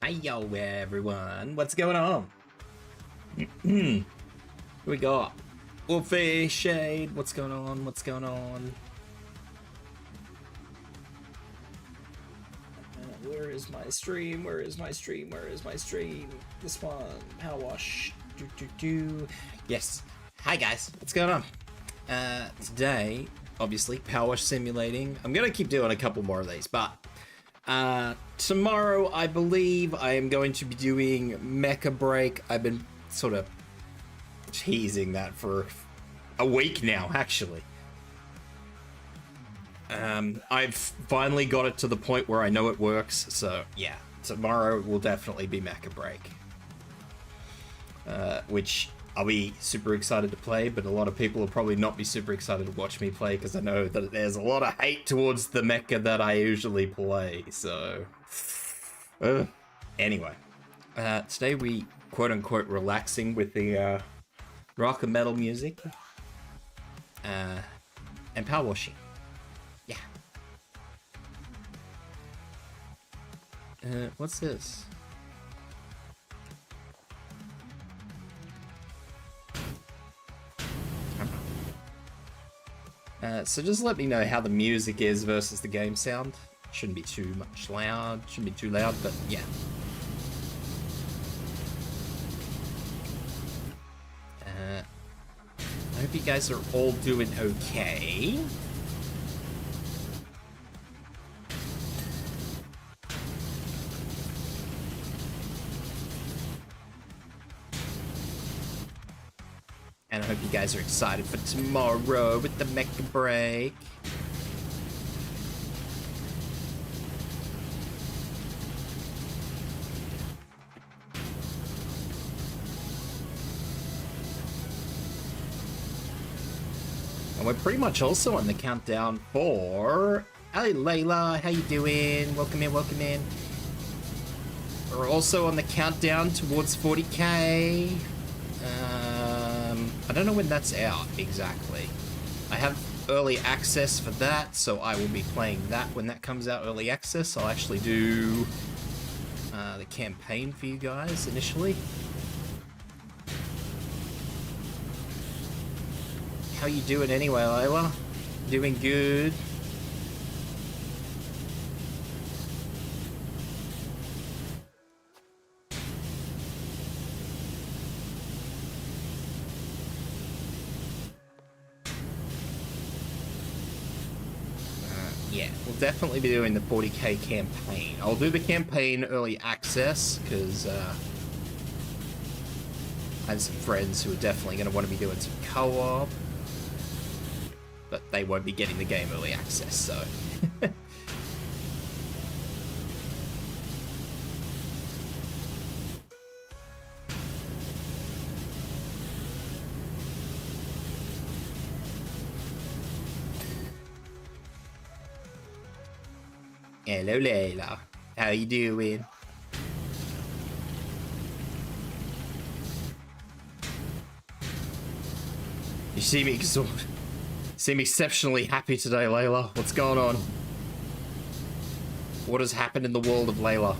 Hey yo everyone, what's going on? Here we got Wolfie, Shade, what's going on, where is my stream, this one, Power Wash, Yes, hi guys, what's going on? Today, obviously, Power Wash simulating. I'm gonna keep doing a couple more of these, but tomorrow, I believe I am going to be doing Mecha Break. I've been sort of teasing that for a week now, actually. I've finally got it to the point where I know it works, so yeah, tomorrow will definitely be Mecha Break. Which I'll be super excited to play, but a lot of people will probably not be super excited to watch me play because I know that there's a lot of hate towards the mecha that I usually play, so... Anyway, today we quote-unquote relaxing with the rock and metal music and power washing. Yeah. What's this? So just let me know how the music is versus the game sound. Shouldn't be too loud, but yeah. I hope you guys are all doing okay. And I hope you guys are excited for tomorrow with the Mecha Break. And we're pretty much also on the countdown for... Hey Layla, how you doing? Welcome in. We're also on the countdown towards 40k. I don't know when that's out exactly. I have early access for that, so I will be playing that when that comes out, early access. I'll actually do the campaign for you guys initially. How you doing anyway, Layla? Doing good? Yeah, we'll definitely be doing the 40k campaign. I'll do the campaign early access, because I have some friends who are definitely going to want to be doing some co-op. But they won't be getting the game early access, so... Hello, Layla. How you doing? You seem exceptionally happy today, Layla. What's going on? What has happened in the world of Layla?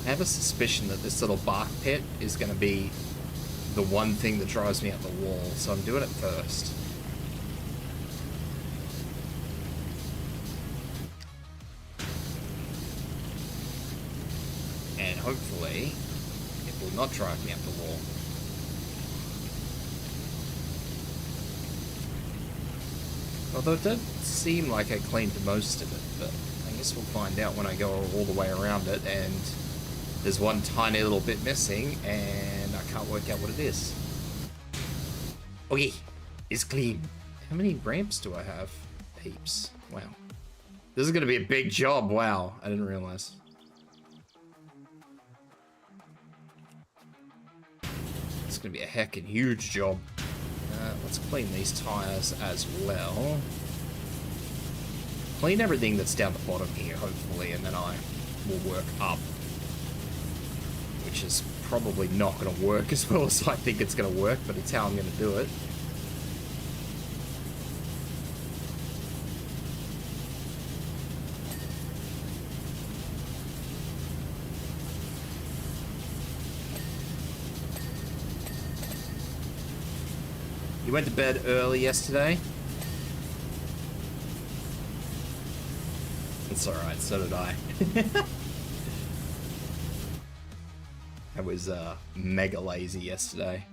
I have a suspicion that this little bark pit is going to be the one thing that drives me up the wall, so I'm doing it first. And hopefully, it will not drive me up the wall. Although it did seem like I cleaned most of it, but I guess we'll find out when I go all the way around it, and there's one tiny little bit missing, and I can't work out what it is. Okay, it's clean. How many ramps do I have? Heaps. Wow. This is gonna be a big job. Wow, I didn't realize. It's gonna be a heckin' huge job. Let's clean these tires as well. Clean everything that's down the bottom here, hopefully, and then I will work up. Which is probably not going to work as well as I think it's going to work, but it's how I'm going to do it. You went to bed early yesterday? It's alright, so did I. I was mega lazy yesterday.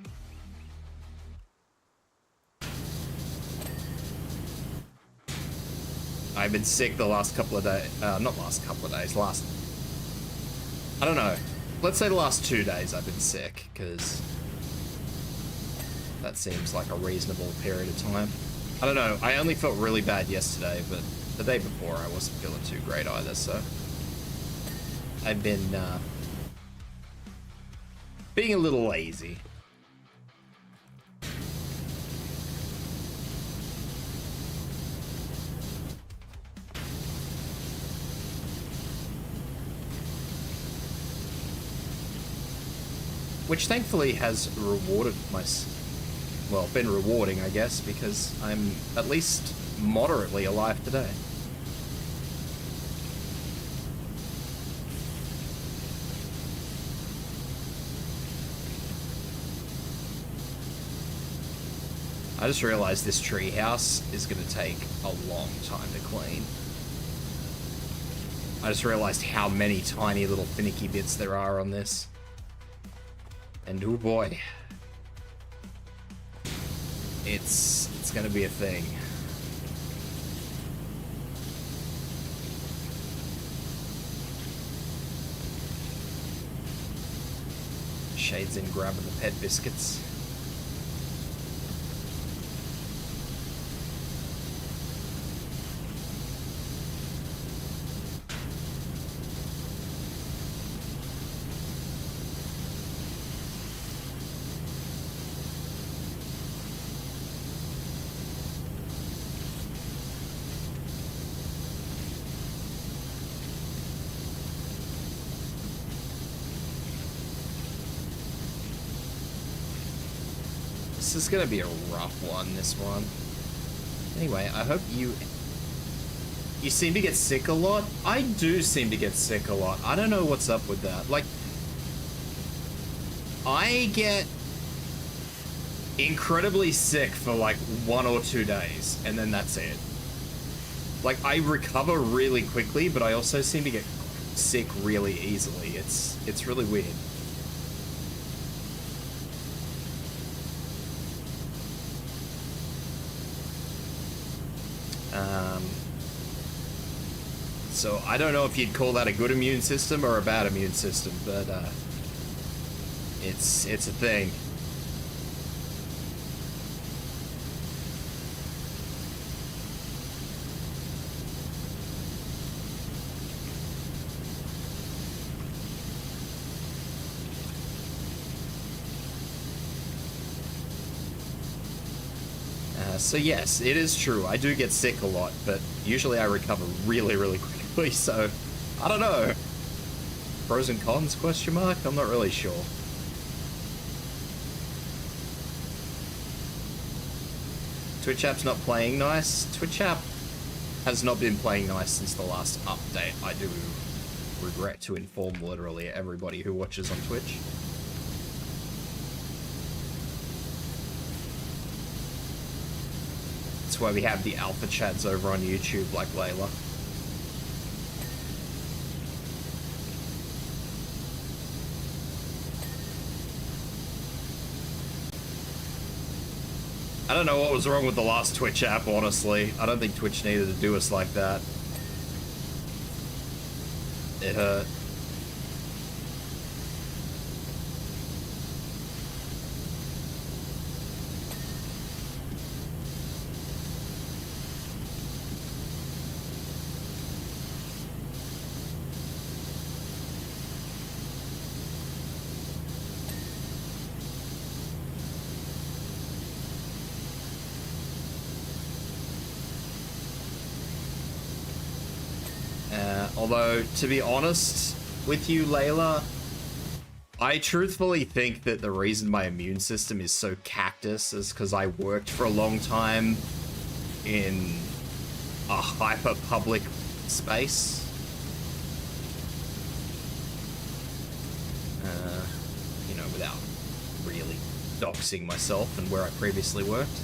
I've been sick the last couple of days. Not last couple of days, I don't know. Let's say the last 2 days I've been sick, because that seems like a reasonable period of time. I don't know, I only felt really bad yesterday, but the day before I wasn't feeling too great either, so I've been being a little lazy. Which thankfully has rewarded well, been rewarding, I guess, because I'm at least moderately alive today. I just realized this tree house is going to take a long time to clean. I just realized how many tiny little finicky bits there are on this. And oh boy. It's going to be a thing. Shades in grabbing the pet biscuits. This is gonna be a rough one, this one. Anyway, I hope you seem to get sick a lot. I do seem to get sick a lot. I don't know what's up with that. Like, I get incredibly sick for like 1 or 2 days, and then that's it. Like, I recover really quickly, but I also seem to get sick really easily. It's really weird. So I don't know if you'd call that a good immune system or a bad immune system, but it's a thing. So yes, it is true. I do get sick a lot, but usually I recover really, really quickly, so I don't know. Pros and cons, question mark? I'm not really sure. Twitch app's not playing nice. Twitch app has not been playing nice since the last update. I do regret to inform literally everybody who watches on Twitch. That's why we have the alpha chads over on YouTube, like Layla. I don't know what was wrong with the last Twitch app, honestly. I don't think Twitch needed to do us like that. It hurt. Although, to be honest with you, Layla, I truthfully think that the reason my immune system is so cactus is because I worked for a long time in a hyper-public space. You know, without really doxing myself and where I previously worked.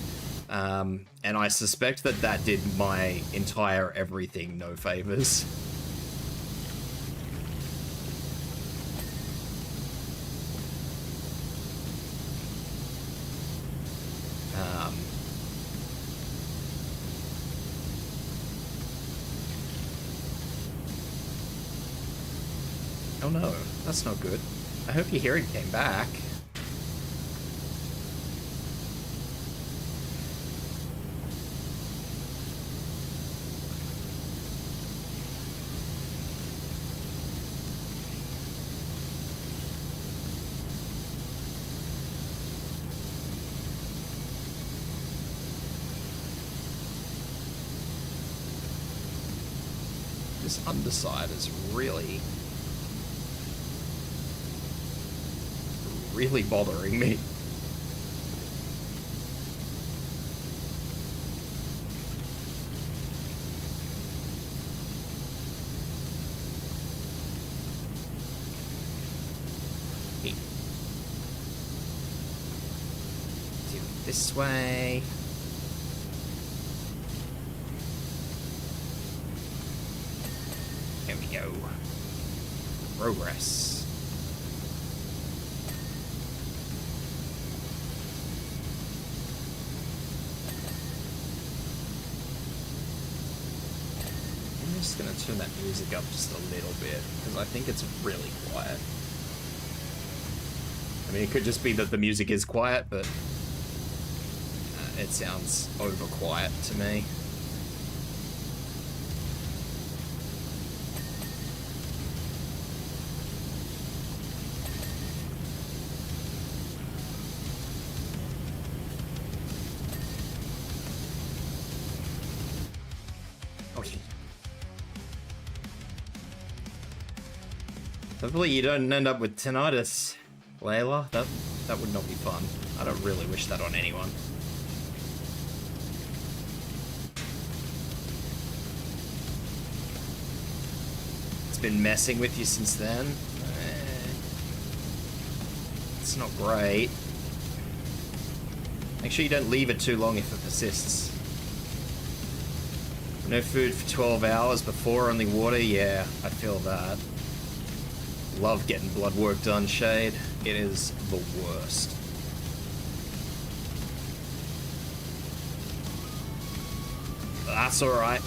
And I suspect that that did my entire everything no favors. Oh no, that's not good. I hope your hearing came back. This underside is really bothering me. Hey. Do it this way. There we go. Progress. I'm just gonna turn that music up just a little bit because I think it's really quiet. I mean, it could just be that the music is quiet, but it sounds over quiet to me. Hopefully you don't end up with tinnitus, Layla. That would not be fun. I don't really wish that on anyone. It's been messing with you since then. It's not great. Make sure you don't leave it too long if it persists. No food for 12 hours before, only water. Yeah, I feel that. Love getting blood work done, Shade. It is the worst. But that's alright.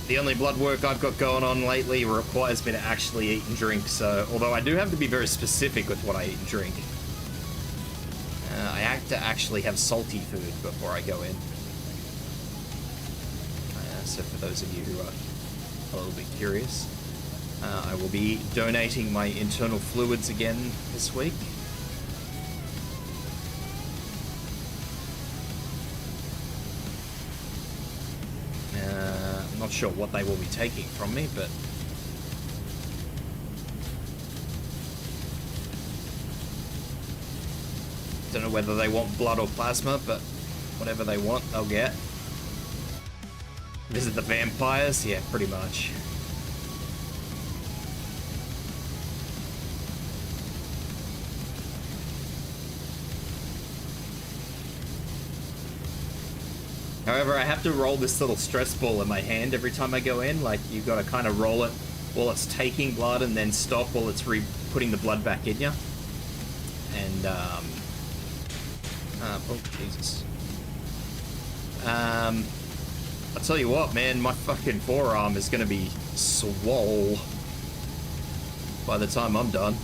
The only blood work I've got going on lately requires me to actually eat and drink, so although I do have to be very specific with what I eat and drink. I have to actually have salty food before I go in. So for those of you who are a little bit curious. I will be donating my internal fluids again this week. I'm not sure what they will be taking from me, but don't know whether they want blood or plasma, but whatever they want, they'll get. Visit the vampires? Yeah, pretty much. However, I have to roll this little stress ball in my hand every time I go in. Like, you've got to kind of roll it while it's taking blood and then stop while it's putting the blood back in you. And, oh, Jesus. I'll tell you what, man, my fucking forearm is going to be swole by the time I'm done.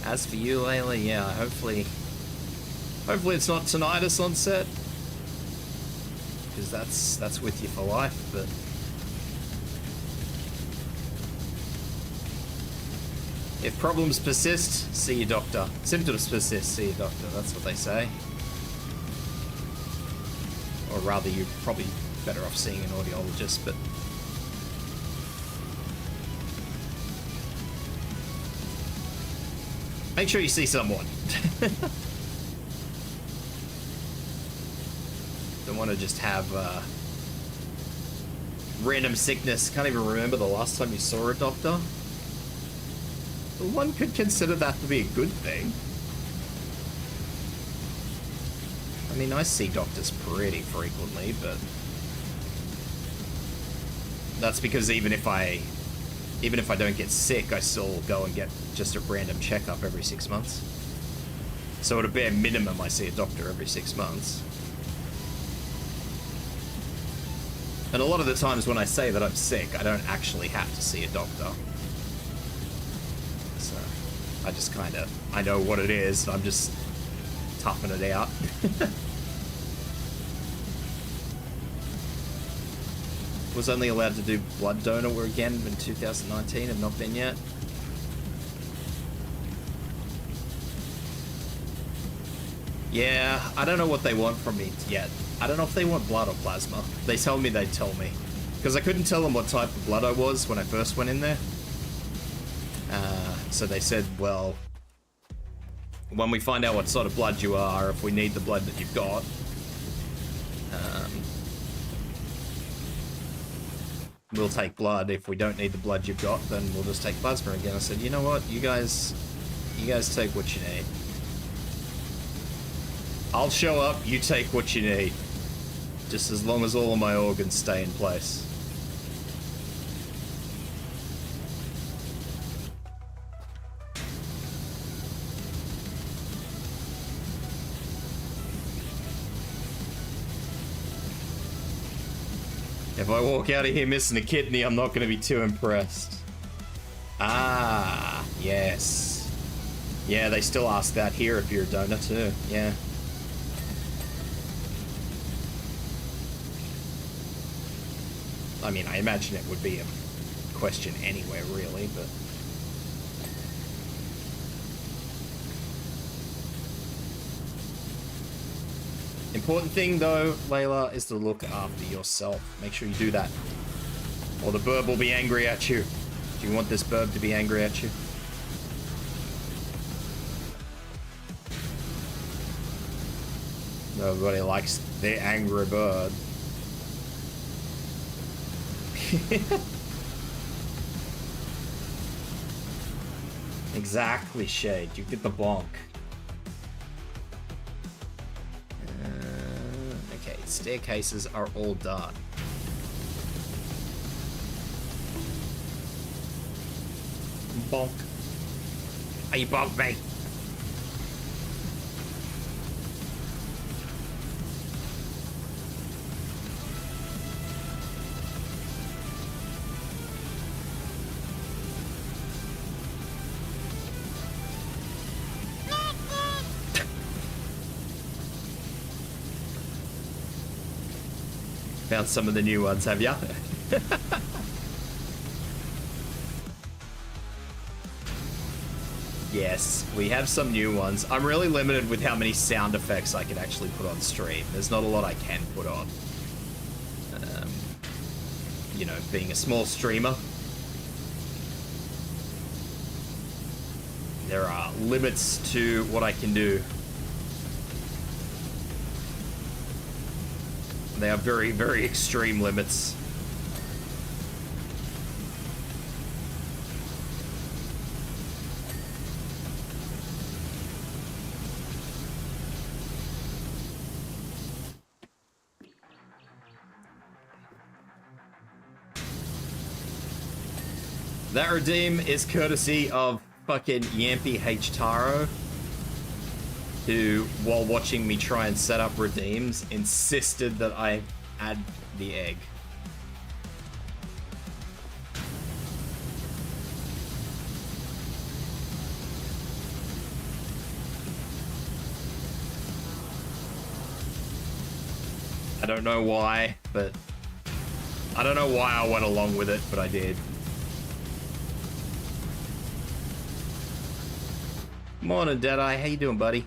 As for you, Layla, yeah, hopefully it's not tinnitus on set, because that's with you for life. But If problems persist, see your doctor. Symptoms persist, see your doctor. That's what they say. Or rather, you're probably better off seeing an audiologist, but... make sure you see someone. Don't want to just have random sickness. Can't even remember the last time you saw a doctor. One could consider that to be a good thing. I mean, I see doctors pretty frequently, but that's because even if I don't get sick, I still go and get just a random checkup every 6 months. So at a bare minimum, I see a doctor every 6 months. And a lot of the times when I say that I'm sick, I don't actually have to see a doctor. So I just kind of, I know what it is, and I'm just toughing it out. Was only allowed to do blood donor again in 2019, have not been yet. Yeah, I don't know what they want from me yet. I don't know if they want blood or plasma. They tell me they'd tell me. Because I couldn't tell them what type of blood I was when I first went in there. So they said, well, when we find out what sort of blood you are, if we need the blood that you've got, we'll take blood. If we don't need the blood you've got, then we'll just take plasma again. I said, you know what? You guys take what you need. I'll show up, you take what you need. Just as long as all of my organs stay in place. If I walk out of here missing a kidney, I'm not going to be too impressed. Ah, yes. Yeah, they still ask that here if you're a donor too. Yeah. I mean, I imagine it would be a question anywhere, really, but... important thing, though, Layla, is to look after yourself. Make sure you do that. Or the burb will be angry at you. Do you want this burb to be angry at you? Nobody likes the angry bird. Exactly, Shade. You get the bonk. Okay, staircases are all done. Bonk. Oh, you bonked me. Found some of the new ones, have ya? Yes, we have some new ones. I'm really limited with how many sound effects I can actually put on stream. There's not a lot I can put on. You know, being a small streamer, there are limits to what I can do. They are very, very extreme limits. That redeem is courtesy of fucking Yampy H. Taro, who, while watching me try and set up redeems, insisted that I add the egg. I don't know why, but... I don't know why I went along with it, but I did. Morning, Deadeye. How you doing, buddy?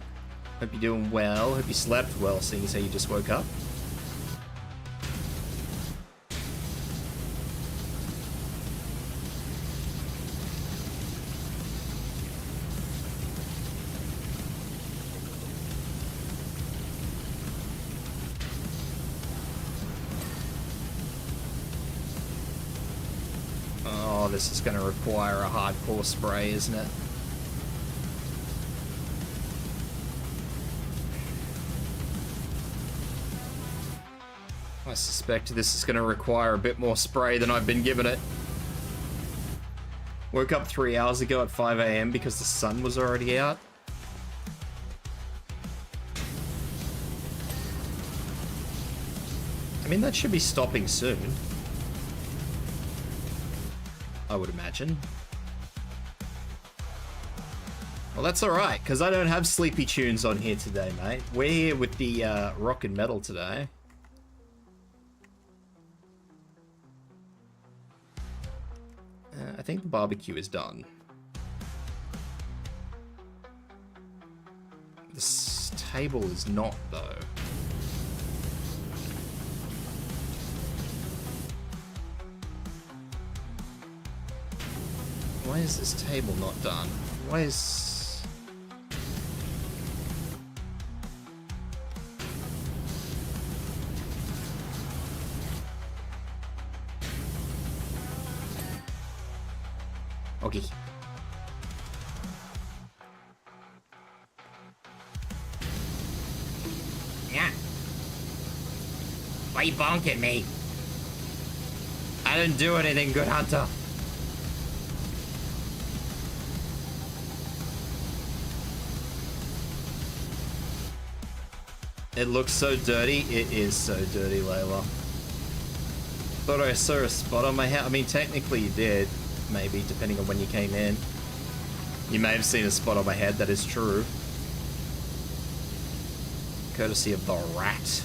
Hope you're doing well. Hope you slept well, seeing as how you just woke up. Oh, this is going to require a hardcore spray, isn't it? I suspect this is going to require a bit more spray than I've been given it. Woke up 3 hours ago at 5 AM because the sun was already out. I mean, that should be stopping soon, I would imagine. Well, that's alright, because I don't have sleepy tunes on here today, mate. We're here with the rock and metal today. I think the barbecue is done. This table is not, though. Why is this table not done? Why is... Okay. Yeah. Why you bonking me? I didn't do anything, good hunter. It looks so dirty. It is so dirty, Layla. Thought I saw a spot on my head. I mean, technically you did. Maybe, depending on when you came in. You may have seen a spot on my head, that is true. Courtesy of the rat.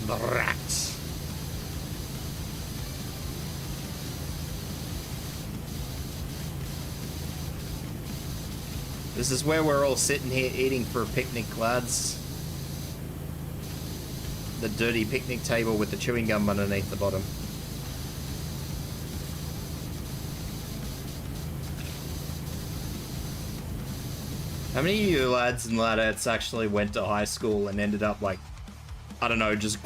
The rat. This is where we're all sitting here eating for a picnic, lads. The dirty picnic table with the chewing gum underneath the bottom. How many of you lads and ladettes actually went to high school and ended up like, I don't know, just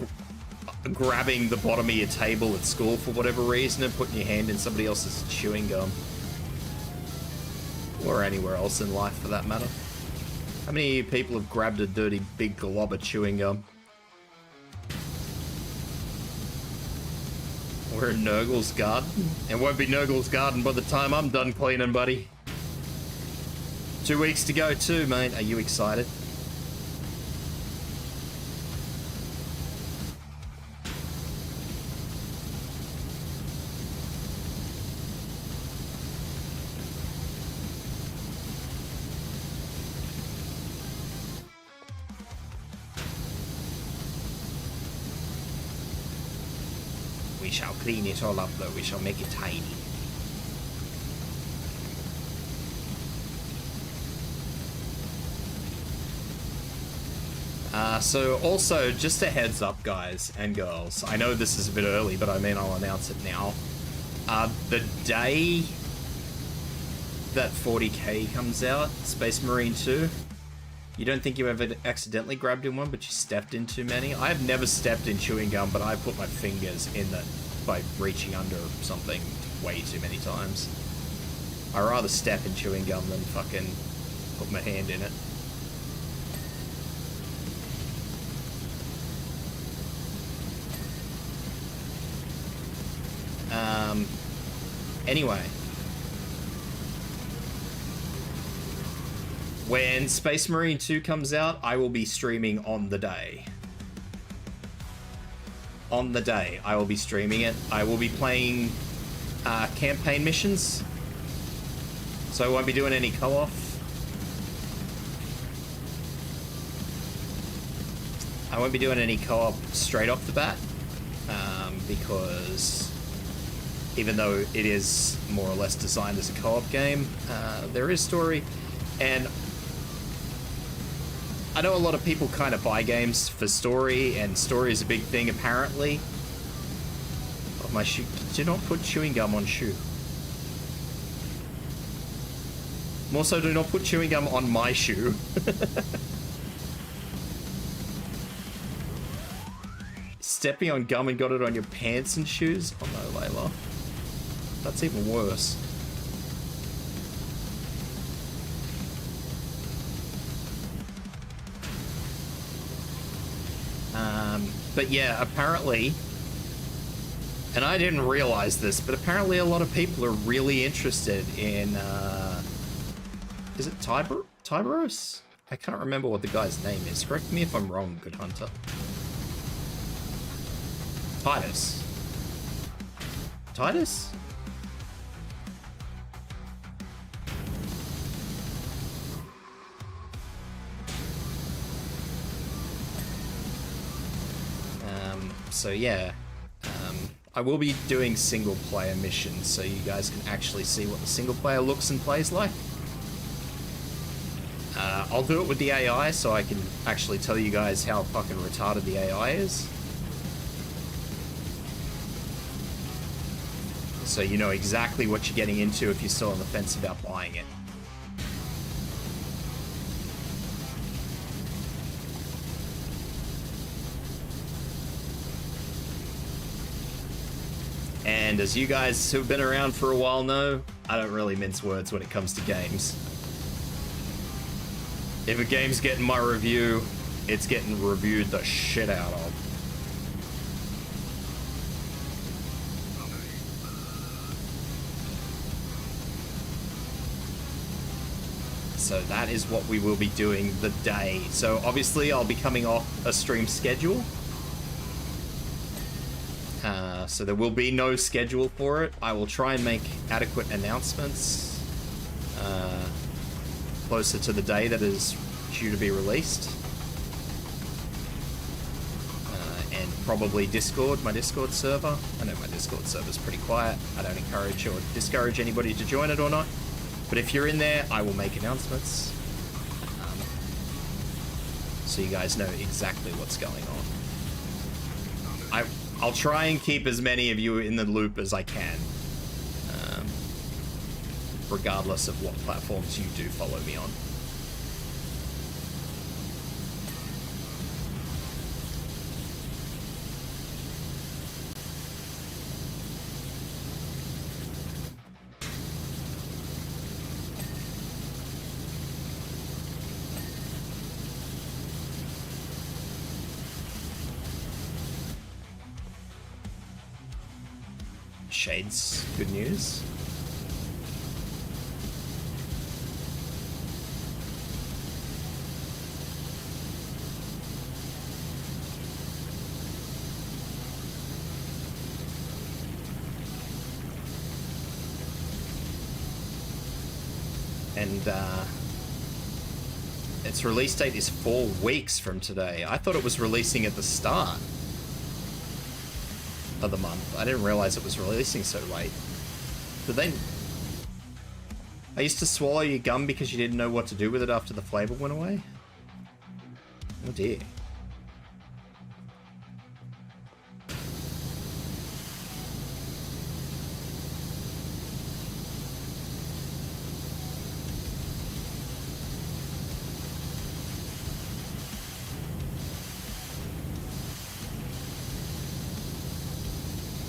grabbing the bottom of your table at school for whatever reason and putting your hand in somebody else's chewing gum? Or anywhere else in life, for that matter. How many of you people have grabbed a dirty big glob of chewing gum? We're in Nurgle's garden. It won't be Nurgle's garden by the time I'm done cleaning, buddy. 2 weeks to go too, mate. Are you excited? We shall clean it all up, though. We shall make it tidy. So also, just a heads up, guys and girls. I know this is a bit early, but I mean, I'll announce it now. The day that 40k comes out, Space Marine 2, you don't think you ever accidentally grabbed in one, but you stepped in too many? I've never stepped in chewing gum, but I put my fingers in it by reaching under something way too many times. I'd rather step in chewing gum than fucking put my hand in it. Anyway. When Space Marine 2 comes out, I will be streaming on the day. On the day, I will be streaming it. I will be playing campaign missions. So I won't be doing any co-op. I won't be doing any co-op straight off the bat, because even though it is more or less designed as a co-op game, there is story, and I know a lot of people kind of buy games for story, and story is a big thing apparently. Oh, my shoe. Do not put chewing gum on shoe. Also, do not put chewing gum on my shoe. Stepping on gum and got it on your pants and shoes? Oh no, Layla. That's even worse. But yeah, apparently, and I didn't realize this, but apparently a lot of people are really interested in, is it Tiberos? I can't remember what the guy's name is. Correct me if I'm wrong, good hunter. Titus? So yeah, I will be doing single player missions so you guys can actually see what the single player looks and plays like. I'll do it with the AI so I can actually tell you guys how fucking retarded the AI is. So you know exactly what you're getting into if you're still on the fence about buying it. And as you guys who've been around for a while know, I don't really mince words when it comes to games. If a game's getting my review, it's getting reviewed the shit out of. So that is what we will be doing the day. So obviously I'll be coming off a stream schedule. So there will be no schedule for it. I will try and make adequate announcements closer to the day that is due to be released. And probably Discord, my Discord server. I know my Discord server is pretty quiet. I don't encourage or discourage anybody to join it or not. But if you're in there, I will make announcements. So you guys know exactly what's going on. I'll try and keep as many of you in the loop as I can. Regardless of what platforms you do follow me on. Shades, good news. And its release date is 4 weeks from today. I thought it was releasing at the start of the month. I didn't realize it was releasing so late. Did they... I used to swallow your gum because you didn't know what to do with it after the flavor went away? Oh dear.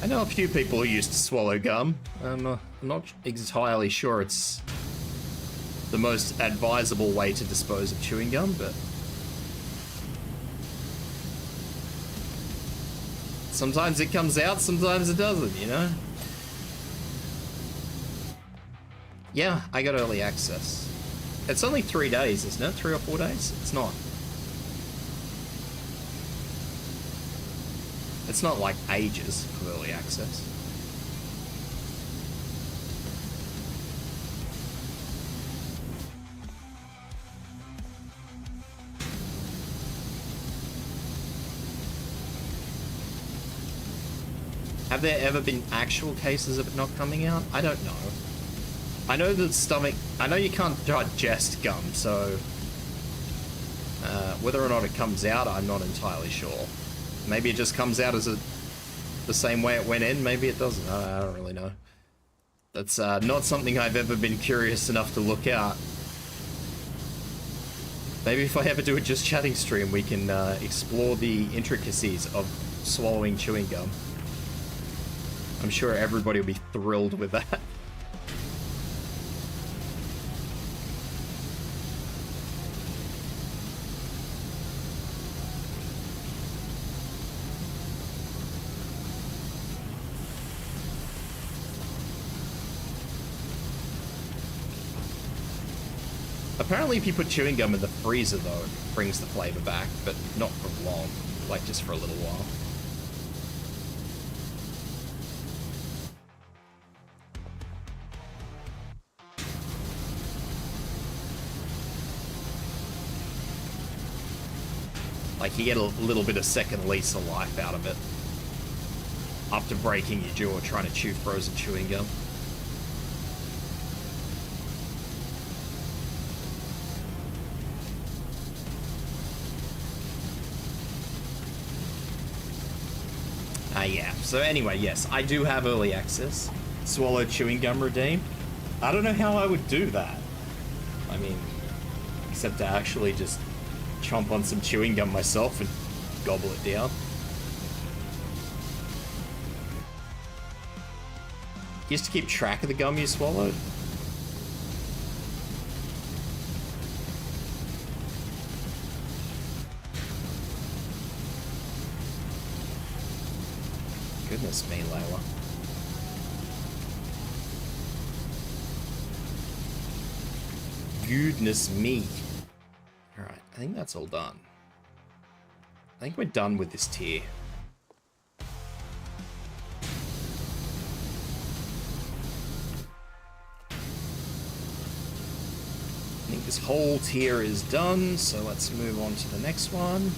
I know a few people who used to swallow gum. I'm not entirely sure it's the most advisable way to dispose of chewing gum, but sometimes it comes out, sometimes it doesn't, you know? Yeah, I got early access. It's only 3 days, isn't it? 3 or 4 days? It's not. It's not like ages of early access. Have there ever been actual cases of it not coming out? I don't know. I know that stomach... I know you can't digest gum, so... whether or not it comes out, I'm not entirely sure. Maybe it just comes out as the same way it went in. Maybe it doesn't. I don't really know. That's not something I've ever been curious enough to look out. Maybe if I ever do a Just Chatting stream, we can explore the intricacies of swallowing chewing gum. I'm sure everybody will be thrilled with that. Apparently if you put chewing gum in the freezer though, it brings the flavor back, but not for long, like just for a little while. Like, you get a little bit of second lease of life out of it. After breaking your jaw trying to chew frozen chewing gum. Yeah. So anyway, yes, I do have early access. Swallow chewing gum redeemed. I don't know how I would do that. I mean, except to actually just chomp on some chewing gum myself and gobble it down. You used to keep track of the gum you swallowed? Goodness me, Layla. Goodness me. Alright, I think that's all done. I think we're done with this tier. I think this whole tier is done, so let's move on to the next one.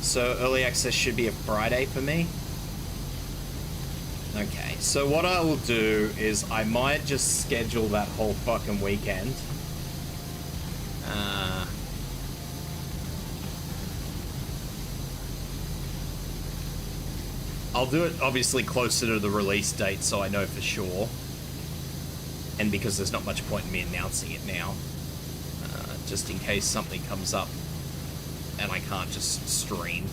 So early access should be a Friday for me. Okay, so what I will do is I might just schedule that whole fucking weekend. I'll do it obviously closer to the release date so I know for sure. And because there's not much point in me announcing it now. Just in case something comes up and I can't just stream.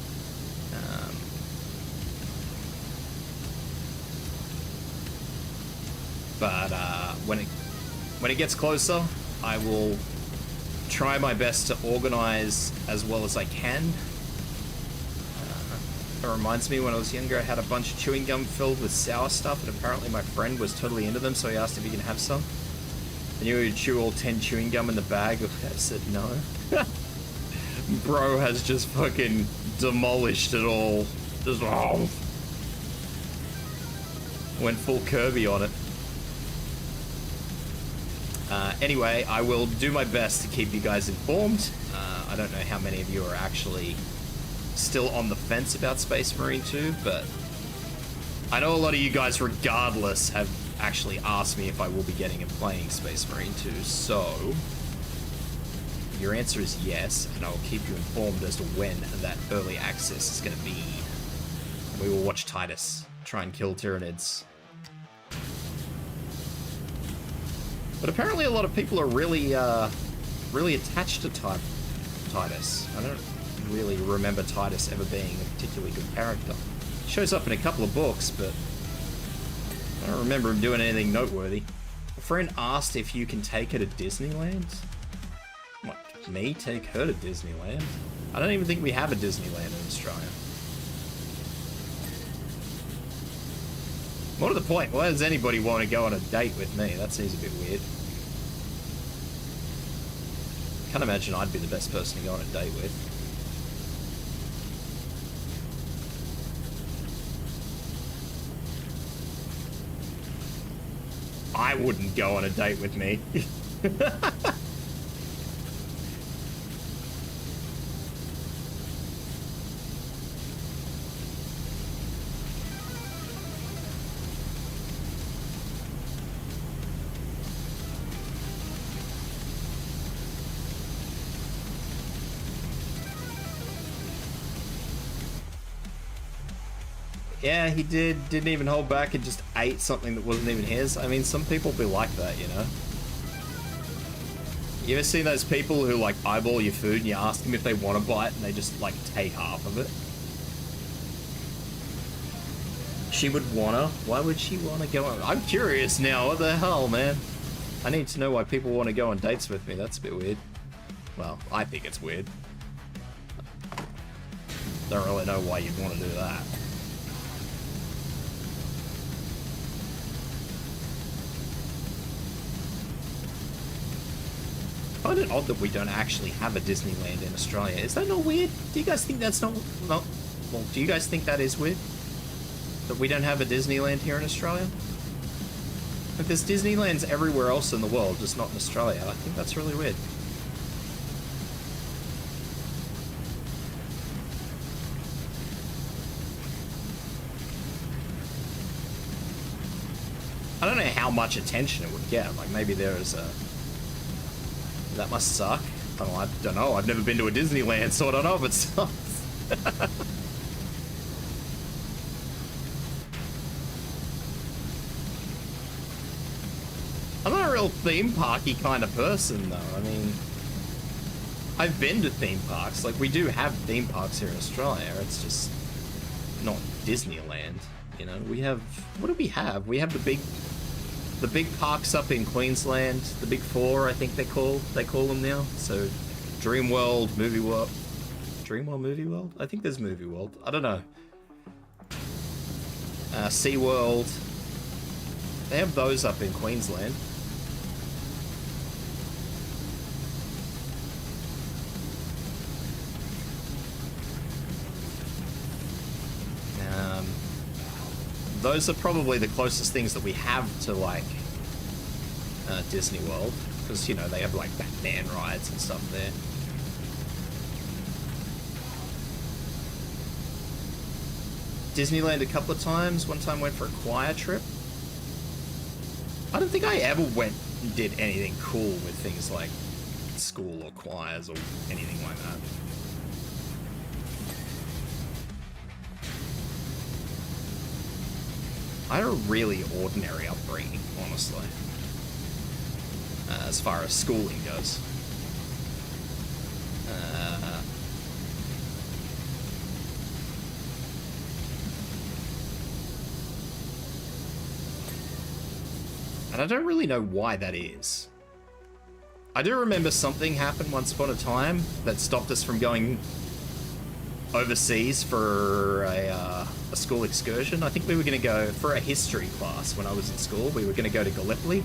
But when it gets closer, I will try my best to organize as well as I can. It reminds me when I was younger, I had a bunch of chewing gum filled with sour stuff, and apparently my friend was totally into them, so he asked if he can have some. And you would chew all 10 chewing gum in the bag. I said no. Bro has just fucking demolished it all. Just went full Kirby on it. Anyway, I will do my best to keep you guys informed. I don't know how many of you are actually still on the fence about Space Marine 2, but I know a lot of you guys, regardless, have actually asked me if I will be getting and playing Space Marine 2, so your answer is yes, and I will keep you informed as to when that early access is going to be. We will watch Titus try and kill Tyranids. But apparently a lot of people are really attached to Titus. I don't really remember Titus ever being a particularly good character. Shows up in a couple of books, but I don't remember him doing anything noteworthy. A friend asked if you can take her to Disneyland. What, me take her to Disneyland? I don't even think we have a Disneyland in Australia. More to the point, why does anybody want to go on a date with me? That seems a bit weird. Can't imagine I'd be the best person to go on a date with. I wouldn't go on a date with me. Yeah, he didn't even hold back and just ate something that wasn't even his. I mean, some people be like that, you know? You ever seen those people who, like, eyeball your food and you ask them if they want a bite and they just, like, take half of it? She would wanna? Why would she wanna go on? I'm curious now, what the hell, man? I need to know why people want to go on dates with me. That's a bit weird. Well, I think it's weird. Don't really know why you'd want to do that. I find it odd that we don't actually have a Disneyland in Australia. Is that not weird? Do you guys think that's not... Well, do you guys think that is weird? That we don't have a Disneyland here in Australia? If there's Disneylands everywhere else in the world, just not in Australia, I think that's really weird. I don't know how much attention it would get. Like, maybe there is a... That must suck. Oh, I don't know. I've never been to a Disneyland, so I don't know if it sucks. I'm not a real theme parky kind of person, though. I mean, I've been to theme parks. Like, we do have theme parks here in Australia. It's just not Disneyland, you know? We have... What do we have? We have the big parks up in Queensland, the big four, I think they call them now. So, Dream World, Movie World, Dream World, Movie World. I think there's Movie World. I don't know. Sea World. They have those up in Queensland. Those are probably the closest things that we have to, like, Disney World. Because, you know, they have, like, Batman rides and stuff there. Disneyland a couple of times. One time went for a choir trip. I don't think I ever went and did anything cool with things like school or choirs or anything like that. I had a really ordinary upbringing, honestly, as far as schooling goes. And I don't really know why that is. I do remember something happened once upon a time that stopped us from going overseas for a school excursion. I think we were going to go for a history class when I was in school. We were going to go to Gallipoli.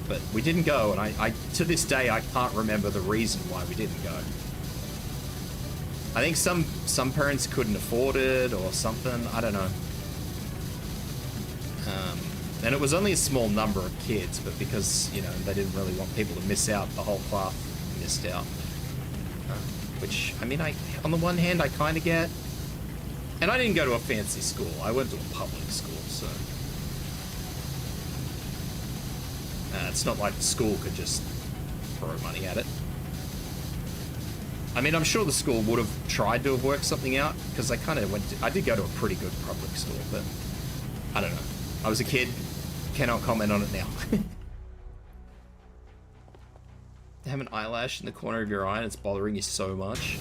But we didn't go, and I to this day, I can't remember the reason why we didn't go. I think some parents couldn't afford it or something. I don't know. And it was only a small number of kids, but because, you know, they didn't really want people to miss out, the whole class missed out. Which, I mean, on the one hand, I kind of get. And I didn't go to a fancy school. I went to a public school, so... it's not like the school could just throw money at it. I mean, I'm sure the school would have tried to have worked something out, because I kind of I did go to a pretty good public school, but... I don't know. I was a kid. Cannot comment on it now. You have an eyelash in the corner of your eye and it's bothering you so much.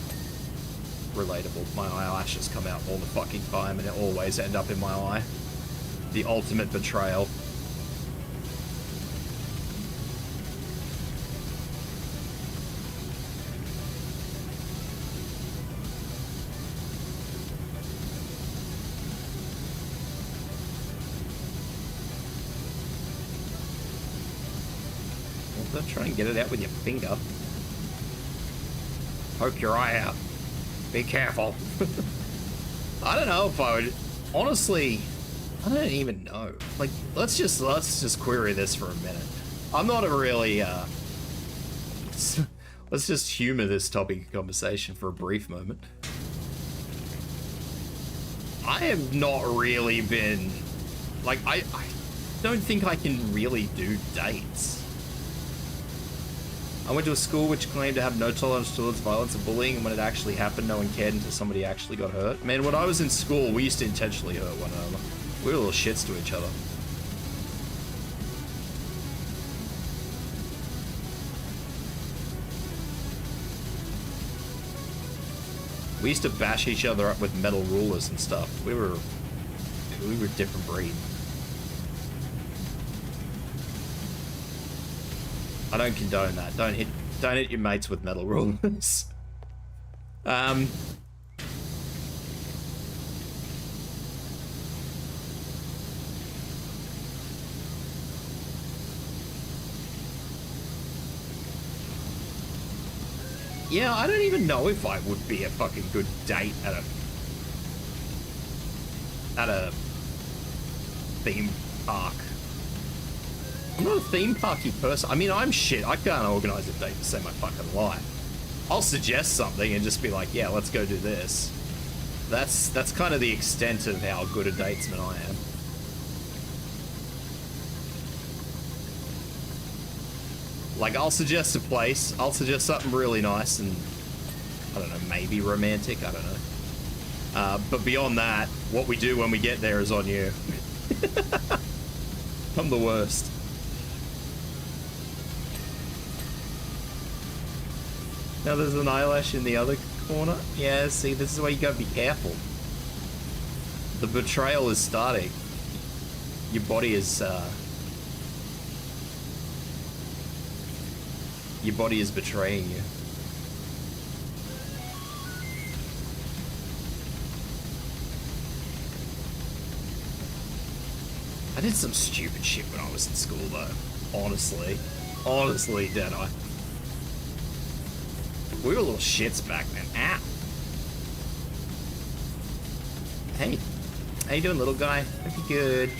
Relatable. My eyelashes come out all the fucking time and it always end up in my eye. The ultimate betrayal. Don't try and get it out with your finger. Poke your eye out. Be careful. I don't know if I would... Honestly, I don't even know. Like, let's just query this for a minute. I'm not a really, let's just humor this topic of conversation for a brief moment. I have not really been, like, I don't think I can really do dates. I went to a school which claimed to have no tolerance towards violence and bullying, and when it actually happened, no one cared until somebody actually got hurt. Man, when I was in school, we used to intentionally hurt one another. We were little shits to each other. We used to bash each other up with metal rulers and stuff. We were a different breed. I don't condone that. Don't hit your mates with metal rulers. Yeah, I don't even know if I would be a fucking good date at a theme park. I'm not a theme parky person. I mean, I'm shit. I can't organize a date to save my fucking life. I'll suggest something and just be like, yeah, let's go do this. That's kind of the extent of how good a datesman I am. Like, I'll suggest a place, I'll suggest something really nice and, I don't know, maybe romantic, I don't know. But beyond that, what we do when we get there is on you. I'm the worst. Now there's an eyelash in the other corner. Yeah, see, this is why you gotta be careful. The betrayal is starting. Your body is, your body is betraying you. I did some stupid shit when I was in school though. Honestly. Honestly, did I? We were little shits back then. Ow. Hey. How you doing, little guy? Hope you're good.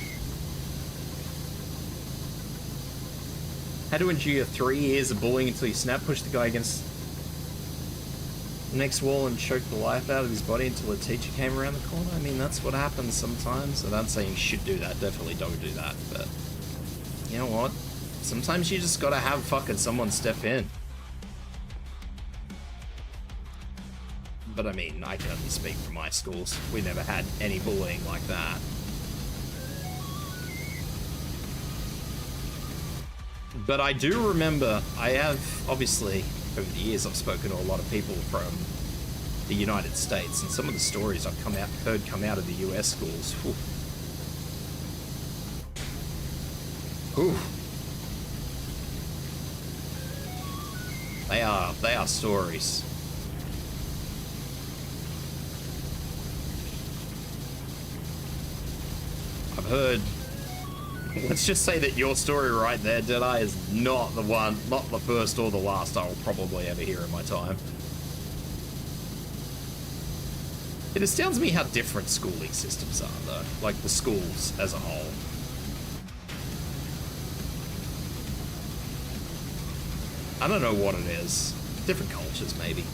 Had to endure 3 years of bullying until you snap pushed the guy against the next wall and choked the life out of his body until a teacher came around the corner. I mean, that's what happens sometimes. I don't say you should do that. Definitely don't do that. But you know what? Sometimes you just gotta have fucking someone step in. But I mean, I can only speak for my schools. We never had any bullying like that. But I do remember, I have, obviously, over the years, I've spoken to a lot of people from the United States, and some of the stories I've heard come out of the US schools. Whew. They are stories. I've heard. Let's just say that your story right there, Deadeye, is not the one, not the first or the last I will probably ever hear in my time. It astounds me how different schooling systems are, though. Like, the schools as a whole. I don't know what it is. Different cultures, maybe.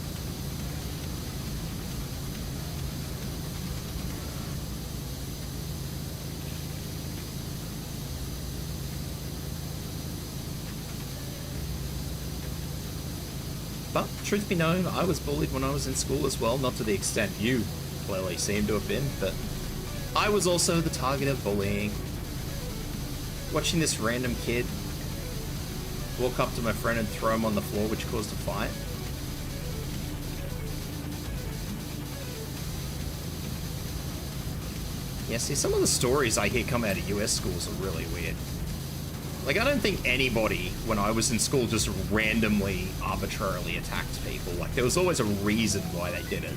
But, truth be known, I was bullied when I was in school as well, not to the extent you clearly seem to have been, but I was also the target of bullying. Watching this random kid walk up to my friend and throw him on the floor, which caused a fight. Yeah, see, some of the stories I hear come out of US schools are really weird. Like, I don't think anybody, when I was in school, just randomly, arbitrarily attacked people. Like, there was always a reason why they did it.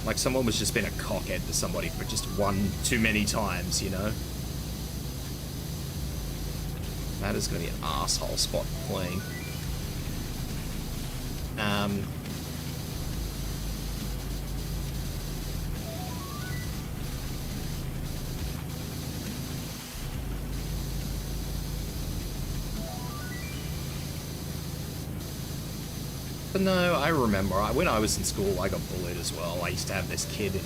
Like, someone was just being a cockhead to somebody for just one too many times, you know? That is going to be an asshole spot playing. But no, I remember when I was in school, I got bullied as well. I used to have this kid in.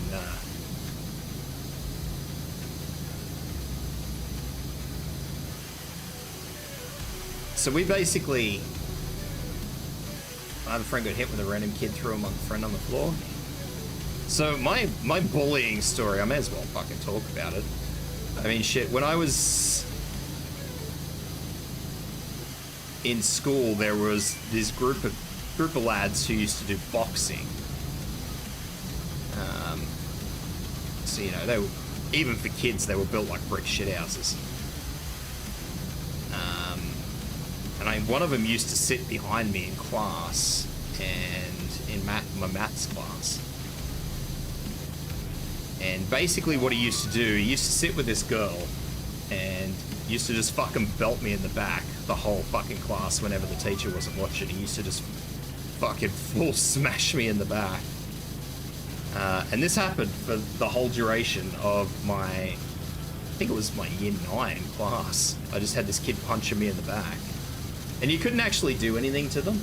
So we basically. My other friend got hit with a random kid, threw him on the friend on the floor. So my bullying story, I may as well fucking talk about it. I mean, shit, when I was in school, there was this group of lads who used to do boxing. So, you know, they were, even for kids, they were built like brick shithouses. And one of them used to sit behind me in class, and in my maths class. And basically what he used to do, he used to sit with this girl and used to just fucking belt me in the back the whole fucking class whenever the teacher wasn't watching. He used to just fucking full smash me in the back. And this happened for the whole duration of my, I think it was my year 9 class. I just had this kid punching me in the back. And you couldn't actually do anything to them.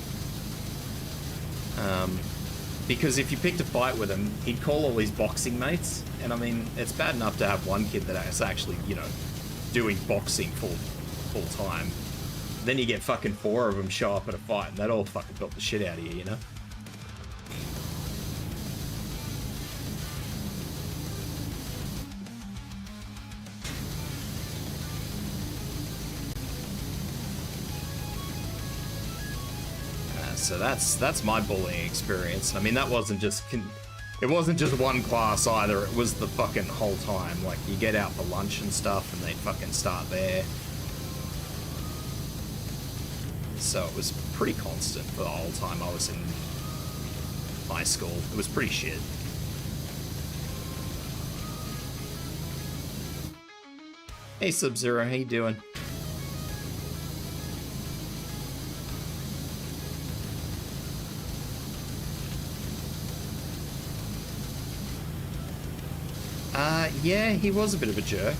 Because if you picked a fight with him, he'd call all his boxing mates. And I mean, it's bad enough to have one kid that is actually, you know, doing boxing full time. Then you get fucking 4 of them show up at a fight, and that all fucking built the shit out of you, you know? So that's my bullying experience. I mean, that wasn't just it wasn't just one class either. It was the fucking whole time. Like, you get out for lunch and stuff, and they'd fucking start there. So it was pretty constant for the whole time I was in high school. It was pretty shit. Hey Sub-Zero, how you doing? Yeah, he was a bit of a jerk.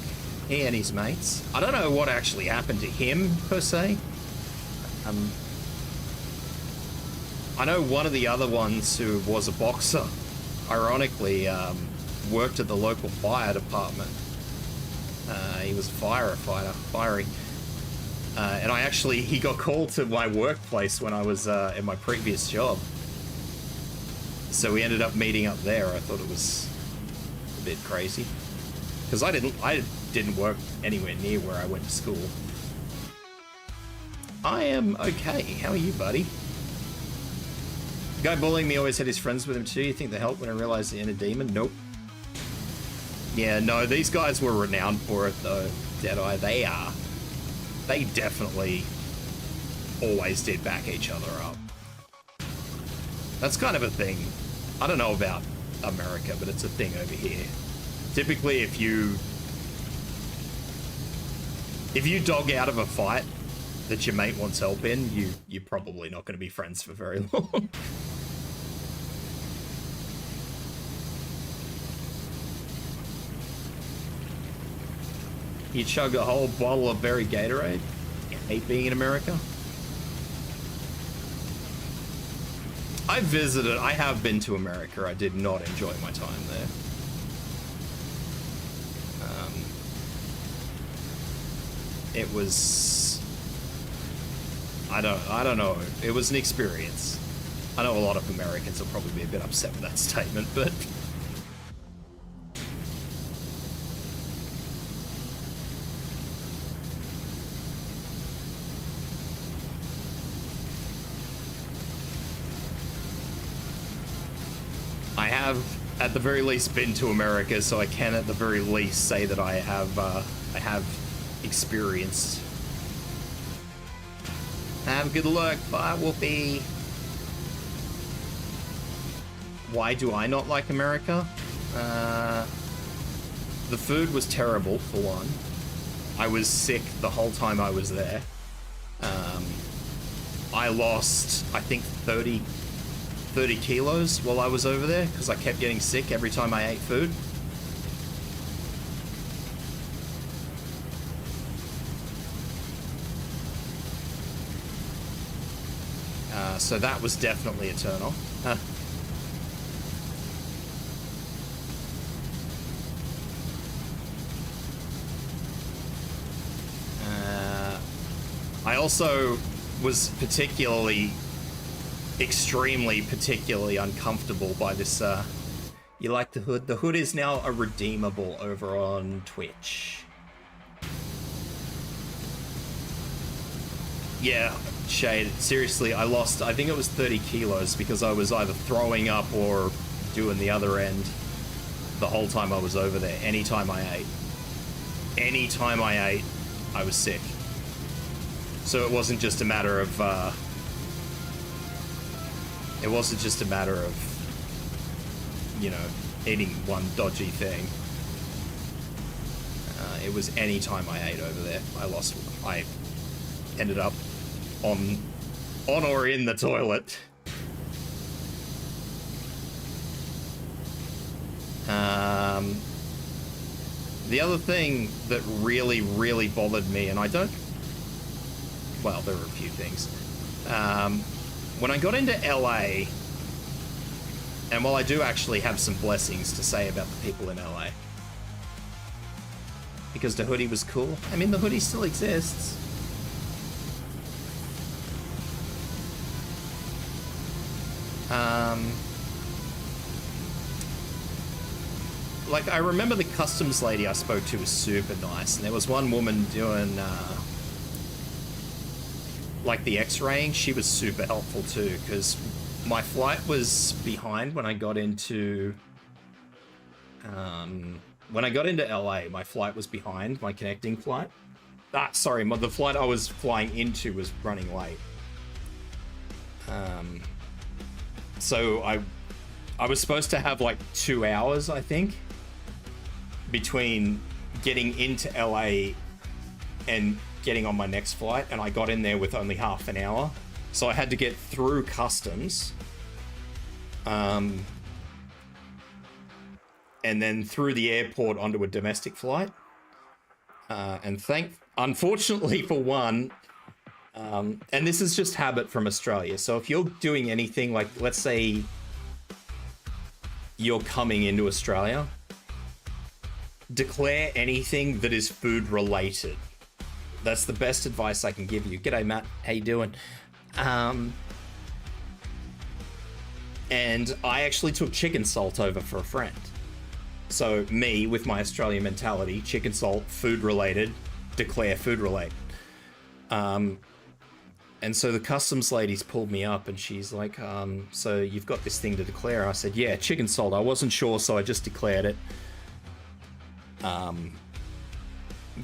He and his mates. I don't know what actually happened to him, per se. I know one of the other ones who was a boxer, ironically, worked at the local fire department. He was a firefighter, fiery. And he got called to my workplace when I was in my previous job. So we ended up meeting up there. I thought it was a bit crazy. Because I didn't work anywhere near where I went to school. I am okay. How are you, buddy? The guy bullying me always had his friends with him too. You think they helped when I realized the inner demon? Nope. Yeah, no, these guys were renowned for it though, Deadeye. They definitely always did back each other up. That's kind of a thing. I don't know about America, but it's a thing over here. Typically, if you dog out of a fight that your mate wants help in, you're probably not going to be friends for very long. You chug a whole bottle of berry Gatorade? You hate being in America? I have been to America. I did not enjoy my time there. It was, I don't know. It was an experience. I know a lot of Americans will probably be a bit upset with that statement, but I have at the very least been to America, so I can at the very least say that I have experienced. Have good luck. Bye, Whoopi. Why do I not like America? The food was terrible, for one. I was sick the whole time I was there. I lost, I think, 30 kilos while I was over there because I kept getting sick every time I ate food. So that was definitely a turn off. I also was particularly uncomfortable by this. You like the hood? The hood is now a redeemable over on Twitch. Yeah, Shade, seriously, I lost, I think it was 30 kilos because I was either throwing up or doing the other end the whole time I was over there. Anytime I ate, I was sick. So it wasn't just a matter of, you know, eating one dodgy thing. It was any time I ate over there, I ended up on or in the toilet. The other thing that really bothered me, and I don't, well, there were a few things. When I got into LA, and while I do actually have some blessings to say about the people in LA, because the hoodie was cool. I mean, the hoodie still exists. Like, I remember the customs lady I spoke to was super nice, and there was one woman doing, like, the x-raying. She was super helpful too, because my flight was behind when I got into, LA, my flight was behind, my connecting flight. Sorry, the flight I was flying into was running late. So I was supposed to have like 2 hours, I think, between getting into LA and getting on my next flight, and I got in there with only half an hour. So I had to get through customs, and then through the airport onto a domestic flight. Unfortunately for one, and this is just habit from Australia. So if you're doing anything like, let's say you're coming into Australia, declare anything that is food related. That's the best advice I can give you. G'day, Matt. How you doing? And I actually took chicken salt over for a friend. So me, with my Australian mentality, chicken salt, food related, declare food related. And so the customs ladies pulled me up and she's like, so you've got this thing to declare. I said, yeah, chicken salt. I wasn't sure, so I just declared it.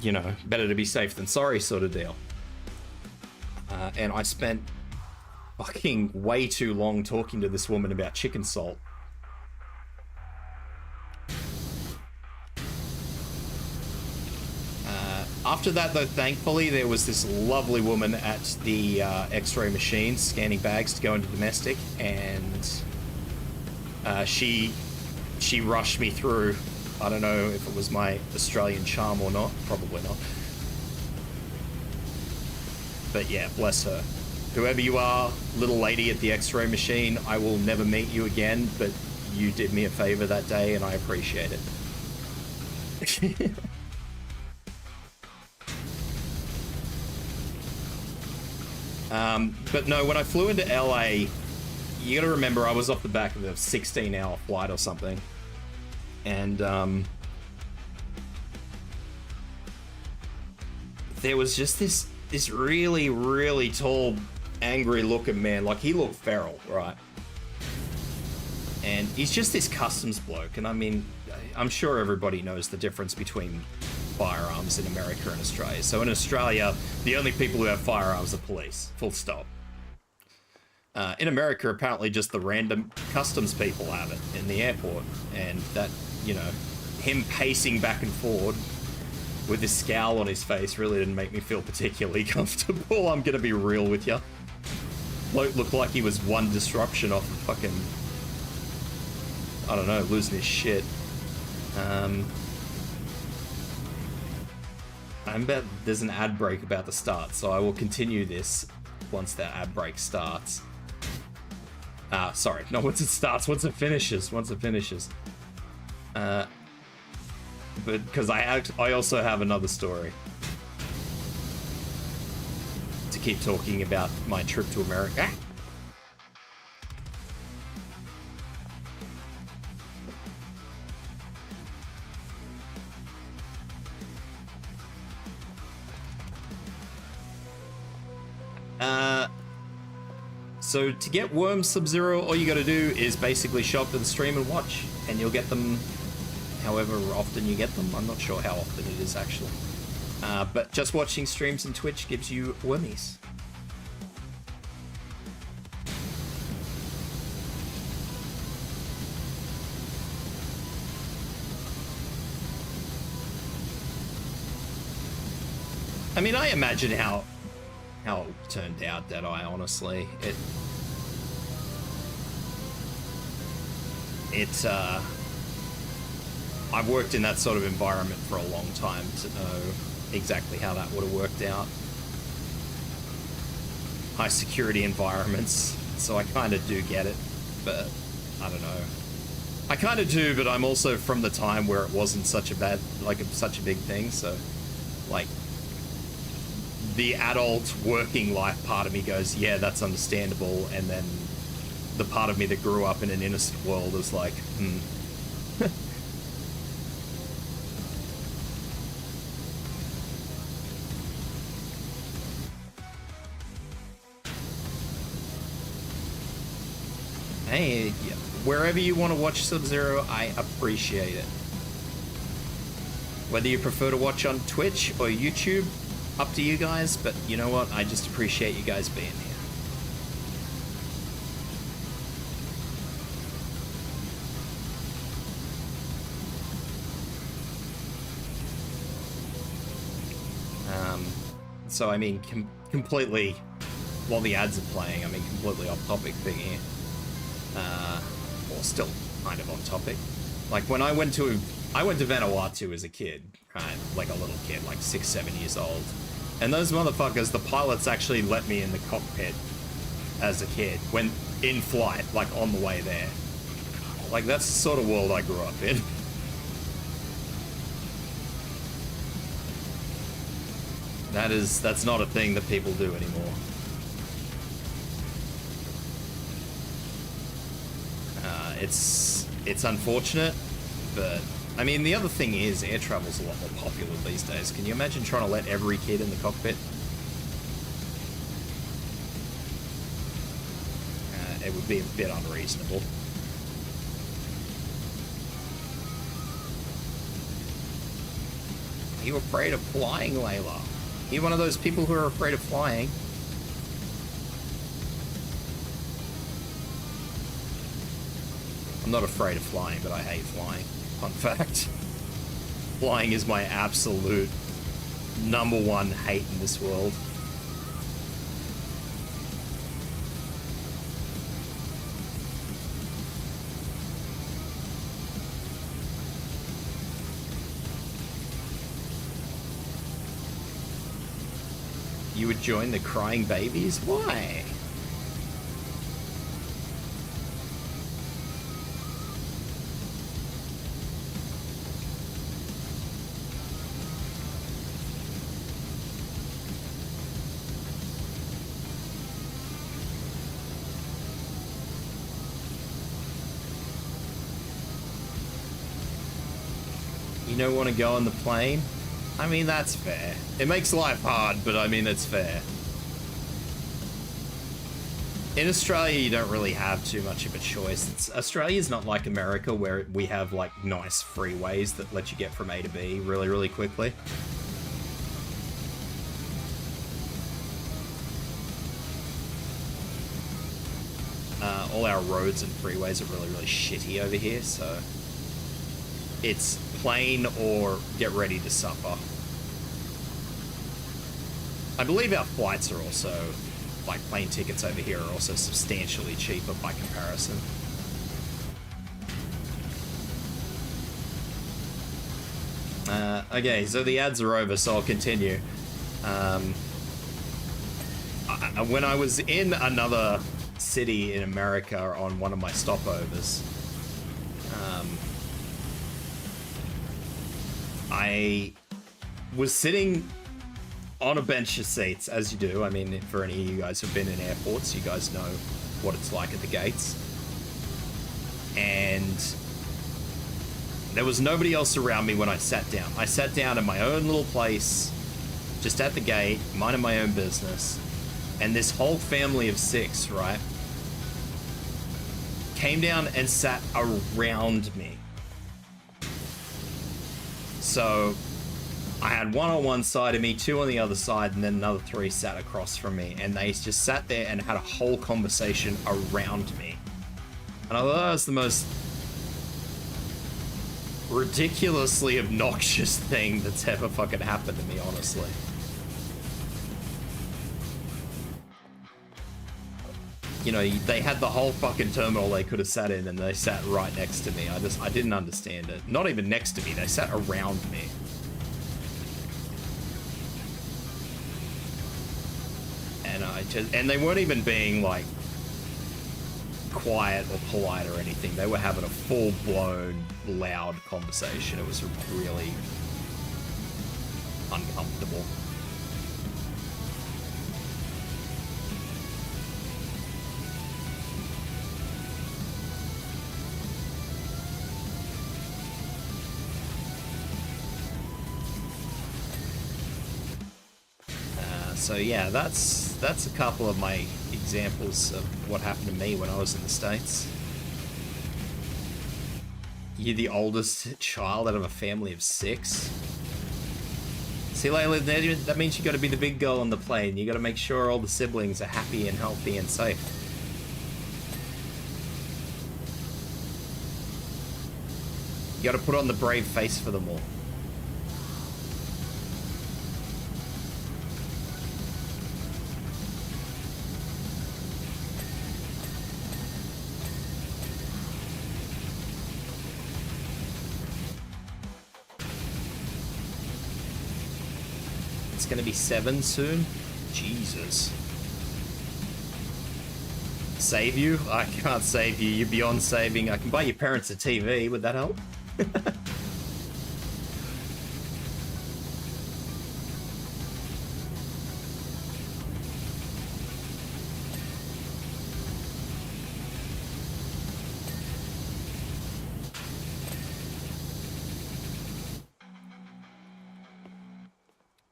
You know, better to be safe than sorry sort of deal. And I spent fucking way too long talking to this woman about chicken salt. After that, though, thankfully, there was this lovely woman at the x-ray machine scanning bags to go into domestic, and she rushed me through. I don't know if it was my Australian charm or not. Probably not. But yeah, bless her. Whoever you are, little lady at the x-ray machine, I will never meet you again, but you did me a favor that day, and I appreciate it. But no, when I flew into LA, you gotta remember I was off the back of a 16-hour flight or something. And there was just this really, really tall, angry looking man. Like, he looked feral, right? And he's just this customs bloke. And I mean, I'm sure everybody knows the difference between firearms in America and Australia. So in Australia, the only people who have firearms are police, full stop. In America, apparently just the random customs people have it in the airport. And that, you know, him pacing back and forward with this scowl on his face really didn't make me feel particularly comfortable. I'm gonna be real with you. Bloke looked like he was one disruption off of fucking, I don't know, losing his shit. There's an ad break about to start, so I will continue this once that ad break starts. Sorry, not once it starts, once it finishes. But because I also have another story to keep talking about my trip to America. So to get Worms Sub-Zero, all you gotta do is basically show up to the stream and watch, and you'll get them however often you get them. I'm not sure how often it is actually. But just watching streams and Twitch gives you wormies. I mean, I imagine how it turned out, that honestly. I've worked in that sort of environment for a long time to know exactly how that would have worked out. High security environments, so I kind of do get it, but I don't know. I kind of do, but I'm also from the time where it wasn't such a big thing, so like the adult working life part of me goes, yeah, that's understandable, and then the part of me that grew up in an innocent world is like, Hey, wherever you want to watch Sub-Zero, I appreciate it. Whether you prefer to watch on Twitch or YouTube, up to you guys, but you know what? I just appreciate you guys being here. So, I mean, completely, while the ads are playing, I mean, completely off topic thing here. Or still kind of on topic. Like, when I went to Vanuatu as a kid, right? Like a little kid, like 6, 7 years old. And those motherfuckers, the pilots actually let me in the cockpit as a kid, when in flight, like on the way there. Like, that's the sort of world I grew up in. That's not a thing that people do anymore. It's unfortunate, but I mean, the other thing is air travel's a lot more popular these days. Can you imagine trying to let every kid in the cockpit? It would be a bit unreasonable. Are you afraid of flying, Layla? Are you one of those people who are afraid of flying? I'm not afraid of flying, but I hate flying. Fun fact. Flying is my absolute #1 hate in this world. You would join the crying babies? Why? You don't want to go on the plane? I mean, that's fair. It makes life hard, but I mean, it's fair. In Australia, you don't really have too much of a choice. Australia's not like America, where we have, like, nice freeways that let you get from A to B really, really quickly. All our roads and freeways are really, really shitty over here, so it's plane or get ready to suffer. I believe our flights are also, like, plane tickets over here are also substantially cheaper by comparison. Okay, so the ads are over, so I'll continue. When I was in another city in America on one of my stopovers. I was sitting on a bench of seats, as you do. I mean, for any of you guys who've been in airports, you guys know what it's like at the gates. And there was nobody else around me when I sat down. I sat down in my own little place, just at the gate, minding my own business. And this whole family of 6, right, came down and sat around me. So I had 1 on one side of me, 2 on the other side, and then another 3 sat across from me. And they just sat there and had a whole conversation around me. And I thought that was the most ridiculously obnoxious thing that's ever fucking happened to me, honestly. You know, they had the whole fucking terminal they could have sat in, and they sat right next to me. I didn't understand it. Not even next to me, they sat around me. And they weren't even being like quiet or polite or anything. They were having a full-blown loud conversation. It was really uncomfortable. So yeah, that's a couple of my examples of what happened to me when I was in the States. You're the oldest child out of a family of 6. See, Layla, that means you got to be the big girl on the plane. You got to make sure all the siblings are happy and healthy and safe. You got to put on the brave face for them all. It's gonna be 7 soon? Jesus. Save you? I can't save you. You're beyond saving. I can buy your parents a TV. Would that help?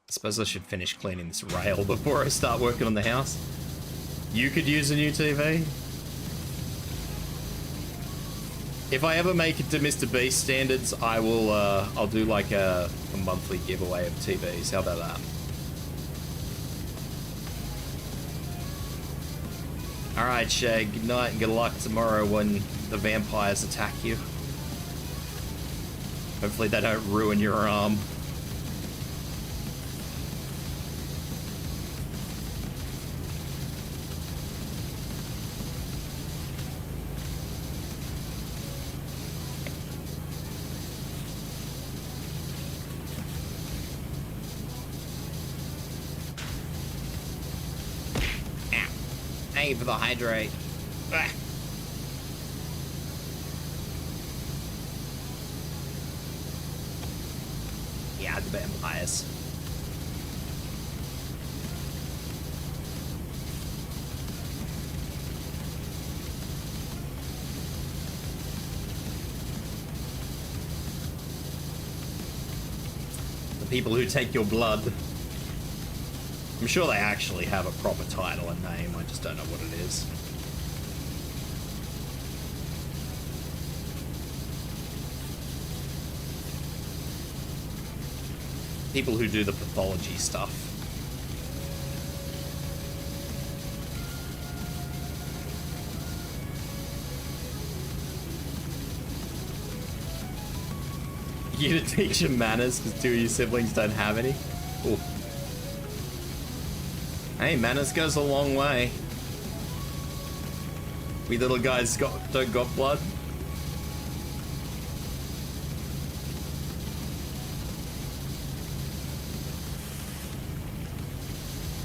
Suppose I should finish cleaning this rail before I start working on the house. You could use a new TV. If I ever make it to Mr. Beast standards, I will. I'll do like a monthly giveaway of TVs. How about that? All right, Shay. Good night and good luck tomorrow when the vampires attack you. Hopefully they don't ruin your arm. For the hydrate. Ugh. Yeah, the vampires. The people who take your blood. I'm sure they actually have a proper title and name, I just don't know what it is. People who do the pathology stuff. You to teach them manners because 2 of your siblings don't have any? Ooh. Hey, manners goes a long way. We little guys don't got blood.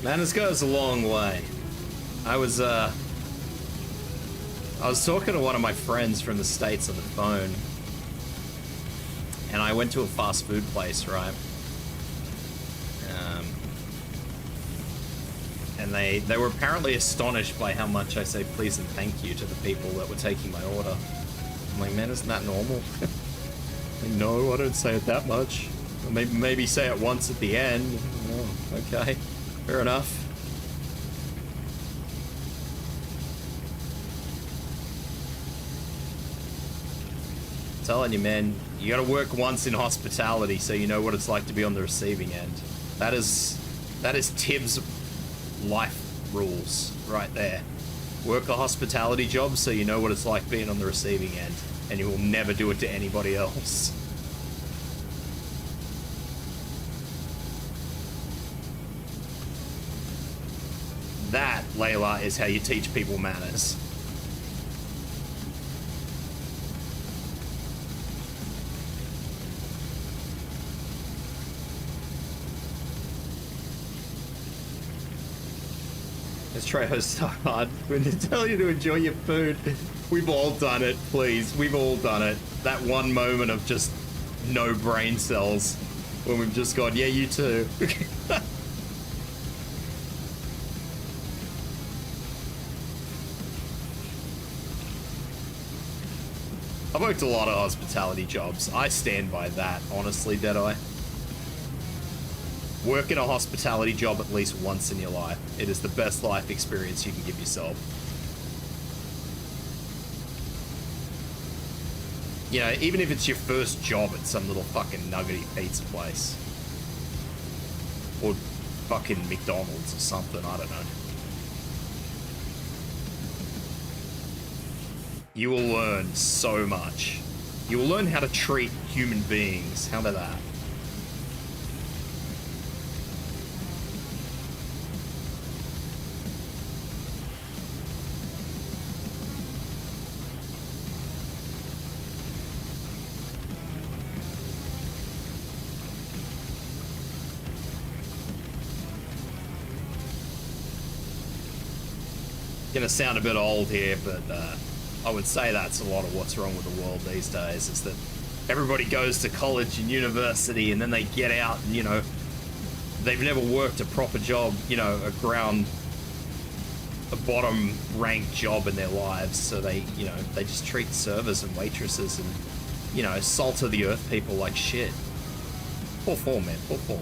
Manners goes a long way. I was I was talking to one of my friends from the States on the phone, and I went to a fast food place, right? And they were apparently astonished by how much I say please and thank you to the people that were taking my order. I'm like, man, isn't that normal? Like, no, I don't say it that much. Or maybe say it once at the end. Oh, okay, fair enough. I'm telling you, man, you gotta work once in hospitality so you know what it's like to be on the receiving end. That is Tibs life rules right there. Work a hospitality job so you know what it's like being on the receiving end, and you will never do it to anybody else. That, Layla, is how you teach people manners. Let's try host hard. When they tell you to enjoy your food, we've all done it, please. We've all done it. That one moment of just no brain cells when we've just gone, yeah, you too. I've worked a lot of hospitality jobs. I stand by that, honestly, Deadeye. Work in a hospitality job at least once in your life. It is the best life experience you can give yourself. You know, even if it's your first job at some little fucking nuggety pizza place. Or fucking McDonald's or something, I don't know. You will learn so much. You will learn how to treat human beings. How about that? Gonna sound a bit old here, but I would say that's a lot of what's wrong with the world these days, is that everybody goes to college and university and then they get out and, you know, they've never worked a proper job, you know, a bottom ranked job in their lives, so they, you know, they just treat servers and waitresses and, you know, salt of the earth people like shit. Poor form, man, poor form.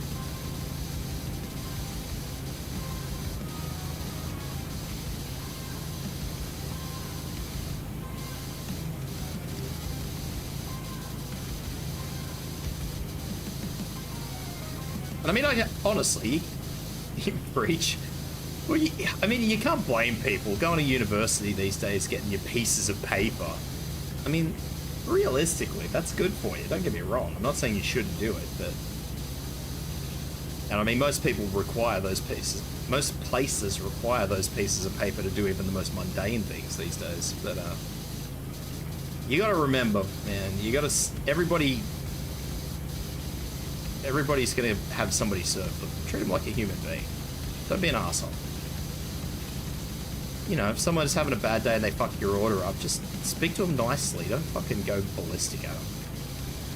I mean, honestly, you preach. Well, I mean, you can't blame people going to university these days, getting your pieces of paper. I mean, realistically, that's good for you. Don't get me wrong. I'm not saying you shouldn't do it, but... And I mean, most people require those pieces. Most places require those pieces of paper to do even the most mundane things these days. But, you gotta remember, man, you gotta... Everybody's gonna have somebody serve them. Treat them like a human being. Don't be an asshole. You know, if someone's having a bad day and they fuck your order up, just speak to them nicely. Don't fucking go ballistic at them.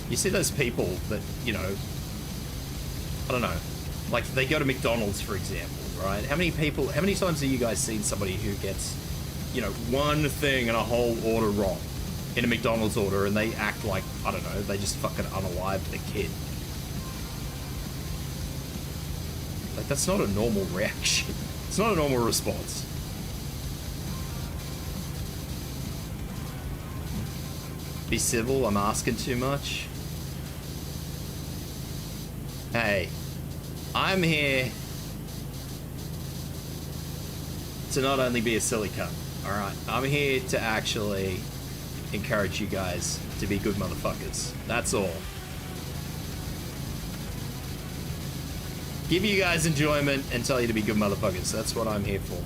You see those people that, you know, I don't know, like they go to McDonald's, for example, right? How many times have you guys seen somebody who gets, you know, one thing in a whole order wrong in a McDonald's order and they act like, I don't know, they just fucking unalived the kid? Like, that's not a normal reaction. It's not a normal response. Be civil, I'm asking too much. Hey, I'm here to not only be a silly cunt, alright? I'm here to actually encourage you guys to be good motherfuckers. That's all. Give you guys enjoyment and tell you to be good motherfuckers. That's what I'm here for.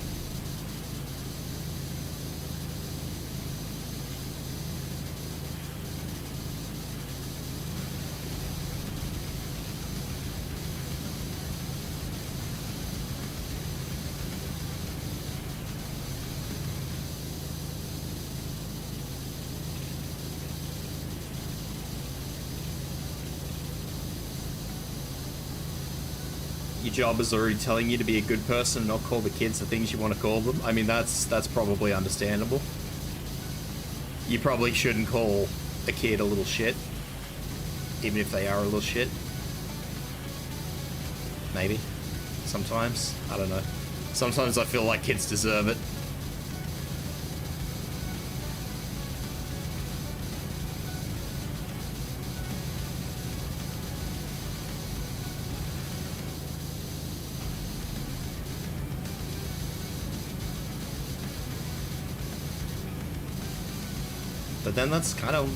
your job is already telling you to be a good person and not call the kids the things you want to call them. I mean, that's probably understandable. You probably shouldn't call a kid a little shit, even if they are a little shit. Maybe. Sometimes. I don't know. Sometimes I feel like kids deserve it. But then that's kind of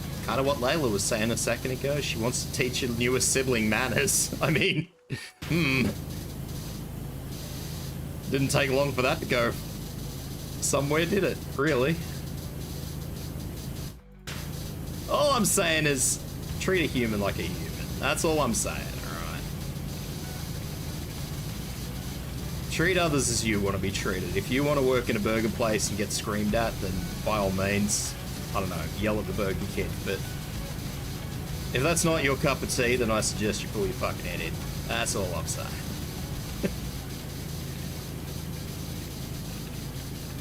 what Layla was saying a second ago. She wants to teach her newest sibling manners. I mean, didn't take long for that to go somewhere, did it? Really? All I'm saying is treat a human like a human. That's all I'm saying, alright? Treat others as you want to be treated. If you want to work in a burger place and get screamed at, then by all means, I don't know, yell at the Burger Kid, but if that's not your cup of tea, then I suggest you pull your fucking head in. That's all I'm saying.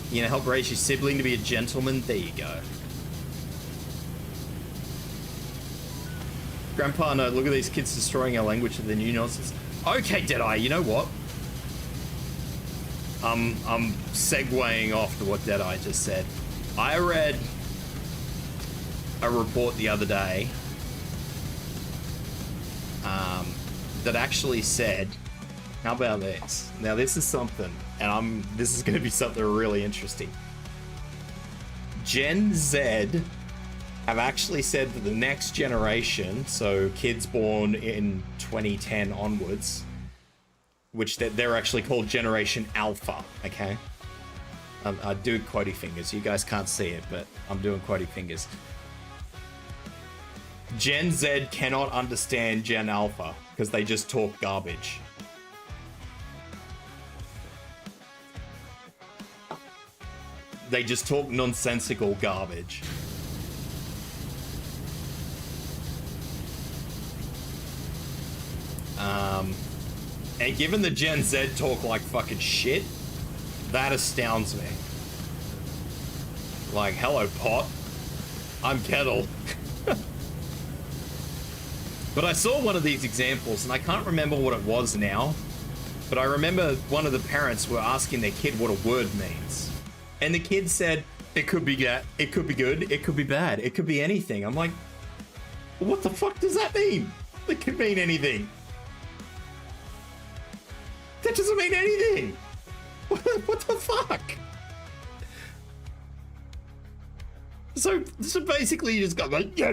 You know, help raise your sibling to be a gentleman? There you go. Grandpa, no, look at these kids destroying our language with their new nonsense. Okay, Deadeye, you know what? I'm segueing off to what Deadeye just said. I read a report the other day that actually said, how about this? Now this is something, and this is going to be something really interesting. Gen Z have actually said that the next generation, so kids born in 2010 onwards, which they're actually called Generation Alpha, okay? I do quotey fingers. You guys can't see it, but I'm doing quotey fingers. Gen Z cannot understand Gen Alpha because they just talk garbage. They just talk nonsensical garbage. And given the Gen Z talk like fucking shit, that astounds me. Like, hello, pot. I'm kettle. But I saw one of these examples, and I can't remember what it was now, but I remember one of the parents were asking their kid what a word means. And the kid said, it could be it could be good, it could be bad, it could be anything. I'm like, what the fuck does that mean? It could mean anything. That doesn't mean anything. What the fuck? So basically you just got like, yeah,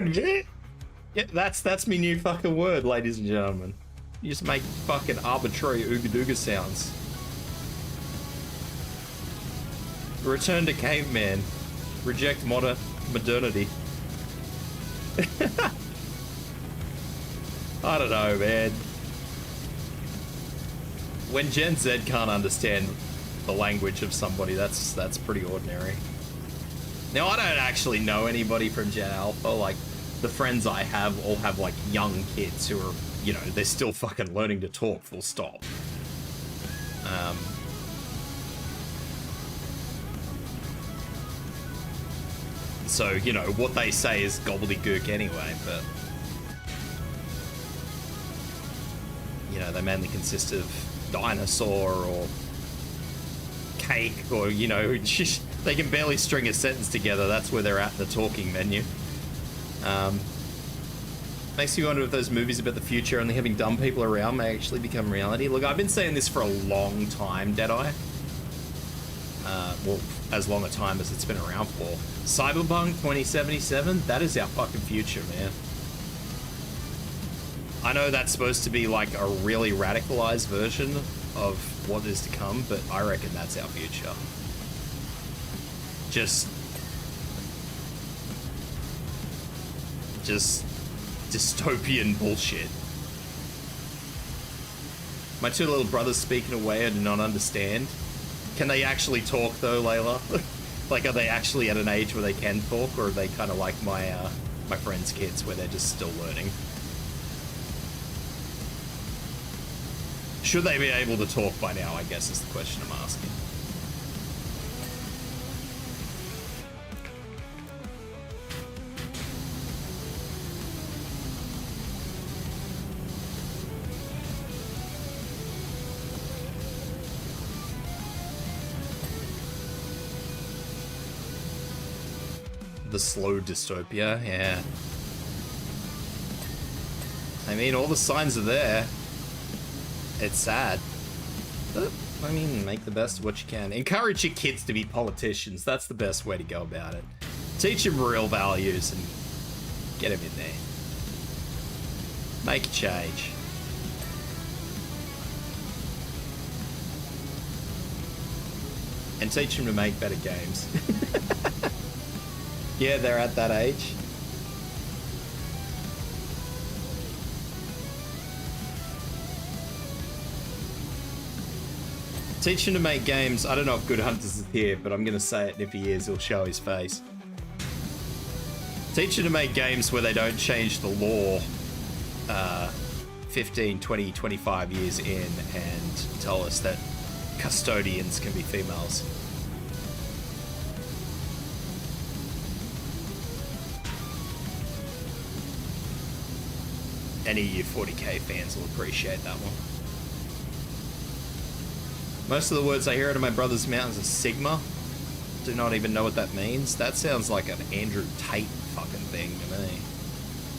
that's my new fucking word, ladies and gentlemen. You just make fucking arbitrary ooga dooga sounds. Return to caveman. Reject modernity. I don't know, man. When Gen Z can't understand the language of somebody, that's pretty ordinary. Now, I don't actually know anybody from Gen Alpha. Like, the friends I have all have, like, young kids who are, you know, they're still fucking learning to talk, full stop. So, you know, what they say is gobbledygook anyway, but... You know, they mainly consist of dinosaur or cake or, you know, just, they can barely string a sentence together. That's where they're at in the talking menu. Makes me wonder if those movies about the future only having dumb people around may actually become reality. Look, I've been saying this for a long time, Deadeye. Well, as long a time as it's been around for. Cyberpunk 2077, that is our fucking future, man. I know that's supposed to be like a really radicalized version of what is to come, but I reckon that's our future. Just dystopian bullshit. My two little brothers speaking away, I do not understand. Can they actually talk though, Layla? Like, are they actually at an age where they can talk, or are they kind of like my my friends' kids where they're just still learning? Should they be able to talk by now, I guess is the question I'm asking. The slow dystopia, yeah. I mean, all the signs are there. It's sad. But, I mean, make the best of what you can. Encourage your kids to be politicians. That's the best way to go about it. Teach them real values and get them in there. Make a change. And teach them to make better games. Yeah, they're at that age. Teach him to make games. I don't know if Good Hunters is here, but I'm going to say it, and if he is, he'll show his face. Teach him to make games where they don't change the law 15, 20, 25 years in and tell us that custodians can be females. Any of you 40k fans will appreciate that one. Most of the words I hear out of my brother's mouth is Sigma. Do not even know what that means. That sounds like an Andrew Tate fucking thing to me.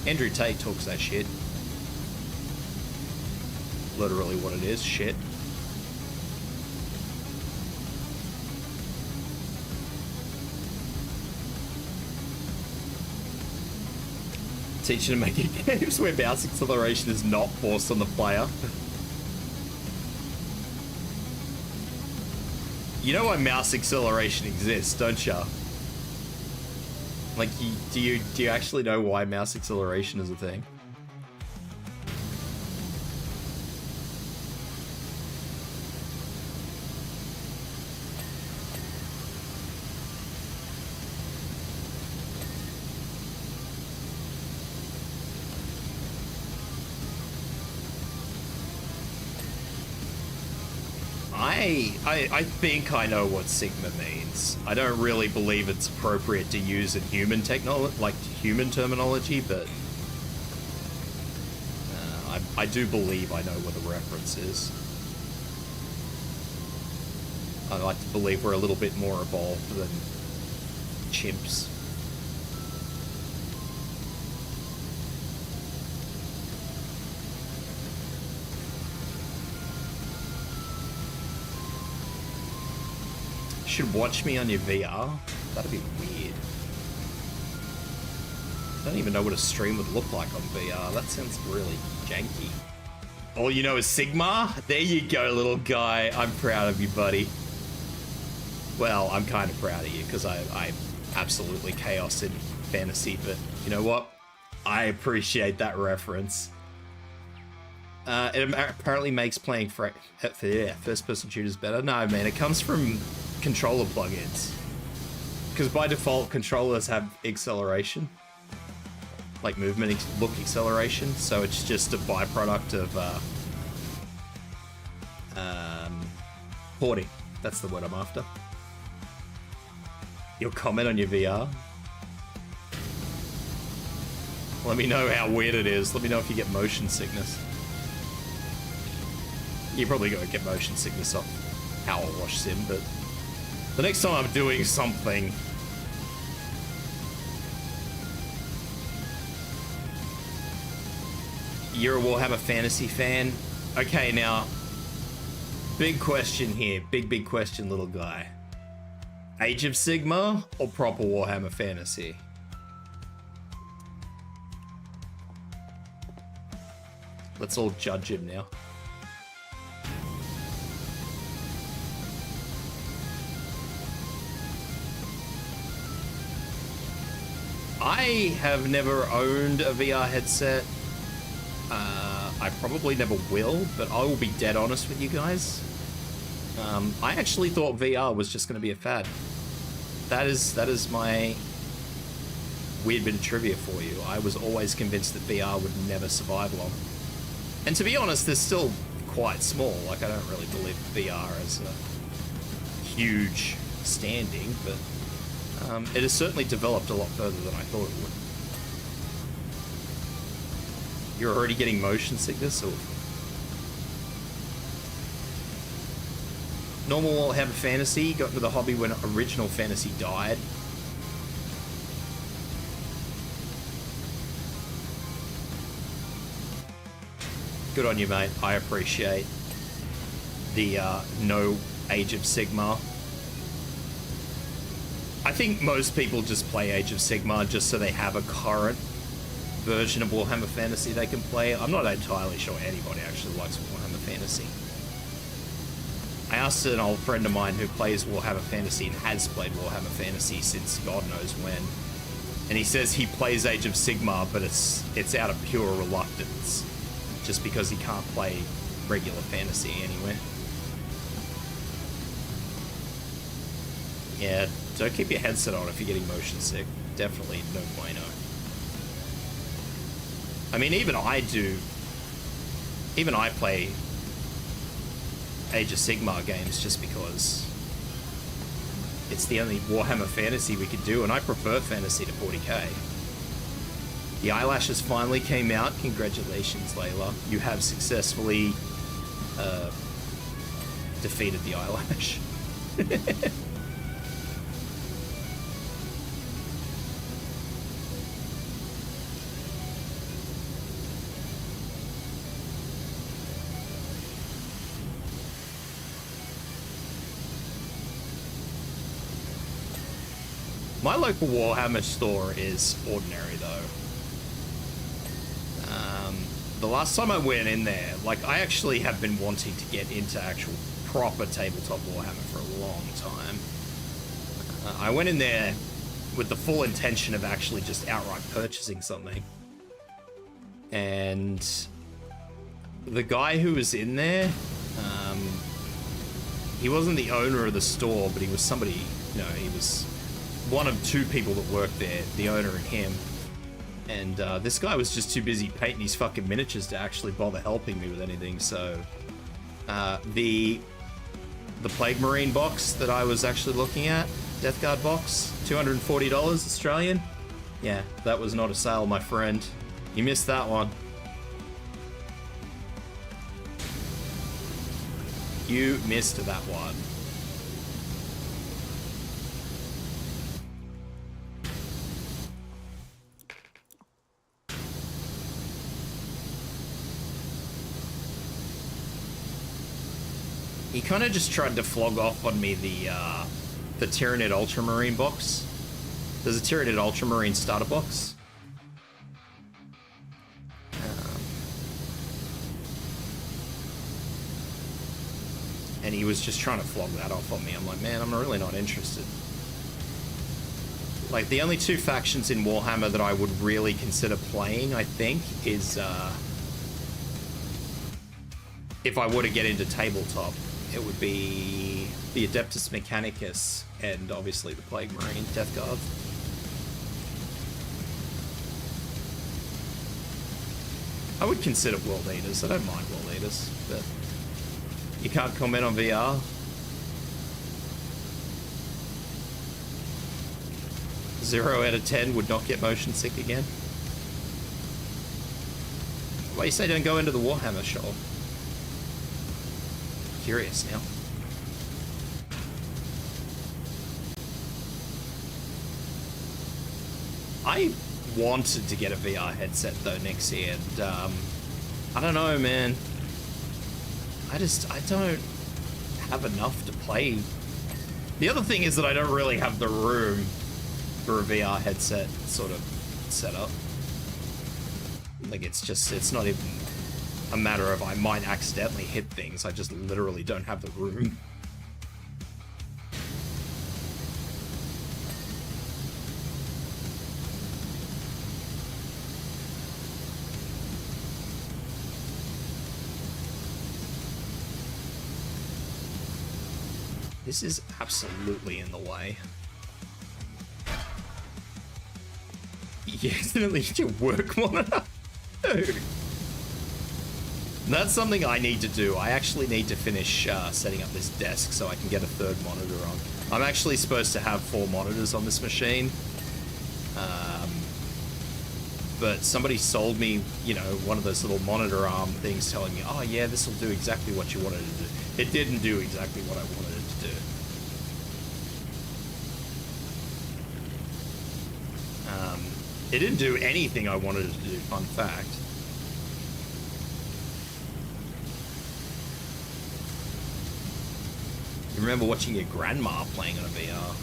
Andrew Tate talks that shit. Literally what it is, shit. Teaching to make games where mouse acceleration is not forced on the player. You know why mouse acceleration exists, don't ya? Like, do you actually know why mouse acceleration is a thing? I think I know what Sigma means. I don't really believe it's appropriate to use in human human terminology, but I do believe I know what the reference is. I like to believe we're a little bit more evolved than chimps. Should watch me on your VR? That'd be weird. I don't even know what a stream would look like on VR. That sounds really janky. All you know is Sigma? There you go, little guy. I'm proud of you, buddy. Well, I'm kind of proud of you because I'm absolutely chaos in fantasy, but you know what? I appreciate that reference. It apparently makes playing first-person shooters better. No, man, it comes from controller plugins. Because by default, controllers have acceleration. Like movement look acceleration. So it's just a byproduct of porting. That's the word I'm after. Your comment on your VR? Let me know how weird it is. Let me know if you get motion sickness. You probably gotta get motion sickness off Power Wash Sim, but the next time I'm doing something, you're a Warhammer Fantasy fan? Okay, now, big question here. Big question, little guy. Age of Sigma or proper Warhammer Fantasy? Let's all judge him now. I have never owned a VR headset. I probably never will, but I will be dead honest with you guys. I actually thought VR was just going to be a fad. That is my weird bit of trivia for you. I was always convinced that VR would never survive long. And to be honest, there's still quite small. Like, I don't really believe VR has a huge standing, but it has certainly developed a lot further than I thought it would. You're already getting motion sickness, or normal Warhammer Fantasy? Got into the hobby when original Fantasy died. Good on you, mate. I appreciate the no Age of Sigmar. I think most people just play Age of Sigmar just so they have a current version of Warhammer Fantasy they can play. I'm not entirely sure anybody actually likes Warhammer Fantasy. I asked an old friend of mine who plays Warhammer Fantasy and has played Warhammer Fantasy since God knows when, and he says he plays Age of Sigmar, but it's out of pure reluctance, just because he can't play regular fantasy anyway. Yeah, don't keep your headset on if you're getting motion sick. Definitely no bueno. I mean, even I play Age of Sigmar games just because it's the only Warhammer Fantasy we could do, and I prefer fantasy to 40k. The eyelashes finally came out. Congratulations, Layla. You have successfully defeated the eyelash. My local Warhammer store is ordinary, though. The last time I went in there, like, I actually have been wanting to get into actual proper tabletop Warhammer for a long time. I went in there with the full intention of actually just outright purchasing something. And the guy who was in there, he wasn't the owner of the store, but he was somebody, you know, he was one of two people that worked there, the owner and him. And this guy was just too busy painting his fucking miniatures to actually bother helping me with anything. So the Plague Marine box that I was actually looking at, Death Guard box, $240 Australian. Yeah, that was not a sale, my friend. You missed that one. You missed that one. He kind of just tried to flog off on me the Tyranid Ultramarine box. There's a Tyranid Ultramarine starter box. And he was just trying to flog that off on me. I'm like, man, I'm really not interested. Like, the only two factions in Warhammer that I would really consider playing, I think, is if I were to get into tabletop, it would be the Adeptus Mechanicus and obviously the Plague Marine Death Guard. I would consider World Eaters. I don't mind World Eaters, but you can't comment on VR. Zero out of 10 would not get motion sick again. Why you say don't go into the Warhammer shop? Curious now. I wanted to get a VR headset though next year, and I don't know, man. I don't have enough to play. The other thing is that I don't really have the room for a VR headset sort of set up. Like, it's not even a matter of I might accidentally hit things. I just literally don't have the room. This is absolutely in the way. You accidentally hit your work monitor? Dude. That's something I need to do. I actually need to finish setting up this desk so I can get a third monitor on. I'm actually supposed to have 4 monitors on this machine. But somebody sold me, you know, one of those little monitor arm things telling me, oh yeah, this will do exactly what you wanted it to do. It didn't do exactly what I wanted it to do. It didn't do anything I wanted it to do, fun fact. You remember watching your grandma playing on a VR?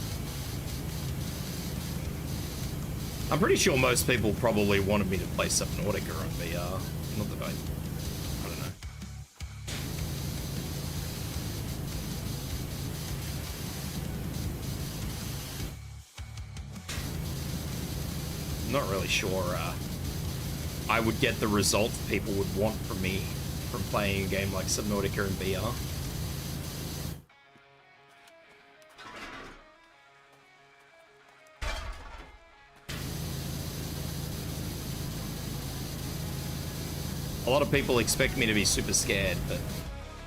I'm pretty sure most people probably wanted me to play Subnautica on VR. Not that I don't know. I'm not really sure I would get the results people would want from me from playing a game like Subnautica in VR. A lot of people expect me to be super scared, but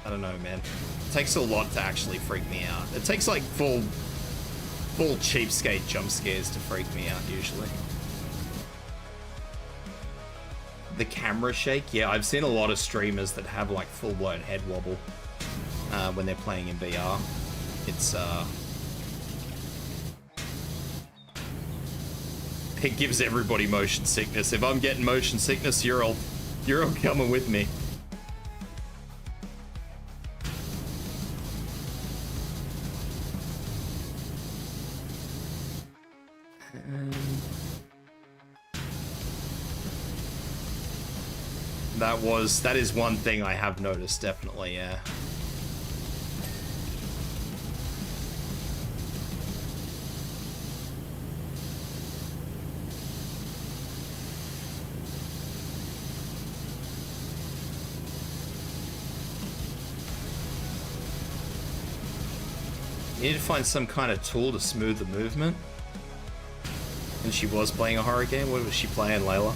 I don't know, man. It takes a lot to actually freak me out. It takes like full cheapskate jump scares to freak me out usually. The camera shake, yeah, I've seen a lot of streamers that have like full-blown head wobble when they're playing in VR. It's it gives everybody motion sickness. If I'm getting motion sickness, you're all coming with me. That is one thing I have noticed, definitely, yeah. You need to find some kind of tool to smooth the movement. And she was playing a horror game. What was she playing, Layla?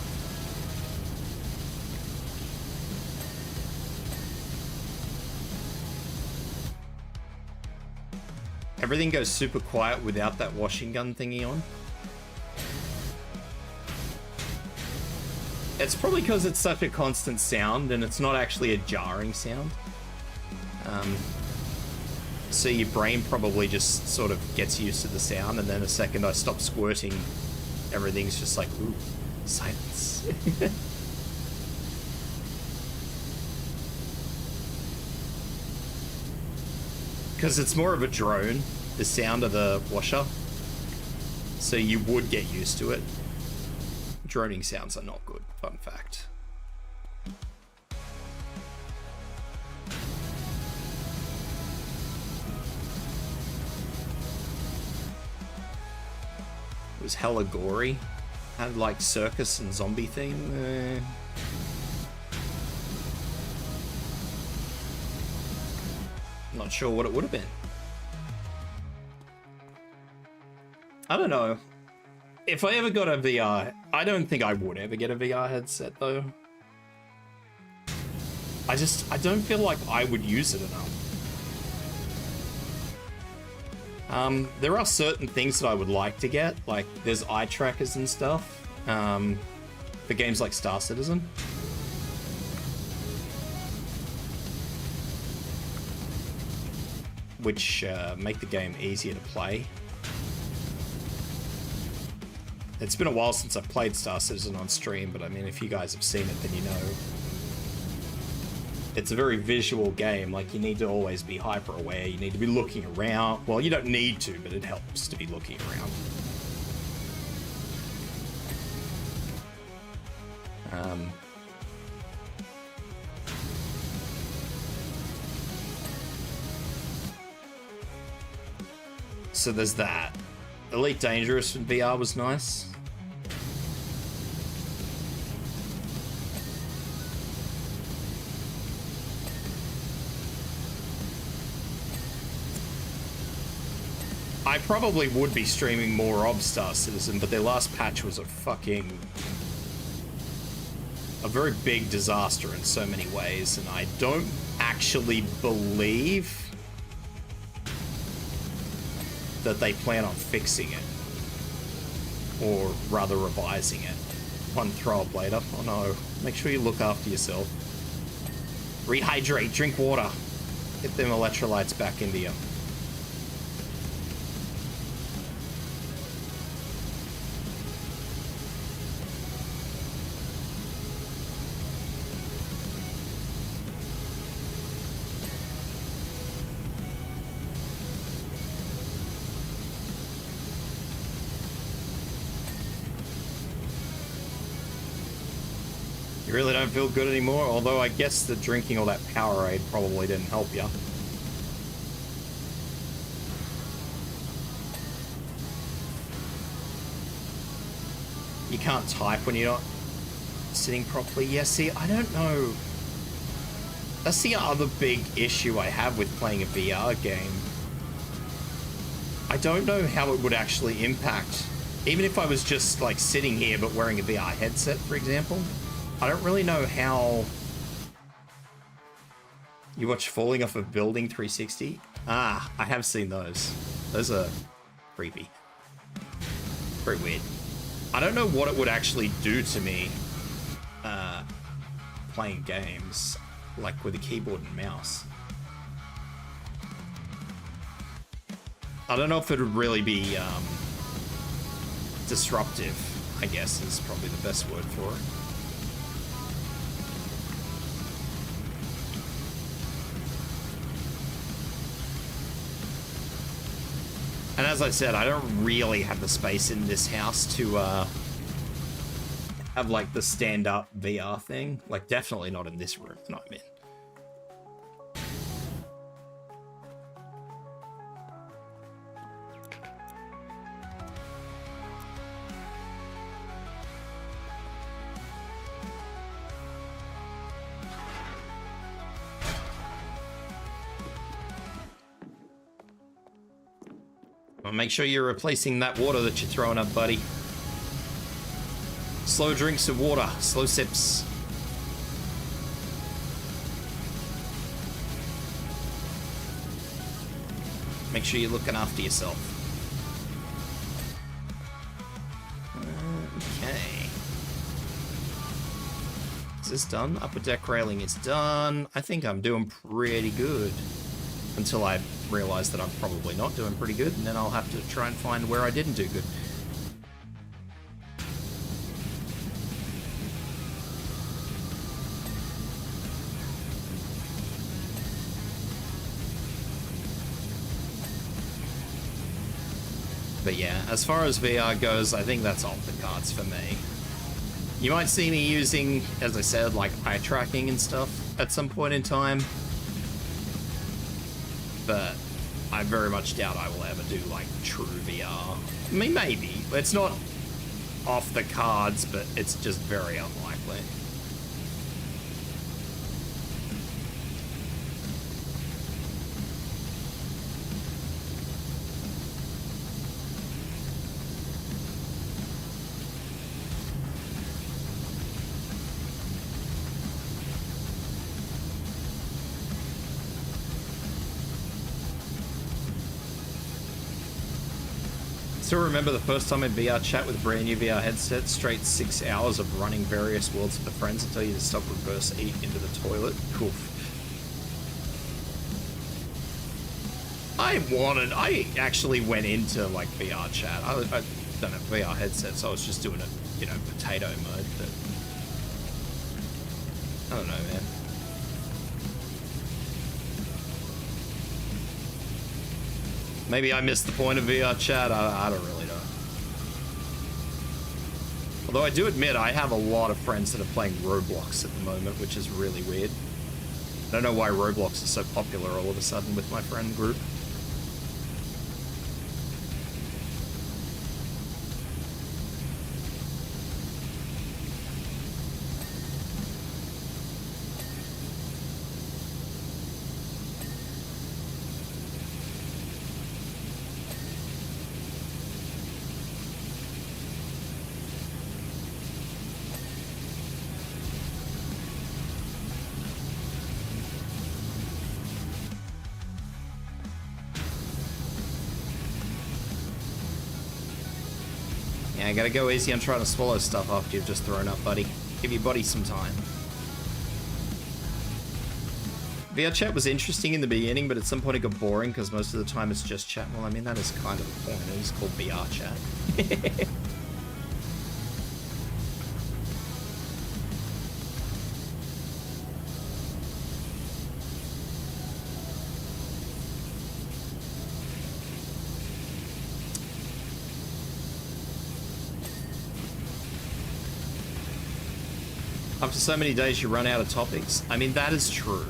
Everything goes super quiet without that washing gun thingy on. It's probably because it's such a constant sound and it's not actually a jarring sound. So your brain probably just sort of gets used to the sound, and then the second I stop squirting, everything's just like, ooh, silence. Because it's more of a drone, the sound of the washer, so you would get used to it. Droning sounds are not good, fun fact. It was hella gory. Had like circus and zombie theme. Not sure what it would have been. I don't know. If I ever got a VR, I don't think I would ever get a VR headset though. I don't feel like I would use it enough. There are certain things that I would like to get, like there's eye trackers and stuff, for games like Star Citizen. Which make the game easier to play. It's been a while since I've played Star Citizen on stream, but I mean, if you guys have seen it, then you know. It's a very visual game, like you need to always be hyper aware, you need to be looking around. Well, you don't need to, but it helps to be looking around. So there's that. Elite Dangerous in VR was nice. I probably would be streaming more of Star Citizen, but their last patch was a fucking a very big disaster in so many ways, and I don't actually believe that they plan on fixing it, or rather revising it. One, throw a blade up. Oh no, make sure you look after yourself. Rehydrate, drink water. Get them electrolytes back into you. You really don't feel good anymore, although I guess the drinking all that Powerade probably didn't help you. You can't type when you're not sitting properly. Yeah, see, I don't know. That's the other big issue I have with playing a VR game. I don't know how it would actually impact. Even if I was just like sitting here but wearing a VR headset, for example. I don't really know how... You watch Falling Off a Building 360? Ah, I have seen those. Those are creepy. Very weird. I don't know what it would actually do to me playing games, like with a keyboard and mouse. I don't know if it would really be disruptive, I guess is probably the best word for it. And as I said, I don't really have the space in this house to have like the stand-up VR thing. Like definitely not in this room that I'm in. Well, make sure you're replacing that water that you're throwing up, buddy. Slow drinks of water, slow sips. Make sure you're looking after yourself. Okay. Is this done? Upper deck railing is done. I think I'm doing pretty good. Until I realize that I'm probably not doing pretty good, and then I'll have to try and find where I didn't do good. But yeah, as far as VR goes, I think that's off the cards for me. You might see me using, as I said, like eye tracking and stuff at some point in time. But I very much doubt I will ever do like true VR. I mean, maybe. It's not off the cards, but it's just very unlikely. Still remember the first time in VR chat with a brand new VR headset, straight 6 hours of running various worlds with the friends until you to stop reverse eat into the toilet. Oof. I actually went into like VR chat. I don't have VR headset, so I was just doing it, you know, potato mode, but I don't know, man. Maybe I missed the point of VR chat. I don't really know. Although I do admit I have a lot of friends that are playing Roblox at the moment, which is really weird. I don't know why Roblox is so popular all of a sudden with my friend group. I gotta go easy on trying to swallow stuff after you've just thrown up, buddy. Give your body some time. VR chat was interesting in the beginning, but at some point it got boring because most of the time it's just chat. Well, I mean, that is kind of the point. It is called VR chat. After so many days, you run out of topics. I mean, that is true.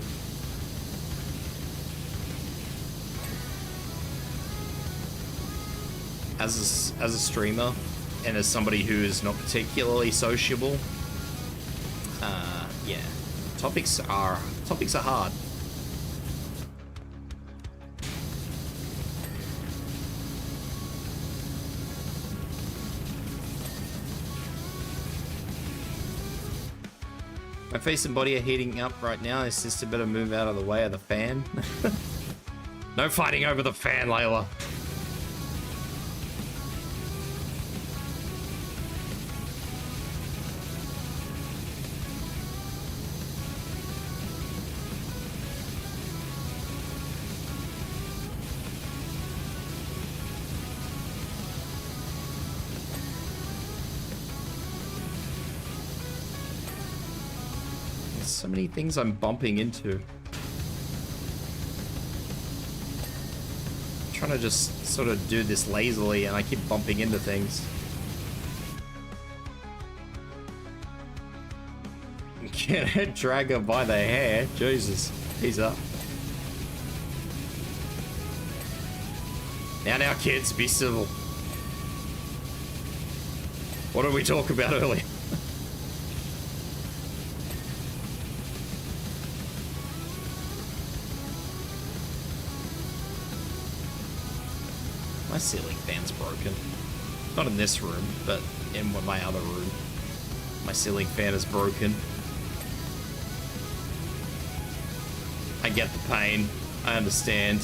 As a streamer, and as somebody who is not particularly sociable, yeah, topics are hard. My face and body are heating up right now. My sister better move out of the way of the fan. No fighting over the fan, Layla. So many things I'm bumping into. I'm trying to just sort of do this lazily and I keep bumping into things. Can't drag her by the hair. Jesus. He's up. Now, kids, be civil. What did we talk about earlier? My ceiling fan's broken. Not in this room, but in my other room. My ceiling fan is broken. I get the pain. I understand.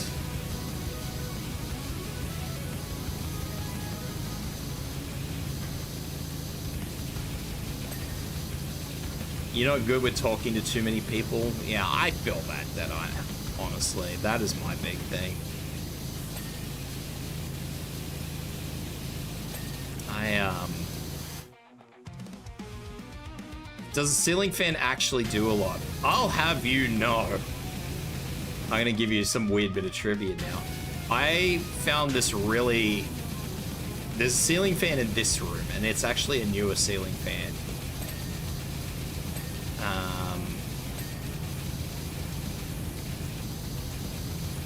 You're not good with talking to too many people? Yeah, I feel that honestly, that is my big thing. Does the ceiling fan actually do a lot? I'll have you know. I'm gonna give you some weird bit of trivia now. I found this really... There's a ceiling fan in this room, and it's actually a newer ceiling fan.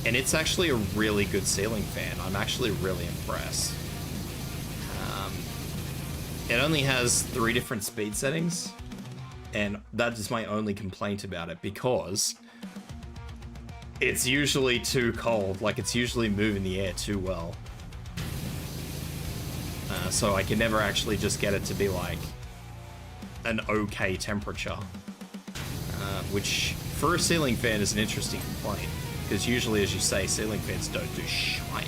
And it's actually a really good ceiling fan. I'm actually really impressed. It only has 3 different speed settings, and that is my only complaint about it, because it's usually too cold. Like, it's usually moving the air too well. So I can never actually just get it to be like an okay temperature. Which, for a ceiling fan, is an interesting complaint. Because usually, as you say, ceiling fans don't do shite.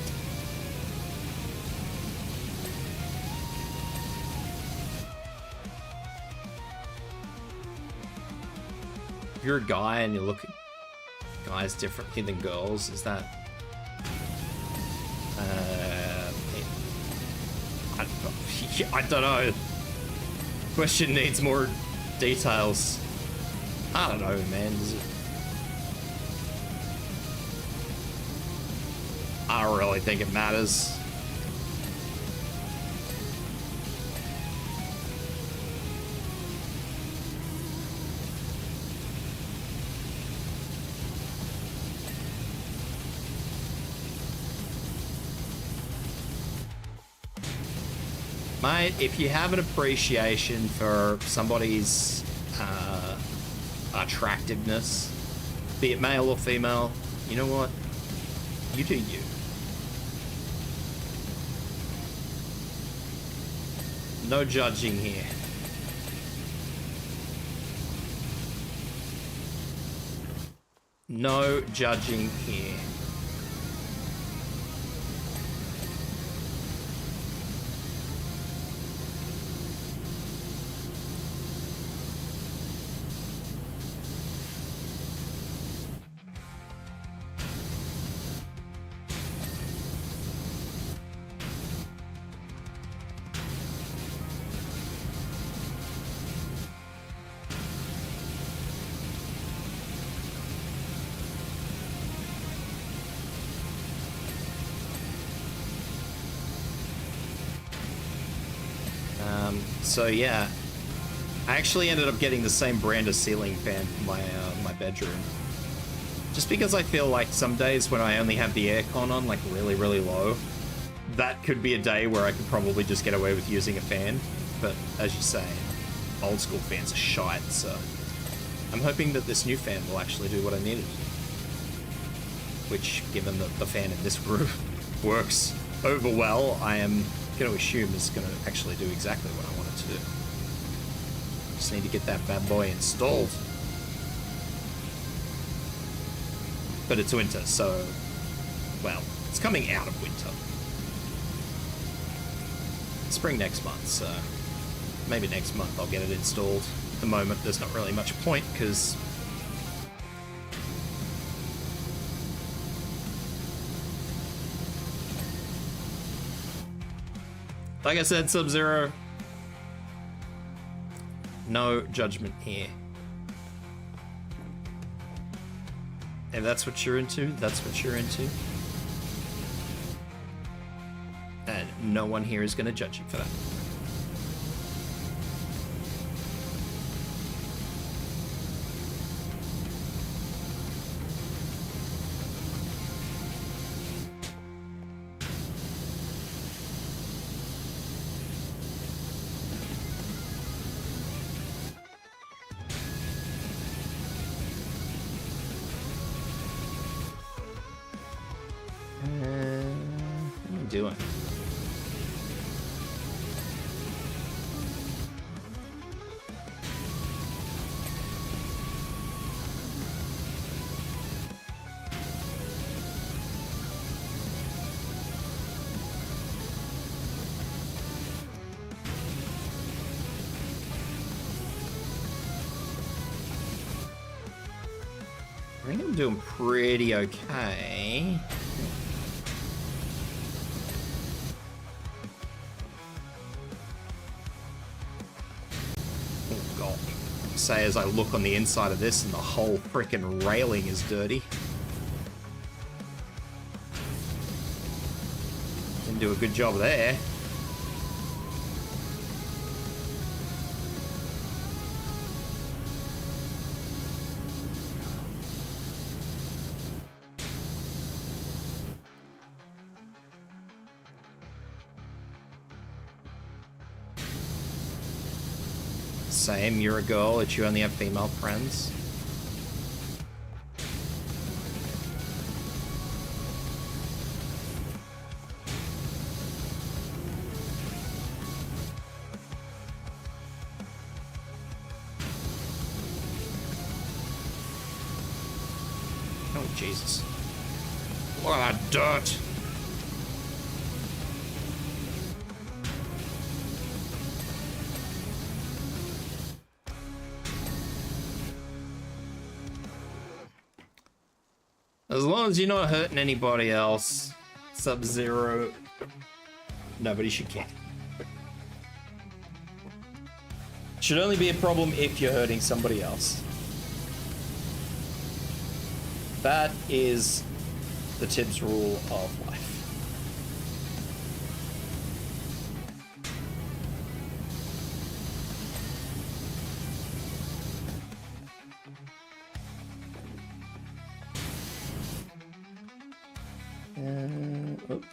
If you're a guy and you look at guys differently than girls, is that... I don't know. Question needs more details. I don't know, man. Does it... I don't really think it matters. Mate, if you have an appreciation for somebody's attractiveness, be it male or female, you know what? You do you. No judging here. No judging here. So yeah, I actually ended up getting the same brand of ceiling fan for my bedroom. Just because I feel like some days when I only have the aircon on, like really, really low, that could be a day where I could probably just get away with using a fan. But as you say, old school fans are shite, so I'm hoping that this new fan will actually do what I needed. Which, given that the fan in this room works over well, I am going to assume is going to actually do exactly what I want it to do. Just need to get that bad boy installed. But it's winter, so, well, it's coming out of winter. Spring next month, so maybe next month I'll get it installed. At the moment, there's not really much point, because like I said, Sub-Zero, no judgment here. If that's what you're into, that's what you're into. And no one here is going to judge you for that. What am I doing? I think I'm doing pretty okay. Oh god. Say as I look on the inside of this and the whole frickin' railing is dirty. Didn't do a good job there. Same, you're a girl, that you only have female friends. Oh, Jesus. Look at that dirt! As long as you're not hurting anybody else, Sub-Zero, nobody should care. Should only be a problem if you're hurting somebody else. That is the Tibs rule of life. Oops.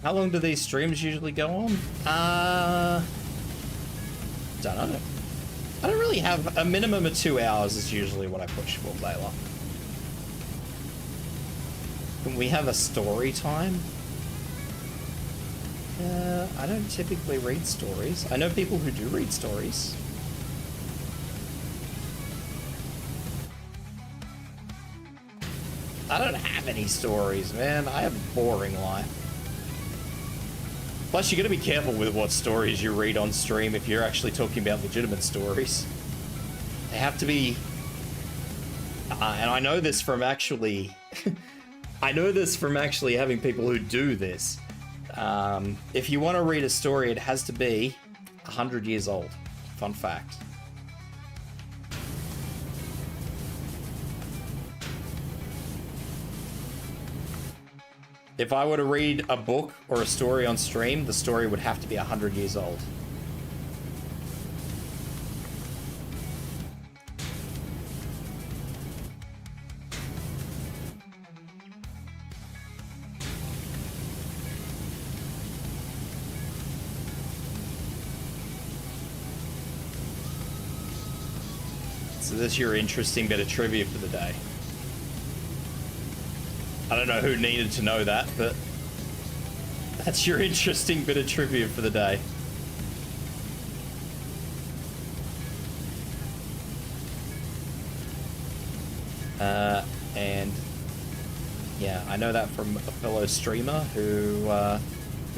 How long do these streams usually go on? Don't know. I don't really have a minimum of 2 hours is usually what I push for, Layla. Can we have a story time? I don't typically read stories. I know people who do read stories. I don't have any stories, man. I have a boring life. Plus, you gotta be careful with what stories you read on stream if you're actually talking about legitimate stories. They have to be... and I know this from actually... I know this from actually having people who do this. If you want to read a story, it has to be 100 years old. Fun fact. If I were to read a book or a story on stream, the story would have to be 100 years old. So this is your interesting bit of trivia for the day. I don't know who needed to know that, but that's your interesting bit of trivia for the day. And yeah, I know that from a fellow streamer who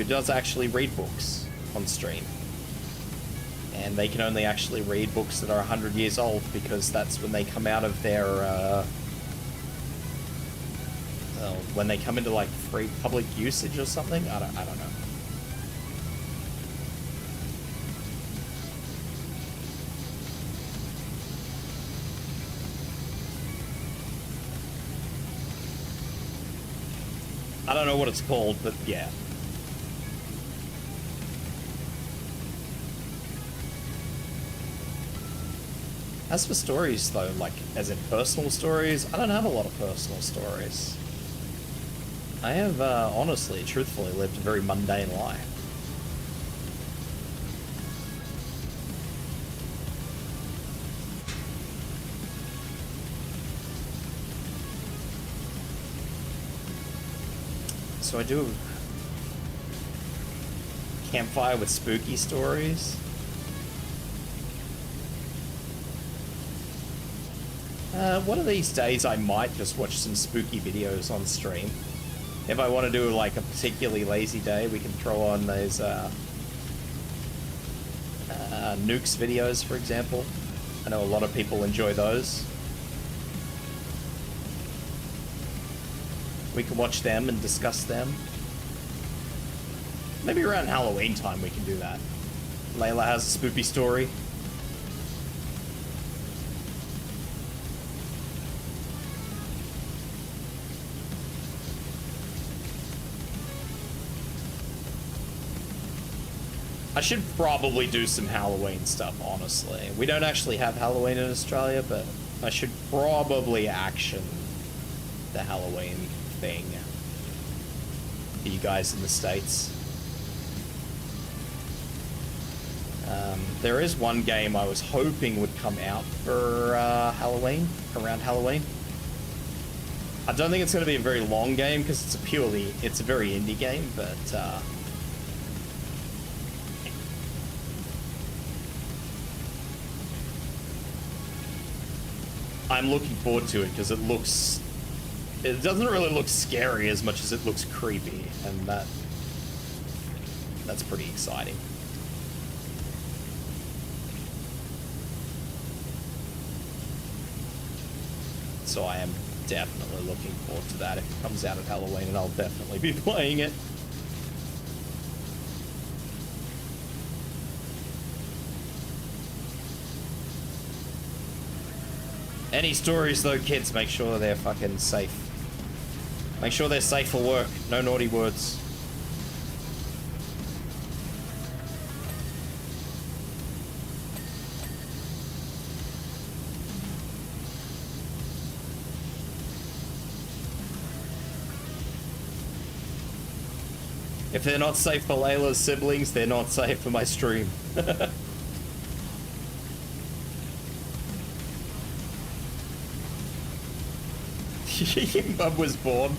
does actually read books on stream. And they can only actually read books that are 100 years old because that's when they come out of their when they come into like free public usage or something. I don't know. I don't know what it's called, but yeah. As for stories though, like as in personal stories, I don't have a lot of personal stories. I have, honestly, truthfully, lived a very mundane life. So I do campfire with spooky stories. One of these days I might just watch some spooky videos on stream. If I want to do like a particularly lazy day, we can throw on those nukes videos, for example. I know a lot of people enjoy those. We can watch them and discuss them. Maybe around Halloween time we can do that. Layla has a spooky story. I should probably do some Halloween stuff, honestly. We don't actually have Halloween in Australia, but I should probably action the Halloween thing for you guys in the States. There is one game I was hoping would come out for Halloween, around Halloween. I don't think it's going to be a very long game because it's a very indie game, but I'm looking forward to it because it doesn't really look scary as much as it looks creepy, and that's pretty exciting. So I am definitely looking forward to that if it comes out at Halloween, and I'll definitely be playing it. Any stories though, kids, make sure they're fucking safe. Make sure they're safe for work. No naughty words. If they're not safe for Layla's siblings, they're not safe for my stream. Your mum was born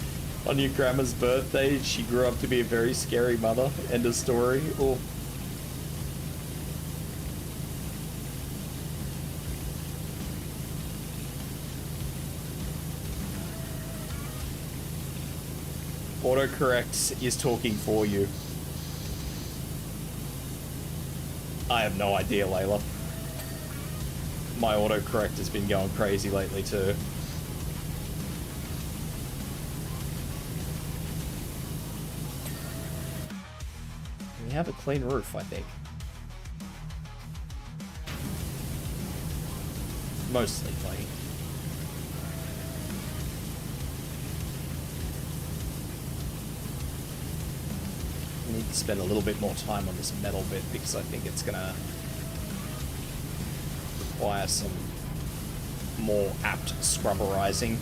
on your grandma's birthday. She grew up to be a very scary mother. End of story. Or autocorrect is talking for you. I have no idea, Layla. My autocorrect has been going crazy lately too. We have a clean roof, I think. Mostly clean. I need to spend a little bit more time on this metal bit because I think it's gonna require some more apt scrubberizing.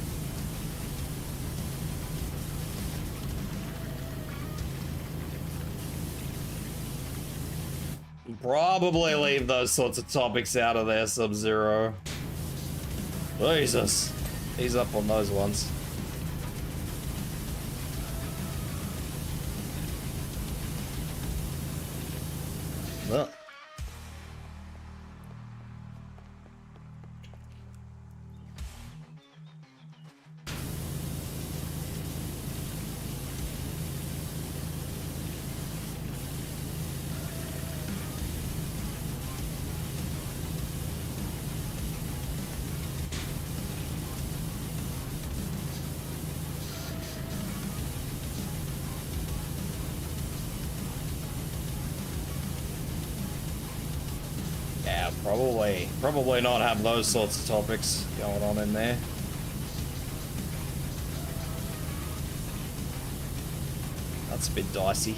Probably leave those sorts of topics out of there, Sub-Zero. Jesus. He's up on those ones. Well. Probably not have those sorts of topics going on in there. That's a bit dicey.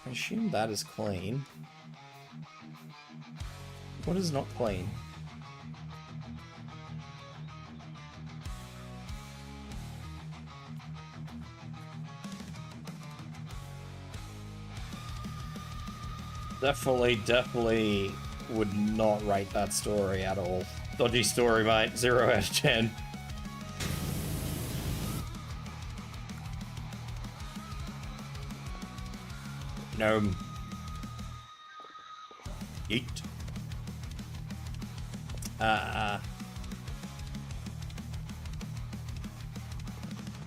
I assume that is clean. What is not clean? Definitely would not rate that story at all. Dodgy story, mate. 0 out of 10. No. Eat.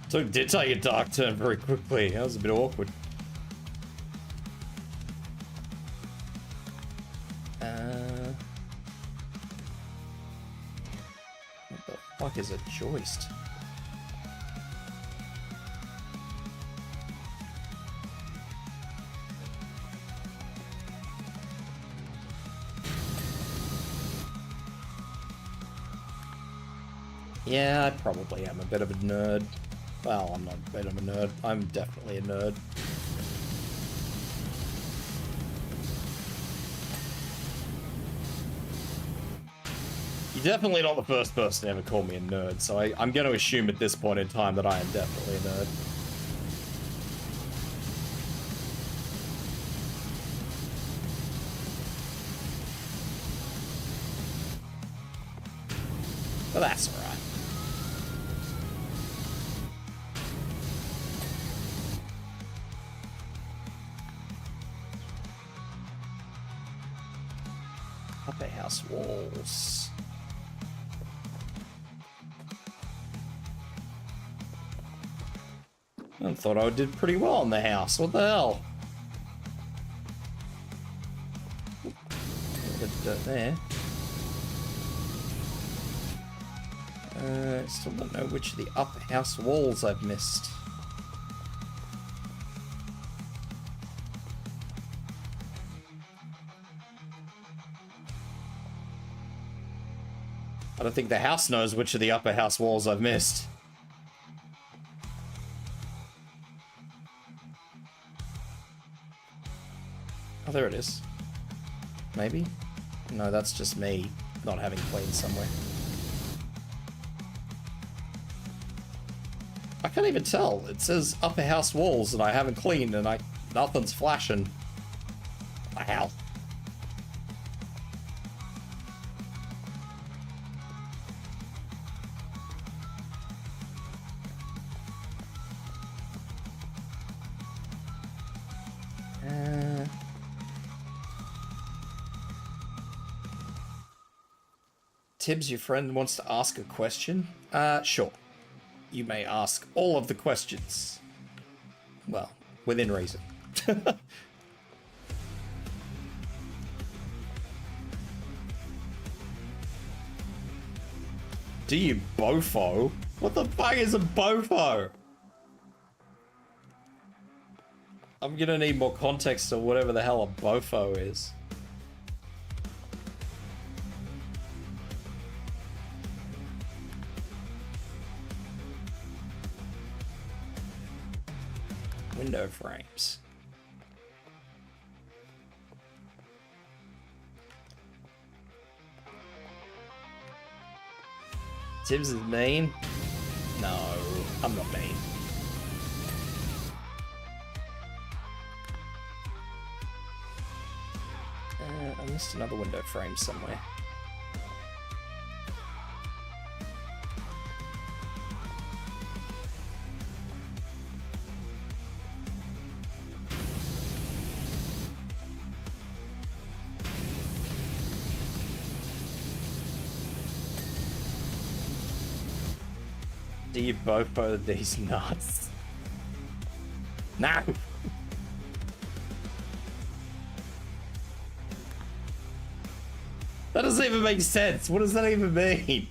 So it did take a dark turn very quickly. That was a bit awkward. What the fuck is a joist? Yeah, I probably am a bit of a nerd. Well, I'm not a bit of a nerd. I'm definitely a nerd. You're definitely not the first person to ever call me a nerd, so I'm going to assume at this point in time that I am definitely a nerd. But that's alright. Upper house walls. I thought I did pretty well in the house. What the hell? A bit of dirt there. Still don't know which of the upper house walls I've missed. I don't think the house knows which of the upper house walls I've missed. Oh, there it is. Maybe? No, that's just me not having cleaned somewhere. I can't even tell. It says upper house walls and I haven't cleaned and nothing's flashing. What the hell? Tibs, your friend wants to ask a question. Sure. You may ask all of the questions. Well, within reason. Do you bofo? What the fuck is a bofo? I'm gonna need more context to whatever the hell a bofo is. Window frames. Tibs is mean? No, I'm not mean. I missed another window frame somewhere. Do you bofo these nuts? No! That doesn't even make sense. What does that even mean?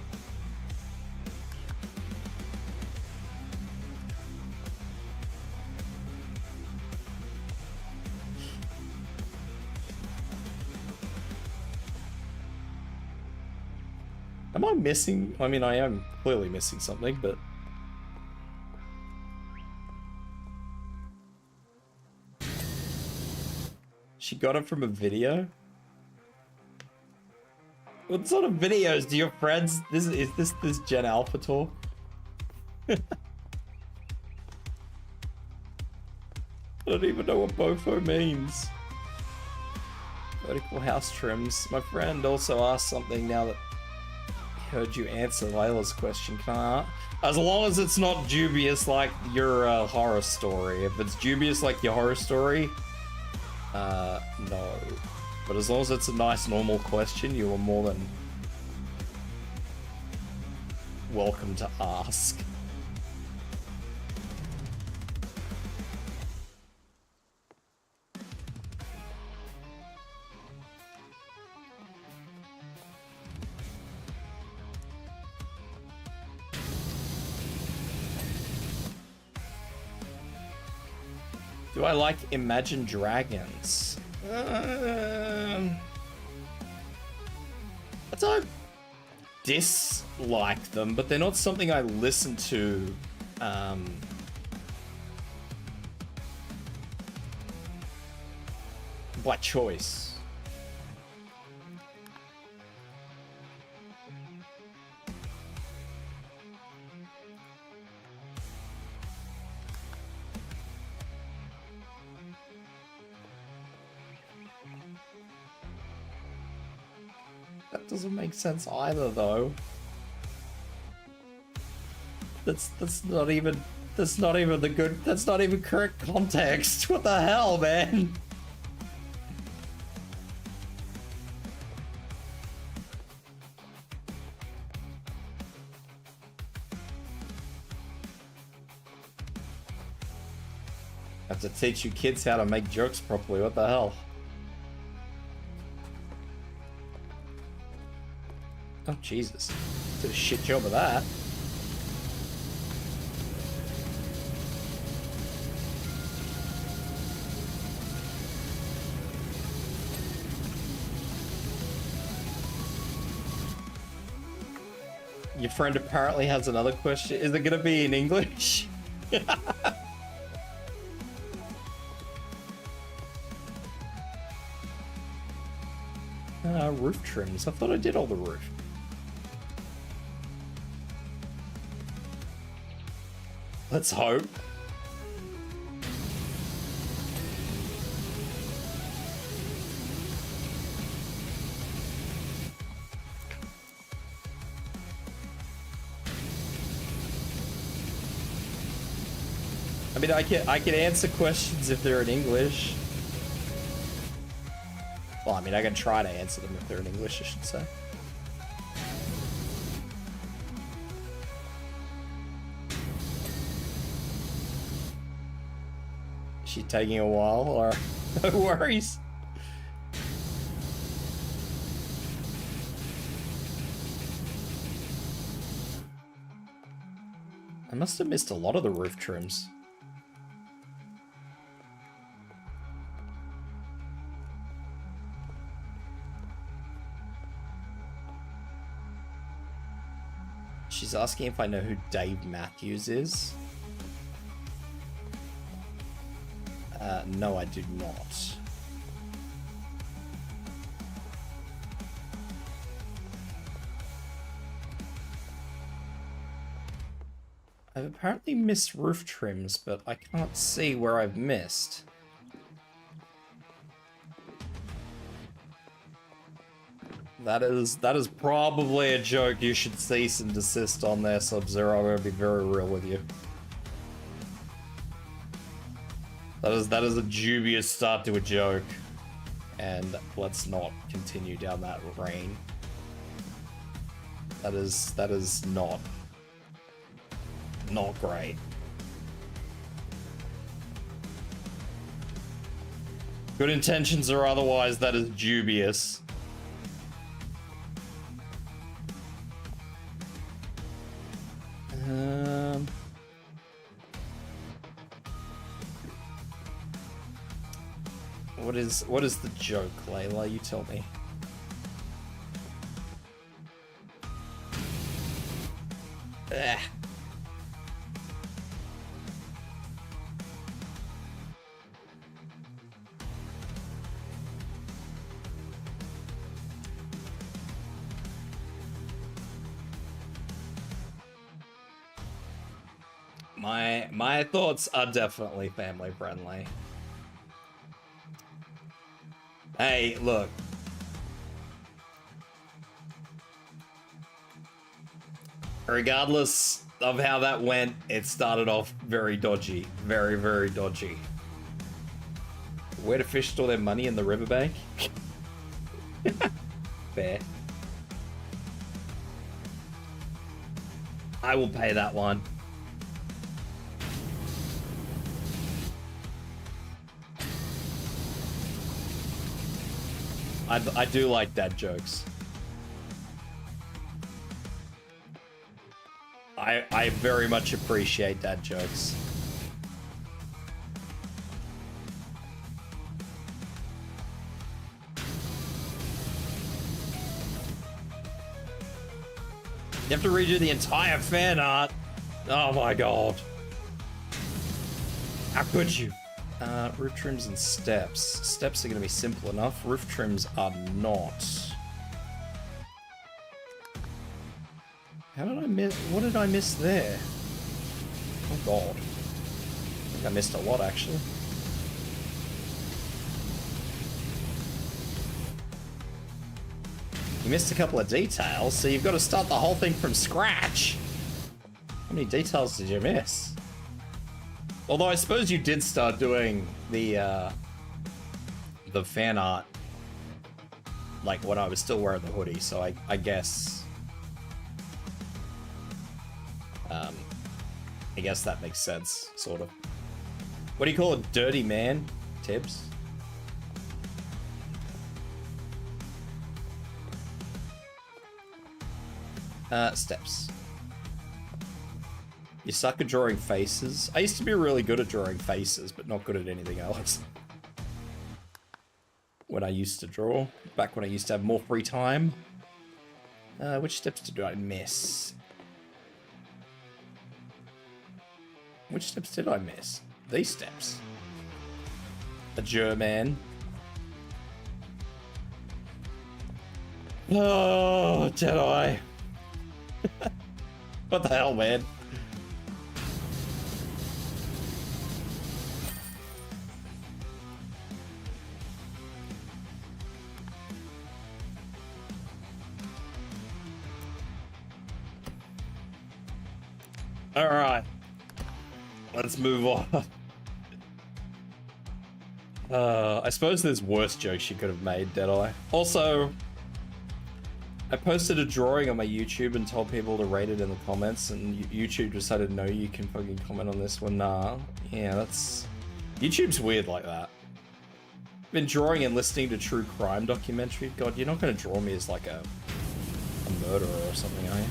Am I missing? I mean, I am clearly missing something, but... She got it from a video? What sort of videos do your friends... Is this Gen Alpha talk? I don't even know what bofo means. Vertical house trims. My friend also asked something now that he heard you answer Layla's question. Can I... As long as it's not dubious like your horror story. If it's dubious like your horror story, no. But as long as it's a nice normal question, you are more than welcome to ask. Do I like Imagine Dragons? I don't dislike them, but they're not something I listen to by choice. That doesn't make sense either, though. That's not even the good. That's not even correct context. What the hell, man? Have to teach you kids how to make jokes properly. What the hell? Oh, Jesus. Did a shit job of that. Your friend apparently has another question. Is it going to be in English? Roof trims. I thought I did all the roof. Let's hope. I mean, I can answer questions if they're in English. Well, I mean, I can try to answer them if they're in English, I should say. She taking a while, or no worries. I must have missed a lot of the roof trims. She's asking if I know who Dave Matthews is. No, I do not. I've apparently missed roof trims, but I can't see where I've missed. That is probably a joke you should cease and desist on there, Sub-Zero. I'm gonna be very real with you. That is a dubious start to a joke. And let's not continue down that lane. That is not great. Good intentions or otherwise, that is dubious. What is the joke, Layla? You tell me. Ugh. My thoughts are definitely family friendly. Hey, look. Regardless of how that went, it started off very dodgy. Very, very dodgy. Where do fish store their money? In the riverbank? Fair. I will pay that one. I do like dad jokes. I very much appreciate dad jokes. You have to redo the entire fan art. Oh my god. How could you? Roof trims and steps. Steps are going to be simple enough. Roof trims are not. How did I miss? What did I miss there? Oh god. I think I missed a lot, actually. You missed a couple of details, so you've got to start the whole thing from scratch. How many details did you miss? Although I suppose you did start doing the fan art like when I was still wearing the hoodie, so I guess that makes sense, sort of. What do you call a dirty man, Tibs? Steps. You suck at drawing faces. I used to be really good at drawing faces, but not good at anything else. When I used to draw, back when I used to have more free time. Which steps did I miss? Which steps did I miss? These steps. A German. Oh, Jedi. What the hell, man? All right, let's move on. I suppose there's worse jokes you could have made, Deadeye. Also, I posted a drawing on my YouTube and told people to rate it in the comments, and YouTube decided, no, you can fucking comment on this one. Nah, yeah, YouTube's weird like that. Been drawing and listening to true crime documentary. God, you're not going to draw me as like a murderer or something, are you?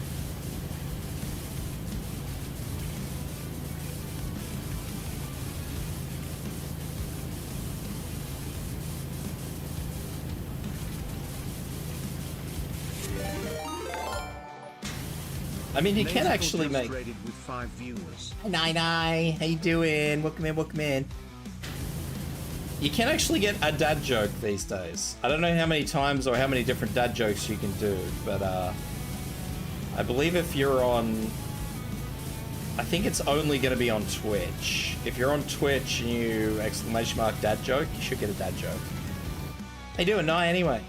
I mean, you can actually make... With 5 viewers. Nine, how you doing? Welcome in, welcome in. You can actually get a dad joke these days. I don't know how many times or how many different dad jokes you can do, but I believe if you're on... I think it's only going to be on Twitch. If you're on Twitch and you exclamation mark dad joke, you should get a dad joke. How you doing, Nye, anyway?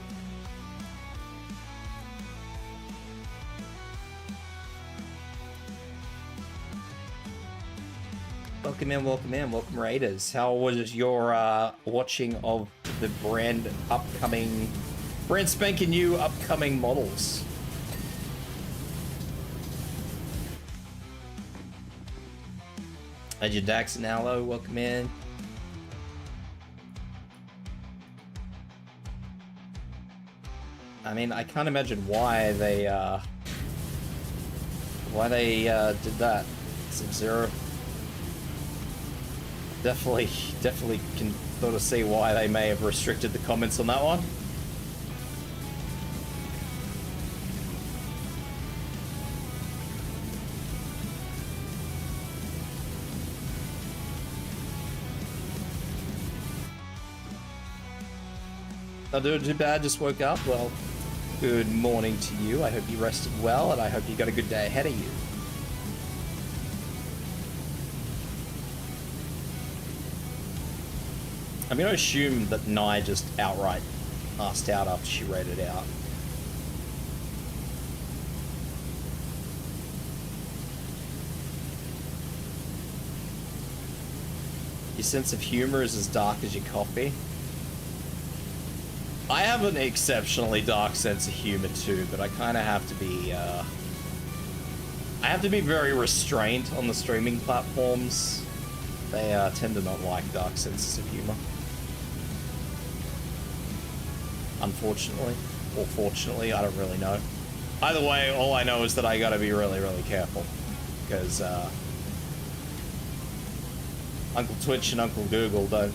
Welcome in, welcome in, welcome Raiders. How was your watching of the brand spanking new upcoming models? Legend Dax and Allo, welcome in. I mean, I can't imagine why they did that. Sub-Zero. Definitely can sort of see why they may have restricted the comments on that one. Not doing too bad, just woke up. Well, good morning to you. I hope you rested well, and I hope you got a good day ahead of you. I'm going to assume that Nye just outright asked out after she read it out. Your sense of humor is as dark as your coffee. I have an exceptionally dark sense of humor too, but I kind of have to be, I have to be very restrained on the streaming platforms. They tend to not like dark senses of humor. Unfortunately, or fortunately, I don't really know. Either way, all I know is that I gotta be really, really careful, because Uncle Twitch and Uncle Google don't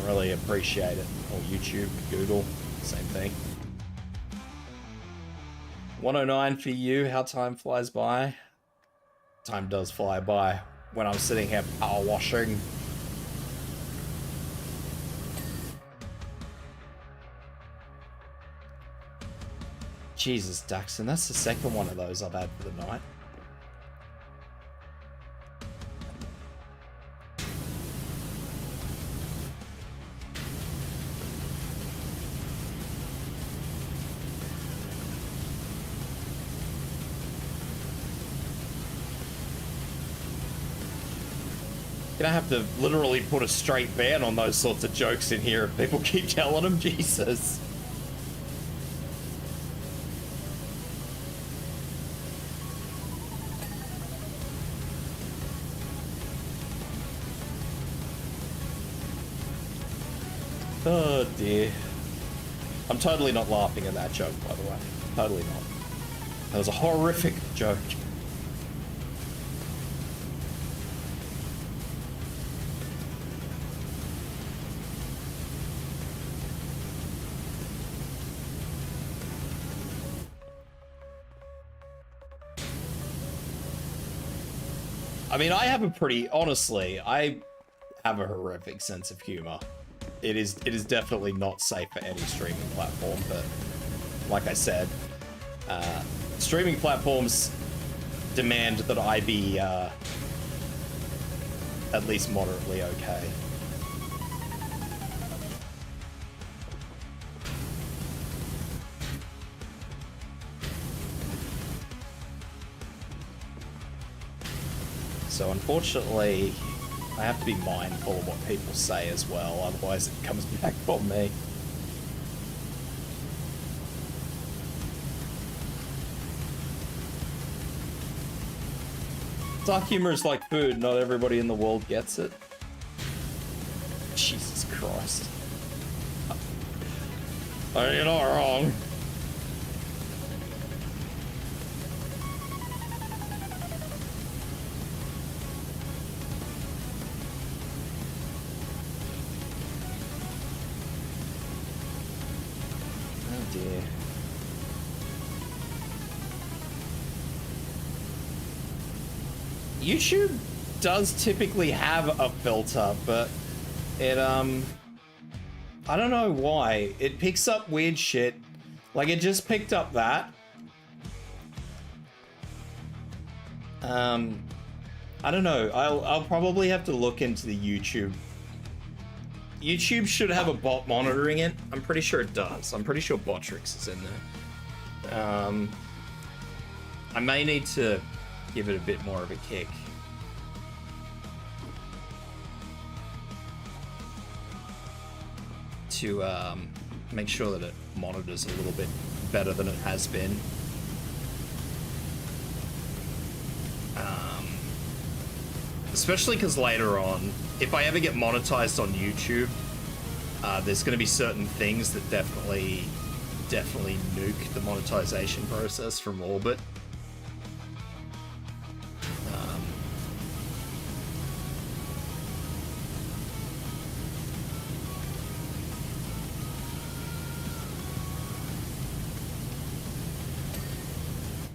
really appreciate it. Or YouTube, Google, same thing. 109 for you. How time flies by. Time does fly by when I'm sitting here power washing. Jesus, Daxon, that's the second one of those I've had for the night. Gonna have to literally put a straight ban on those sorts of jokes in here if people keep telling them. Jesus. Oh dear. I'm totally not laughing at that joke, by the way. Totally not. That was a horrific joke. I mean, I have a pretty, honestly, I have a horrific sense of humor. It is definitely not safe for any streaming platform, but like I said, streaming platforms demand that I be at least moderately okay. So unfortunately, I have to be mindful of what people say as well, otherwise it comes back on me. Dark humor is like food, not everybody in the world gets it. Jesus Christ. You're not wrong. Oh dear. YouTube does typically have a filter, but it, I don't know why. It picks up weird shit. Like, it just picked up that. I don't know. I'll probably have to look into the YouTube. YouTube should have a bot monitoring it. I'm pretty sure it does. I'm pretty sure Botrix is in there. I may need to give it a bit more of a kick. To make sure that it monitors a little bit better than it has been. Especially because later on, if I ever get monetized on YouTube, there's going to be certain things that definitely nuke the monetization process from orbit.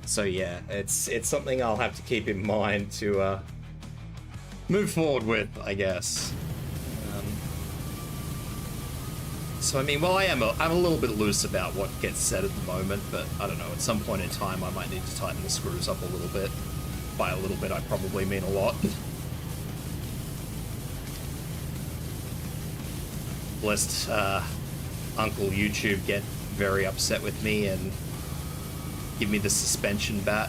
So yeah, it's something I'll have to keep in mind to move forward with, I guess. So I mean, well, I'm a little bit loose about what gets said at the moment, but I don't know, at some point in time I might need to tighten the screws up a little bit. By a little bit, I probably mean a lot. Lest Uncle YouTube get very upset with me and give me the suspension bat.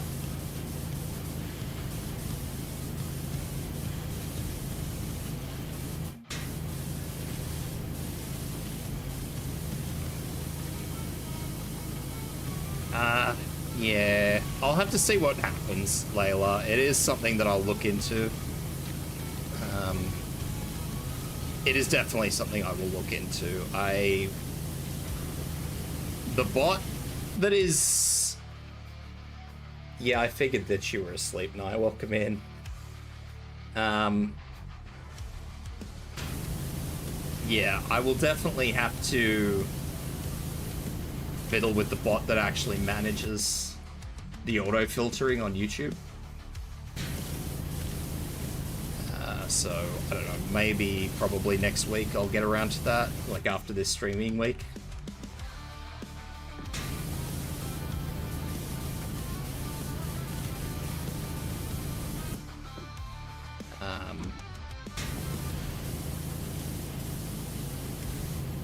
Yeah, I'll have to see what happens, Layla. It is something that I'll look into. It is definitely something I will look into. The bot that is... Yeah, I figured that you were asleep, Naya. Welcome in. Yeah, I will definitely have to fiddle with the bot that actually manages the auto filtering on YouTube. So, I don't know, maybe probably next week I'll get around to that, like after this streaming week.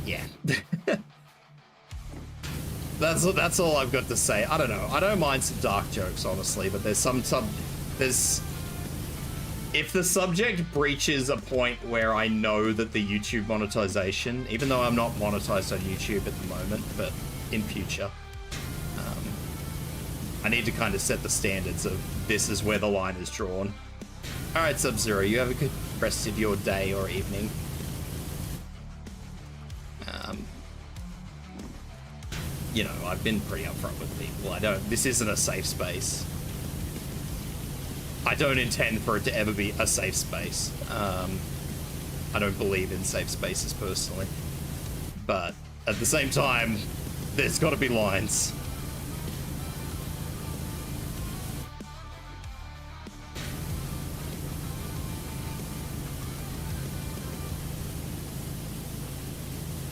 Yeah. That's all I've got to say. I don't know. I don't mind some dark jokes, honestly, but there's there's... If the subject breaches a point where I know that the YouTube monetization, even though I'm not monetized on YouTube at the moment, but in future, I need to kind of set the standards of this is where the line is drawn. Alright, Sub-Zero, you have a good rest of your day or evening. You know, I've been pretty upfront with people. This isn't a safe space. I don't intend for it to ever be a safe space. I don't believe in safe spaces personally. But at the same time, there's got to be lines.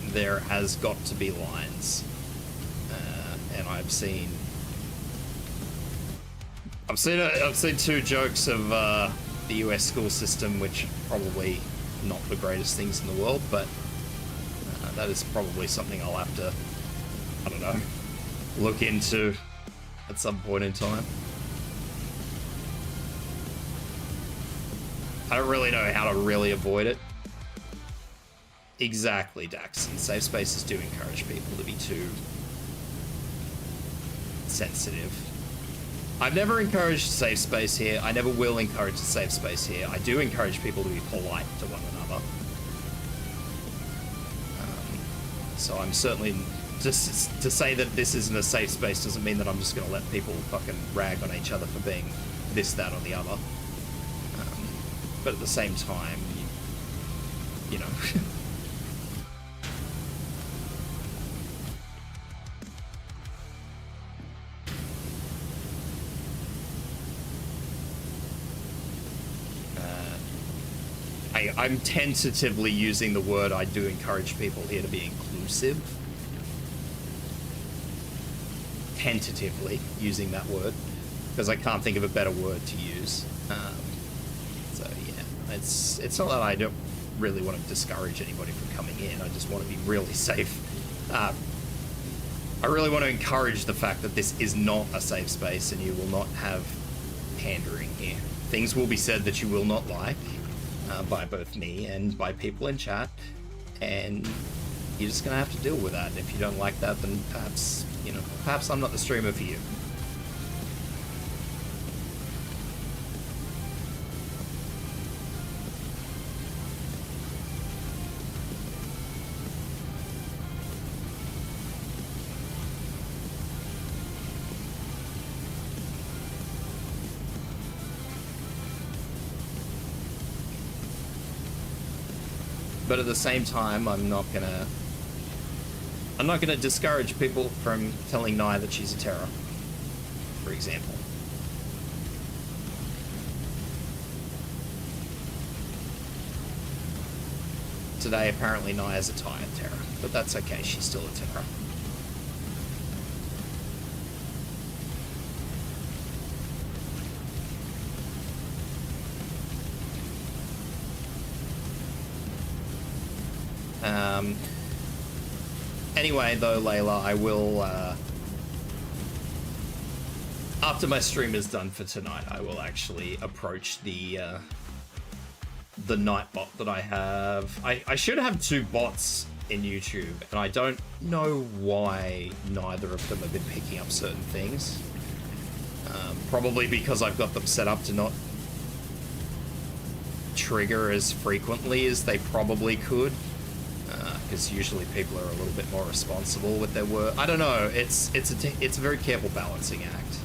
There has got to be lines. And I've seen two jokes of the US school system, which probably not the greatest things in the world, but that is probably something I'll have to, I don't know, look into at some point in time. I don't really know how to really avoid it. Exactly, Daxon. Safe spaces do encourage people to be too sensitive. I've never encouraged a safe space here. I never will encourage a safe space here. I do encourage people to be polite to one another. So I'm certainly... Just to say that this isn't a safe space doesn't mean that I'm just going to let people fucking rag on each other for being this, that, or the other. But at the same time, you know... I'm tentatively using the word. I do encourage people here to be inclusive. Tentatively using that word, because I can't think of a better word to use. So yeah, it's not that I don't really want to discourage anybody from coming in. I just want to be really safe. I really want to encourage the fact that this is not a safe space and you will not have pandering here. Things will be said that you will not like. By both me and by people in chat, and you're just gonna have to deal with that. And if you don't like that, then perhaps, you know, perhaps I'm not the streamer for you. But at the same time, I'm not gonna discourage people from telling Nye that she's a terror, for example. Today, apparently, Nye is a tired terror, but that's okay. She's still a terror. Anyway, though, Layla, I will, after my stream is done for tonight, I will actually approach the night bot that I have. I should have 2 bots in YouTube, and I don't know why neither of them have been picking up certain things. Probably because I've got them set up to not trigger as frequently as they probably could. Because usually people are a little bit more responsible with their work. I don't know. It's a very careful balancing act.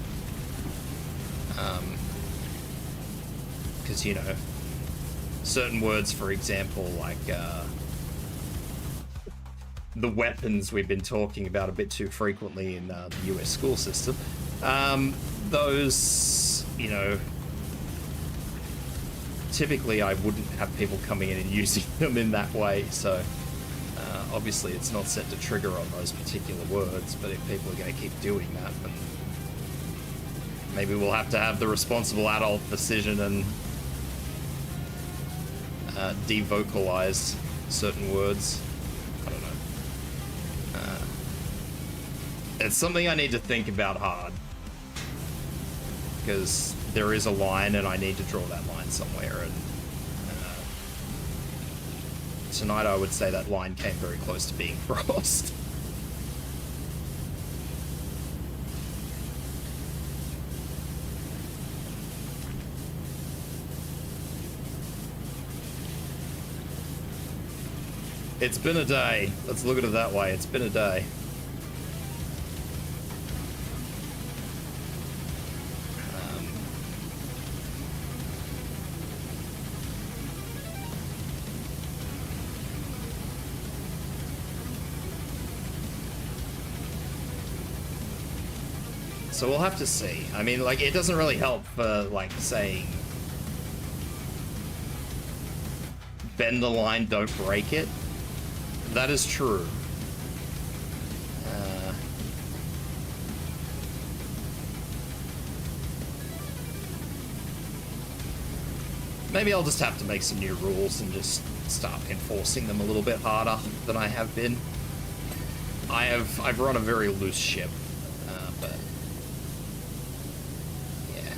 Because you know, certain words, for example, like the weapons we've been talking about a bit too frequently in the US school system. Those, you know, typically I wouldn't have people coming in and using them in that way. So. Obviously, it's not set to trigger on those particular words, but if people are going to keep doing that, then maybe we'll have to have the responsible adult decision and devocalize certain words. I don't know. It's something I need to think about hard, because there is a line and I need to draw that line somewhere, and tonight I would say that line came very close to being crossed. It's been a day. Let's look at it that way. It's been a day. So we'll have to see. I mean, like, it doesn't really help for, like, saying bend the line, don't break it. That is true. Maybe I'll just have to make some new rules and just start enforcing them a little bit harder than I have been. I've run a very loose ship. But yeah,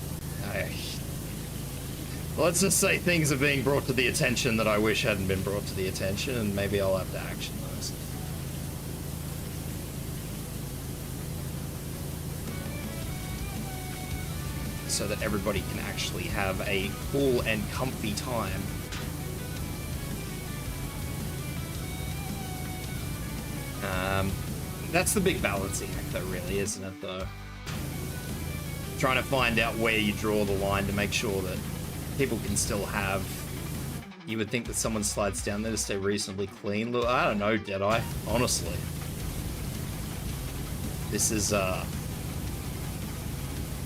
let's just say things are being brought to the attention that I wish hadn't been brought to the attention, and maybe I'll have to action those. so that everybody can actually have a cool and comfy time. That's the big balancing act, though, really, isn't it, though? Trying to find out where you draw the line to make sure that people can still have... You would think that someone slides down there to stay reasonably clean. Look, I don't know, Deadeye, honestly. This is, I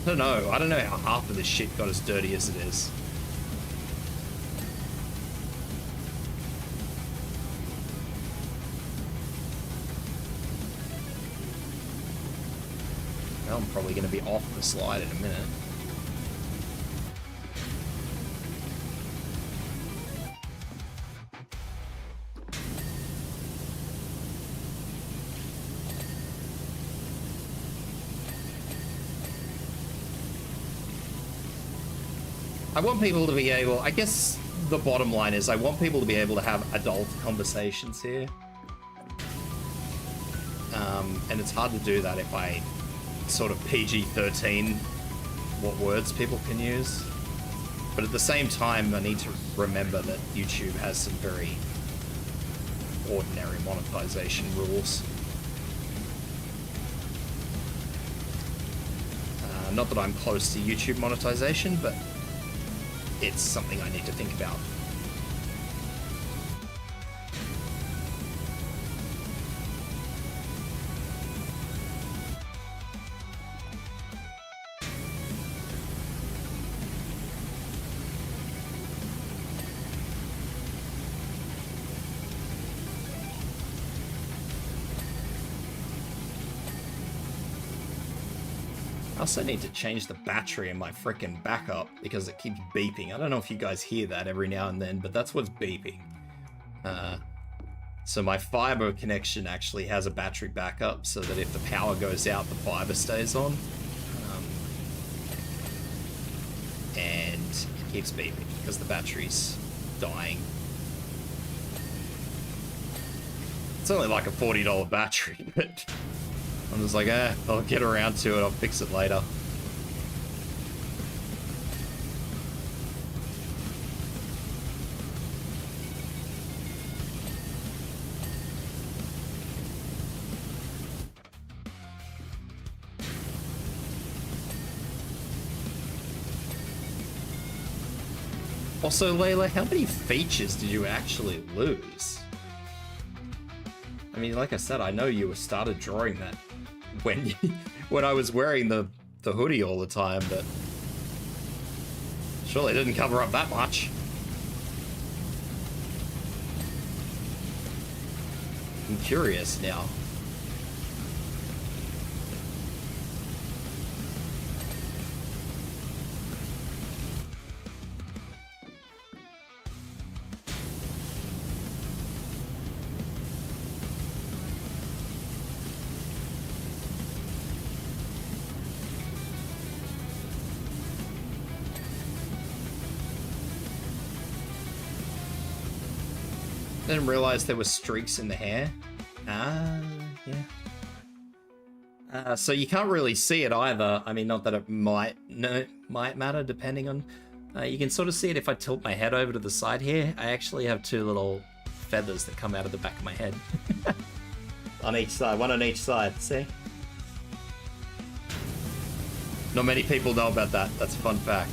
don't know. I don't know how half of this shit got as dirty as it is. Well, I'm probably going to be off the slide in a minute. I want people to be able, I guess the bottom line is I want people to be able to have adult conversations here. And it's hard to do that if I sort of PG-13 what words people can use. But at the same time, I need to remember that YouTube has some very ordinary monetization rules. Not that I'm close to YouTube monetization, but it's something I need to think about. I also need to change the battery in my frickin' backup because it keeps beeping. I don't know if you guys hear that every now and then, but that's what's beeping. So my fiber connection actually has a battery backup so that if the power goes out, the fiber stays on. And it keeps beeping because the battery's dying. It's only like a $40 battery, but... I'm just like, I'll get around to it, I'll fix it later. Also, Layla, how many features did you actually lose? I mean, like I said, I know you started drawing that when I was wearing the hoodie all the time, but surely it didn't cover up that much. I'm curious now. Didn't realize there were streaks in the hair. Yeah. So you can't really see it either. I mean, not that it might matter depending on... you can sort of see it if I tilt my head over to the side here. I actually have two little feathers that come out of the back of my head. On each side, one on each side, see? Not many people know about that. That's a fun fact.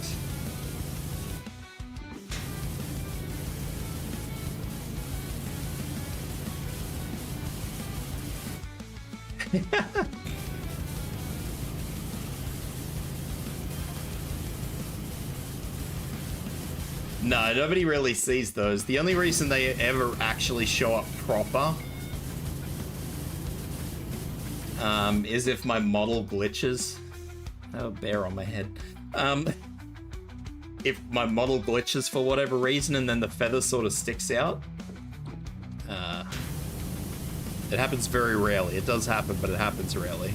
No, nobody really sees those. The only reason they ever actually show up proper is if my model glitches. I have a bear on my head. If my model glitches for whatever reason and then the feather sort of sticks out. It happens very rarely. It does happen, but it happens rarely.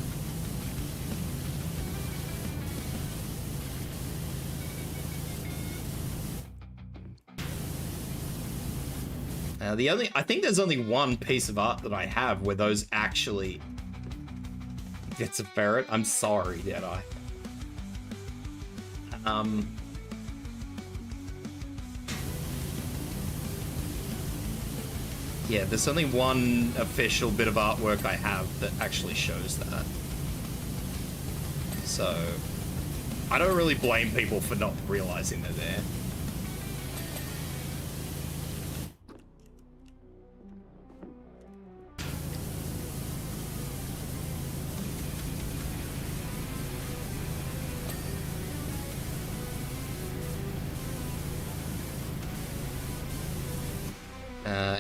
I think there's only one piece of art that I have where those actually... It's a ferret. I'm sorry, Deadeye. Yeah, there's only one official bit of artwork I have that actually shows that. So, I don't really blame people for not realizing they're there.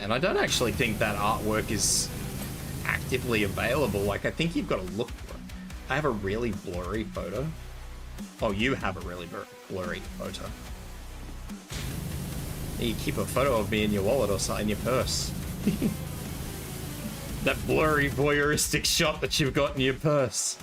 And I don't actually think that artwork is actively available. Like, I think you've got to look for it. I have a really blurry photo. Oh, you have a really blurry photo. You keep a photo of me in your wallet or something in your purse. That blurry voyeuristic shot that you've got in your purse.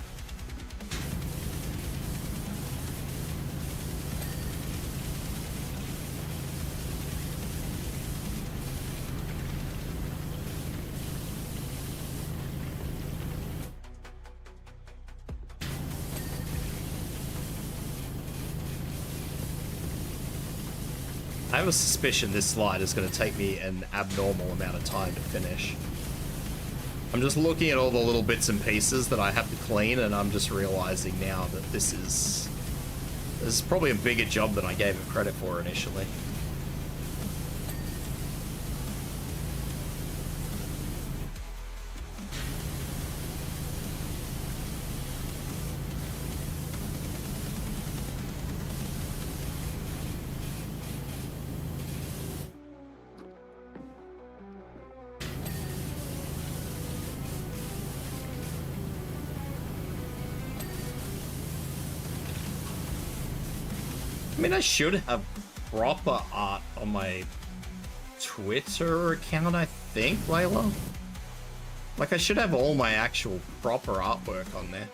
I have a suspicion this slide is going to take me an abnormal amount of time to finish. I'm just looking at all the little bits and pieces that I have to clean, and I'm just realizing now that this is probably a bigger job than I gave it credit for initially. I mean, I should have proper art on my Twitter account, I think, Layla. Like, I should have all my actual proper artwork on there.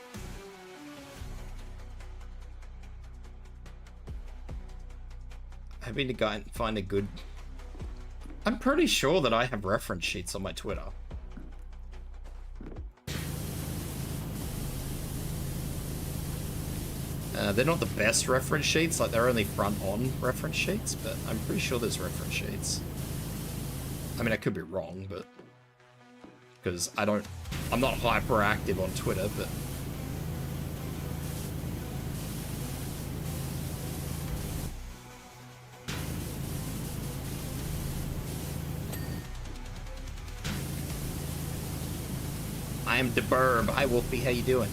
Having to go and find a good... I'm pretty sure that I have reference sheets on my Twitter. They're not the best reference sheets, like they're only front-on reference sheets, but I'm pretty sure there's reference sheets. I mean, I could be wrong, but... because I'm not hyperactive on Twitter, but... I am brrr. Hi, Wolfie, how you doing?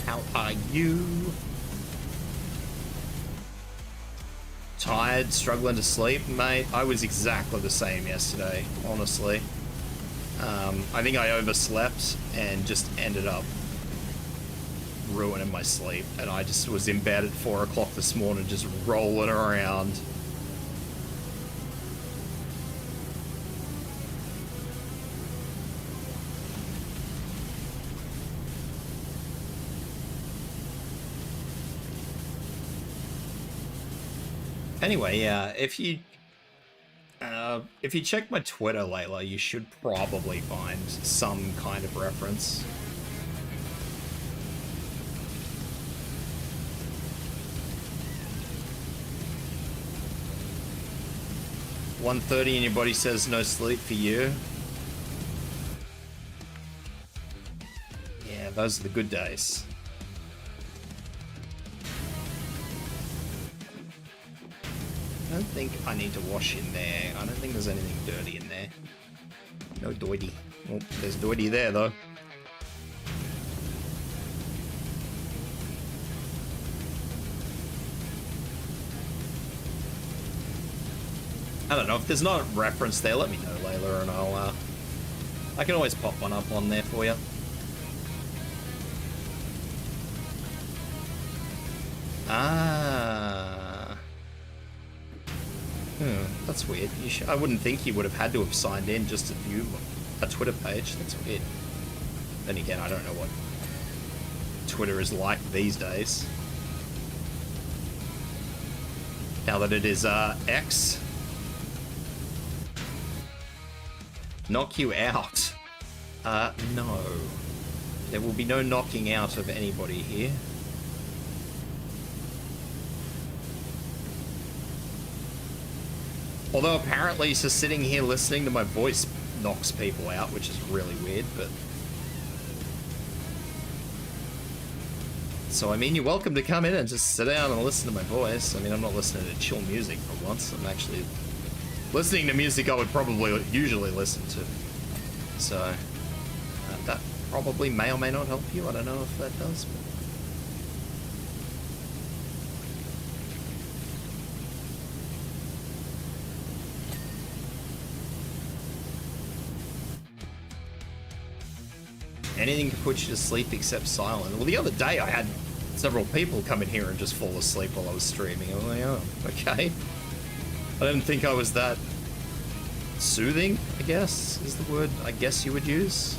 How are you? Tired, struggling to sleep, mate? I was exactly the same yesterday, honestly. I think I overslept and just ended up ruining my sleep. And I just was in bed at 4 o'clock this morning, just rolling around. Anyway, yeah, if you check my Twitter, Layla, you should probably find some kind of reference. $1:30 and your body says no sleep for you. Yeah, those are the good days. I don't think I need to wash in there. I don't think there's anything dirty in there. No doity. Oh, there's doity there, though. I don't know. If there's not a reference there, let me know, Layla, and I can always pop one up on there for you. Ah. That's weird. I wouldn't think you would have had to have signed in just to view a Twitter page. That's weird. Then again, I don't know what Twitter is like these days. Now that it is X. Knock you out? No. There will be no knocking out of anybody here. Although apparently just sitting here listening to my voice knocks people out, which is really weird, but... So, I mean, you're welcome to come in and just sit down and listen to my voice. I mean, I'm not listening to chill music for once. I'm actually listening to music I would probably usually listen to. So, that probably may or may not help you. I don't know if that does. But... Anything can put you to sleep except silent. Well, the other day I had several people come in here and just fall asleep while I was streaming. I was like, oh, okay. I didn't think I was that soothing, I guess, is the word I guess you would use.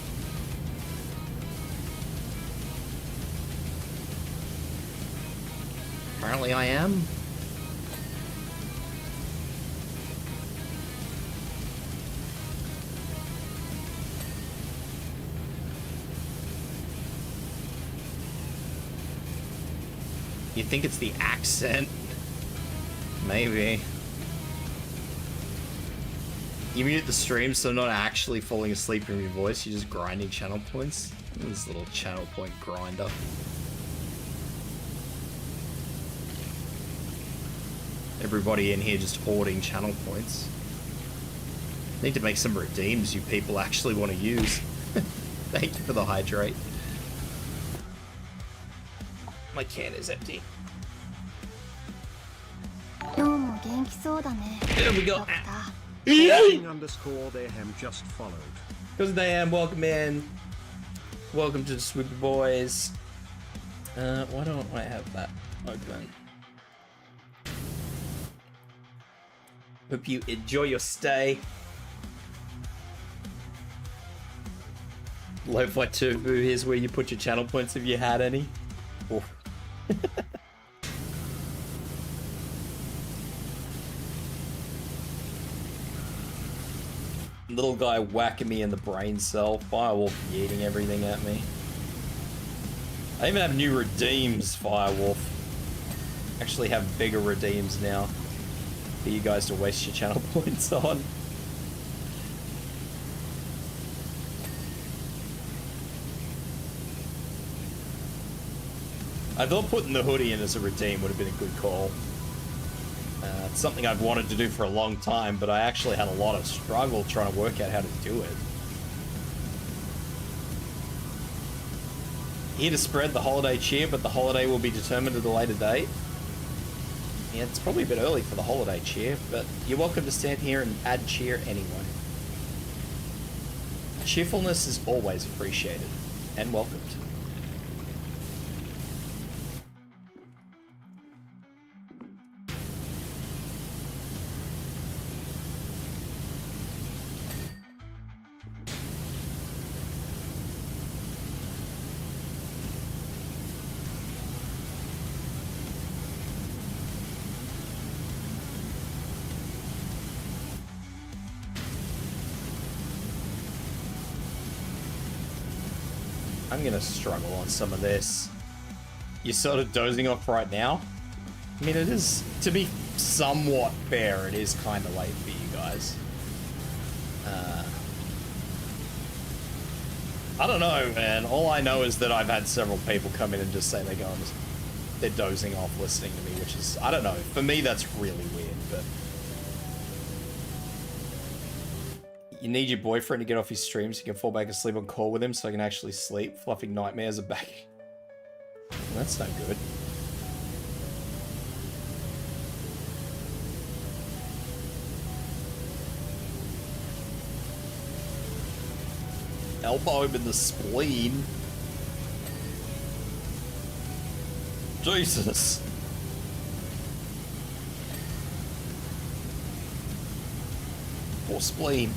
Apparently I am. You think it's the accent? Maybe. You mute the stream so not actually falling asleep from your voice, you're just grinding channel points. This little channel point grinder. Everybody in here just hoarding channel points. Need to make some redeems you people actually want to use. Thank you for the hydrate. My can is empty. There we go. Underscore Heheh just followed. Because they am, welcome in. Welcome to the Swoopy Boys. Why don't I have that open? Hope you enjoy your stay. Vtuber, here's where you put your channel points if you had any. Oh. Little guy whacking me in the brain cell. Firewolf eating everything at me. I even have new redeems, Firewolf. Actually have bigger redeems now for you guys to waste your channel points on. I thought putting the hoodie in as a redeem would have been a good call. It's something I've wanted to do for a long time, but I actually had a lot of struggle trying to work out how to do it. Here to spread the holiday cheer, but the holiday will be determined at a later date. Yeah, it's probably a bit early for the holiday cheer, but you're welcome to stand here and add cheer anyway. Cheerfulness is always appreciated and welcomed. I'm gonna struggle on some of this. You're sort of dozing off right now? I mean, it is, to be somewhat fair, it is kind of late for you guys. I don't know, man. All I know is that I've had several people come in and just say they're dozing off listening to me, which is, I don't know. For me, that's really weird, but... You need your boyfriend to get off his stream so you can fall back asleep on call with him so I can actually sleep. Fluffing nightmares are back. Well, that's no good. Elbow him in the spleen. Jesus. Poor spleen.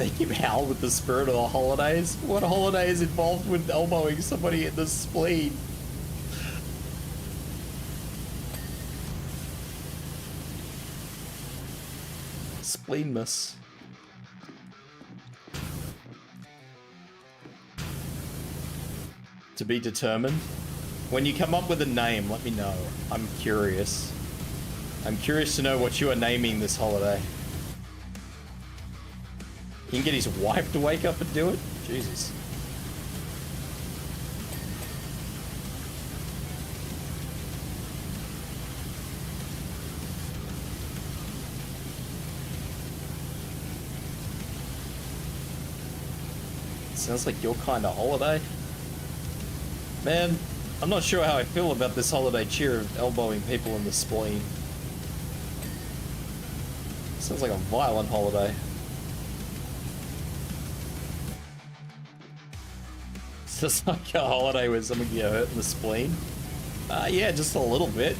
make him howl with the spirit of the holidays? What holiday is involved with elbowing somebody in the spleen? Spleenmas. To be determined. When you come up with a name, let me know. I'm curious. I'm curious to know what you are naming this holiday. He can get his wife to wake up and do it? Jesus. Sounds like your kind of holiday. Man, I'm not sure how I feel about this holiday cheer of elbowing people in the spleen. Sounds like a violent holiday. It's like a holiday where someone can get hurt in the spleen. Yeah, just a little bit.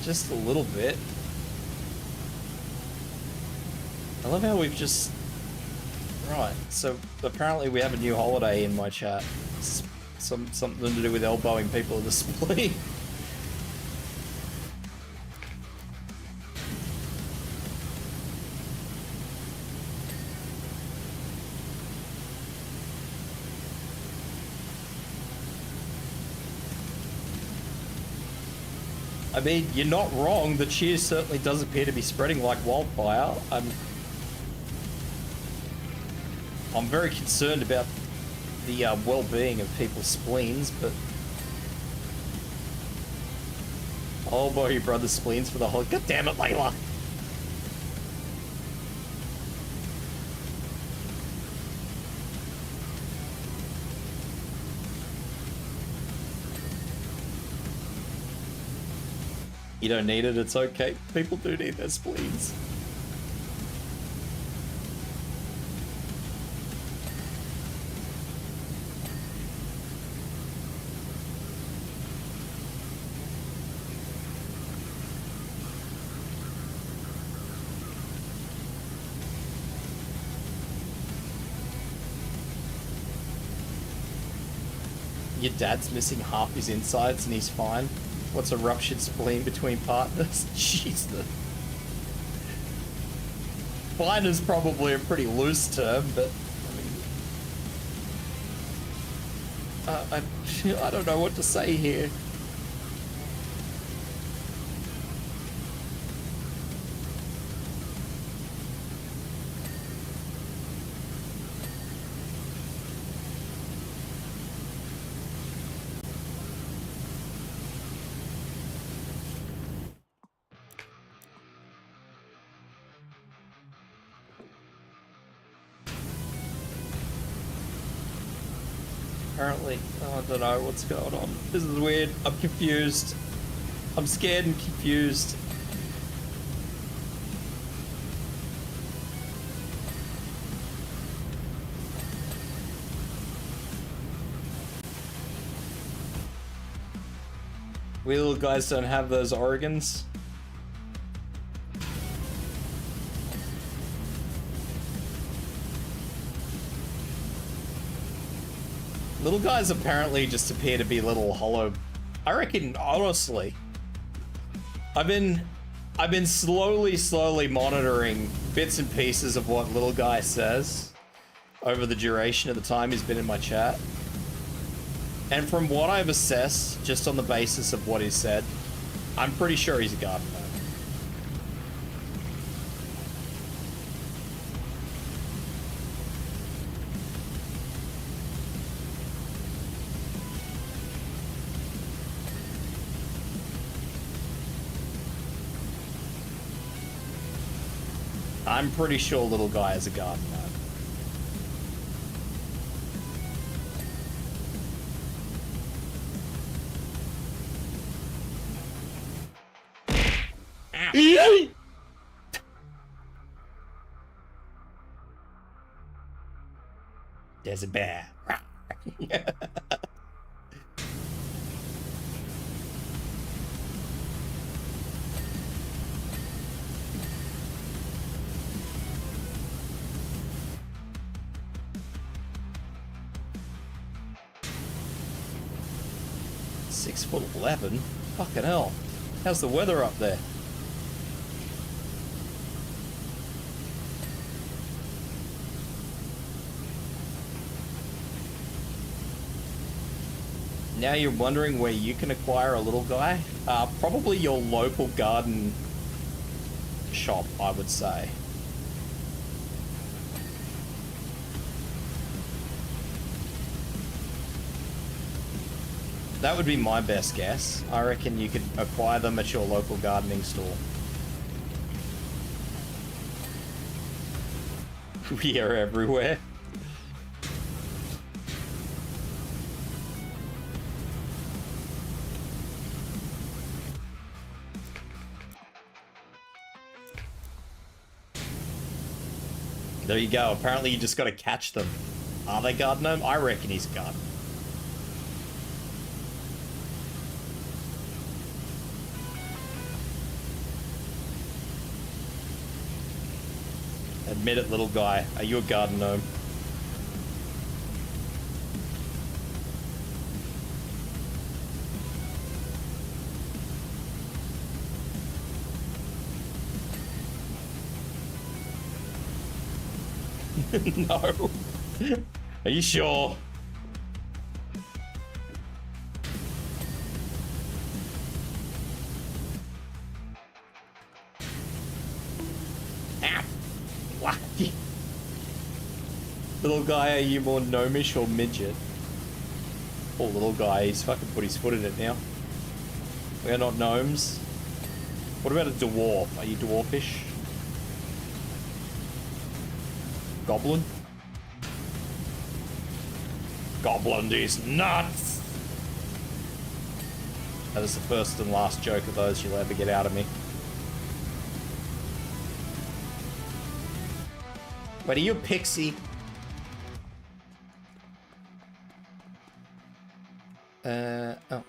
Just a little bit. I love how we've just... Right, so apparently we have a new holiday in my chat. Something to do with elbowing people in the spleen. I mean, you're not wrong. The cheer certainly does appear to be spreading like wildfire. I'm very concerned about the well-being of people's spleens, but... Oh boy, your brother's spleens for the whole... God damn it, Layla! You don't need it, it's okay. People do need their spleens. Your dad's missing half his insides and he's fine. What's a ruptured spleen between partners? Jesus. Fine is probably a pretty loose term, but I mean, I don't know what to say here. Apparently, I don't know what's going on. This is weird. I'm confused. I'm scared and confused. We little guys don't have those organs. Little guys apparently just appear to be little hollow. I reckon, honestly, I've been slowly monitoring bits and pieces of what little guy says over the duration of the time he's been in my chat. And from what I've assessed, just on the basis of what he said, I'm pretty sure he's a gardener. I'm pretty sure little guy is a gardener. There's a bear. 6'11". Fucking hell. How's the weather up there? Now you're wondering where you can acquire a little guy? Probably your local garden shop, I would say. That would be my best guess. I reckon you could acquire them at your local gardening store. We are everywhere. There you go. Apparently you just got to catch them. Are they garden gnome? I reckon he's a garden. Admit it, little guy. Are you a garden gnome? No. Are you sure? Ow. What? Little guy, are you more gnomish or midget? Poor little guy, he's fucking put his foot in it now. We are not gnomes. What about a dwarf? Are you dwarfish? Goblin? Goblin is nuts! That is the first and last joke of those you'll ever get out of me. Wait, are you a pixie? Oh.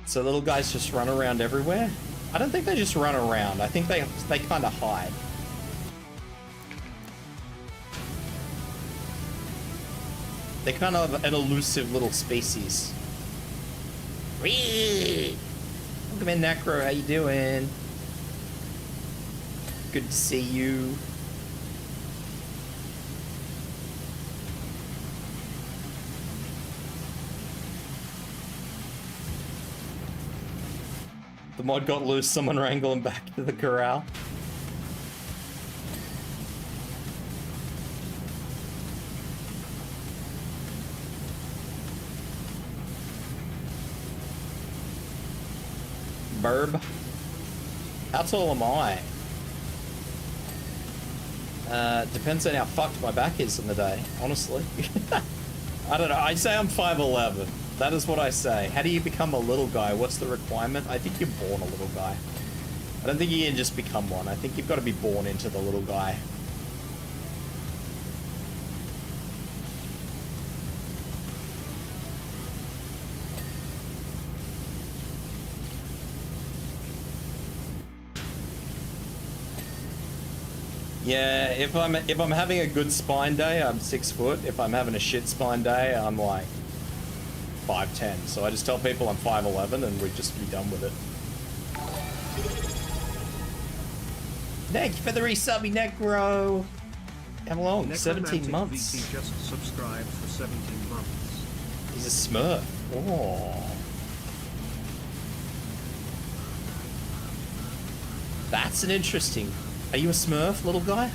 So little guys just run around everywhere? I don't think they just run around. I think they kind of hide. They're kind of an elusive little species. Whee! Welcome in, Necro. How you doing? Good to see you. The mod got loose, someone wrangle him back to the corral. Burb. How tall am I? Depends on how fucked my back is in the day, honestly. I don't know, I say I'm 5'11". That is what I say. How do you become a little guy? What's the requirement? I think you're born a little guy. I don't think you can just become one. I think you've got to be born into the little guy. Yeah, if I'm having a good spine day, I'm 6 foot. If I'm having a shit spine day, I'm like 5'10". So I just tell people I'm 5'11" and we just be done with it. Thank you for the resubby, Necro. How long? 17 months. VT just subscribed for 17 months. He's a smurf. Oh. That's an interesting... Are you a smurf, little guy?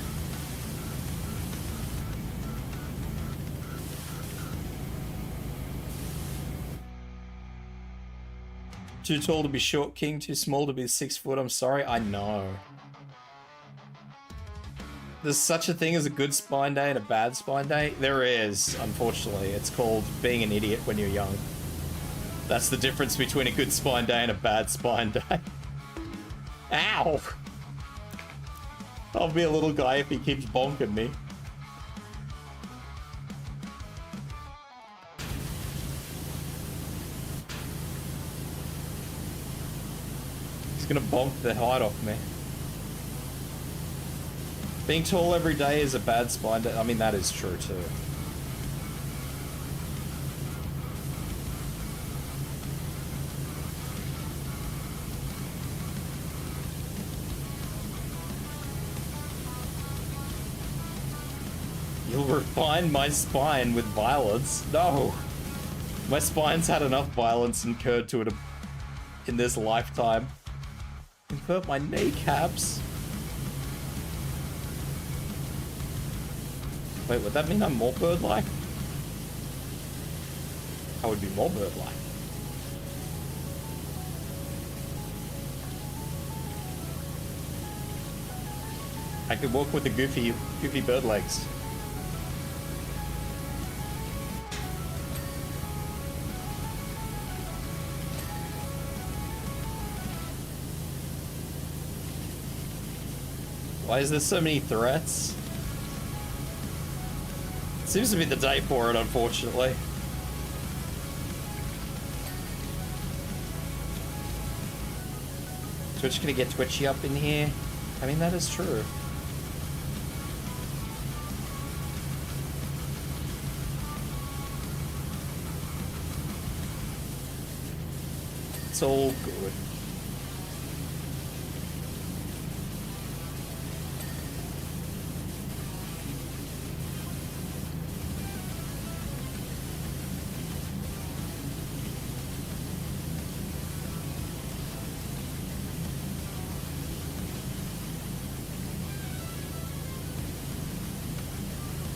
Too tall to be short king, too small to be 6 foot. I'm sorry, I know. There's such a thing as a good spine day and a bad spine day? There is, unfortunately. It's called being an idiot when you're young. That's the difference between a good spine day and a bad spine day. Ow! I'll be a little guy if he keeps bonking me. gonna bonk the hide off me. Being tall every day is a bad spine. I mean, that is true too. You'll refine my spine with violence. No! My spine's had enough violence incurred to it in this lifetime. Invert my kneecaps. Wait, would that mean I'm more bird-like? I would be more bird-like. I could walk with the goofy bird legs. Why is there so many threats? Seems to be the day for it, unfortunately. Twitch gonna get twitchy up in here? I mean, that is true. It's all good.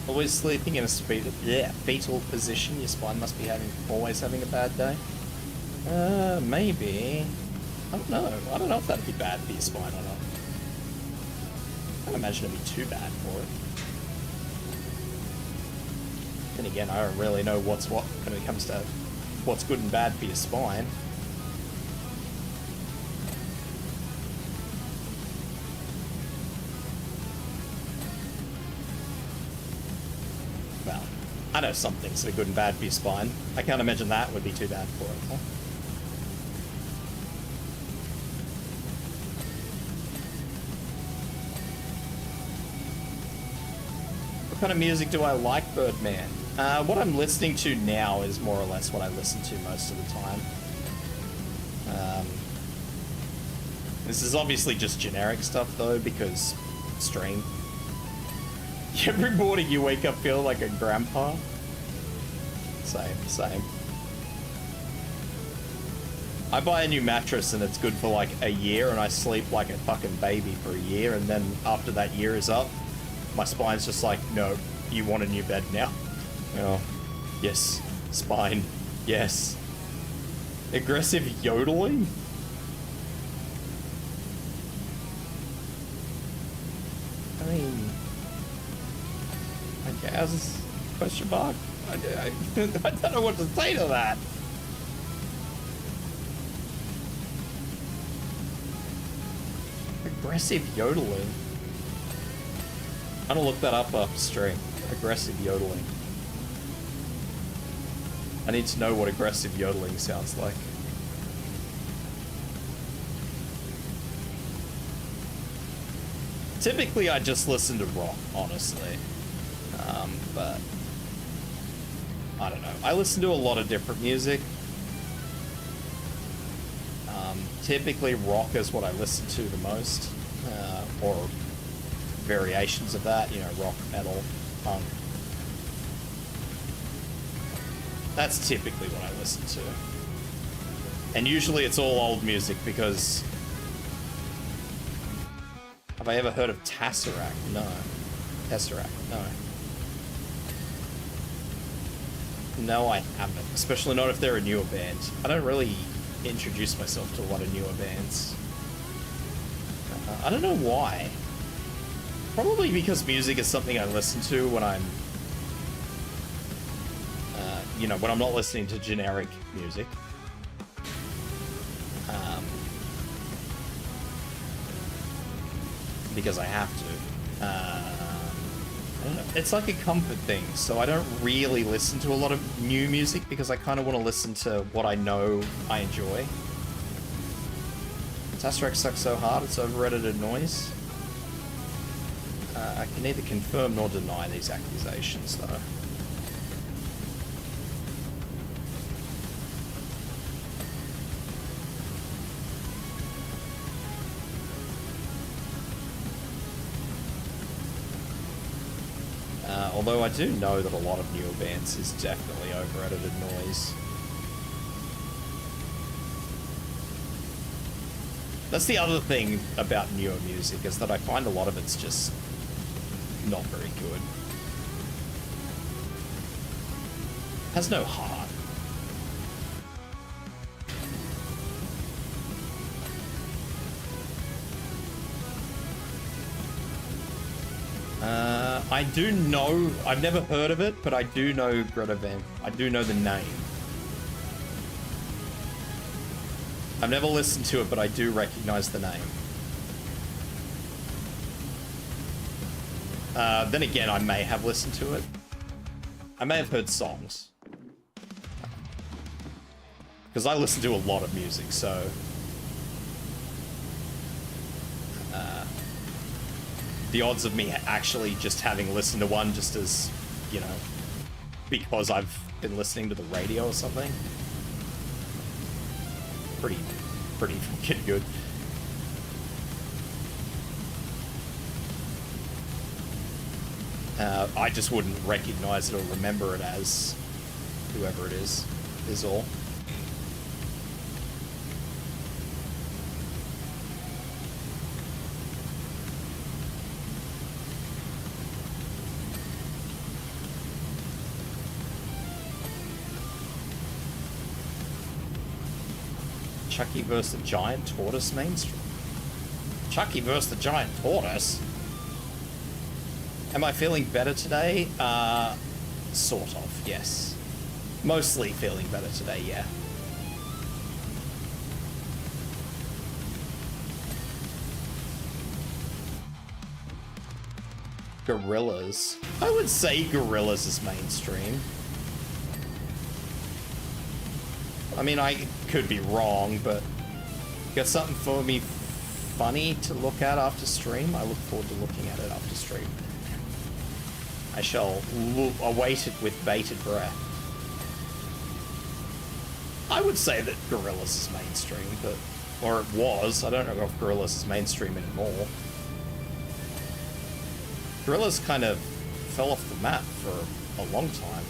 Always sleeping in a fetal position. Your spine must be always having a bad day. Maybe. I don't know. I don't know if that'd be bad for your spine or not. I can't imagine it'd be too bad for it. Then again, I don't really know what's what when it comes to what's good and bad for your spine. Well, I know some things that are good and bad for your spine. I can't imagine that would be too bad for it. Huh? What kind of music do I like, Birdman? What I'm listening to now is more or less what I listen to most of the time. This is obviously just generic stuff though, because stream. Every morning you wake up feeling like a grandpa. Same. I buy a new mattress and it's good for like a year and I sleep like a fucking baby for a year, and then after that year is up, my spine's just like, no, you want a new bed now. Oh, yes. Spine. Yes. Aggressive yodeling? I mean, I guess. Question mark? I don't know what to say to that. Aggressive yodeling. I'm gonna look that up upstream. Aggressive yodeling. I need to know what aggressive yodeling sounds like. Typically, I just listen to rock, honestly. But I don't know. I listen to a lot of different music. Typically, rock is what I listen to the most, or variations of that. You know, rock, metal, punk. That's typically what I listen to. And usually it's all old music because... Have I ever heard of Tesseract? No. Tesseract, no. No, I haven't. Especially not if they're a newer band. I don't really introduce myself to a lot of newer bands. I don't know why. Probably because music is something I listen to when I'm... you know, when I'm not listening to generic music. Because I have to. I don't know. It's like a comfort thing, so I don't really listen to a lot of new music because I kind of want to listen to what I know I enjoy. Tastarex sucks so hard it's over-edited noise. I can neither confirm nor deny these accusations, though. Although I do know that a lot of newer bands is definitely over-edited noise. That's the other thing about newer music, is that I find a lot of it's just not very good. Has no heart. I do know, I've never heard of it, but I do know Greta Van, I do know the name. I've never listened to it, but I do recognize the name. Then again, I may have listened to it. I may have heard songs. Because I listen to a lot of music, so... the odds of me actually just having listened to one just as, you know, because I've been listening to the radio or something. Pretty fucking good. I just wouldn't recognize it or remember it as whoever it is all. Chucky vs. the Giant Tortoise mainstream. Chucky vs. the Giant Tortoise? Am I feeling better today? Sort of, yes. Mostly feeling better today, yeah. Gorillas. I would say Gorillas is mainstream. I mean, I could be wrong, but got something for me funny to look at after stream? I look forward to looking at it after stream. I shall await it with bated breath. I would say that Gorillaz is mainstream, but... or it was. I don't know if Gorillaz is mainstream anymore. Gorillaz kind of fell off the map for a long time.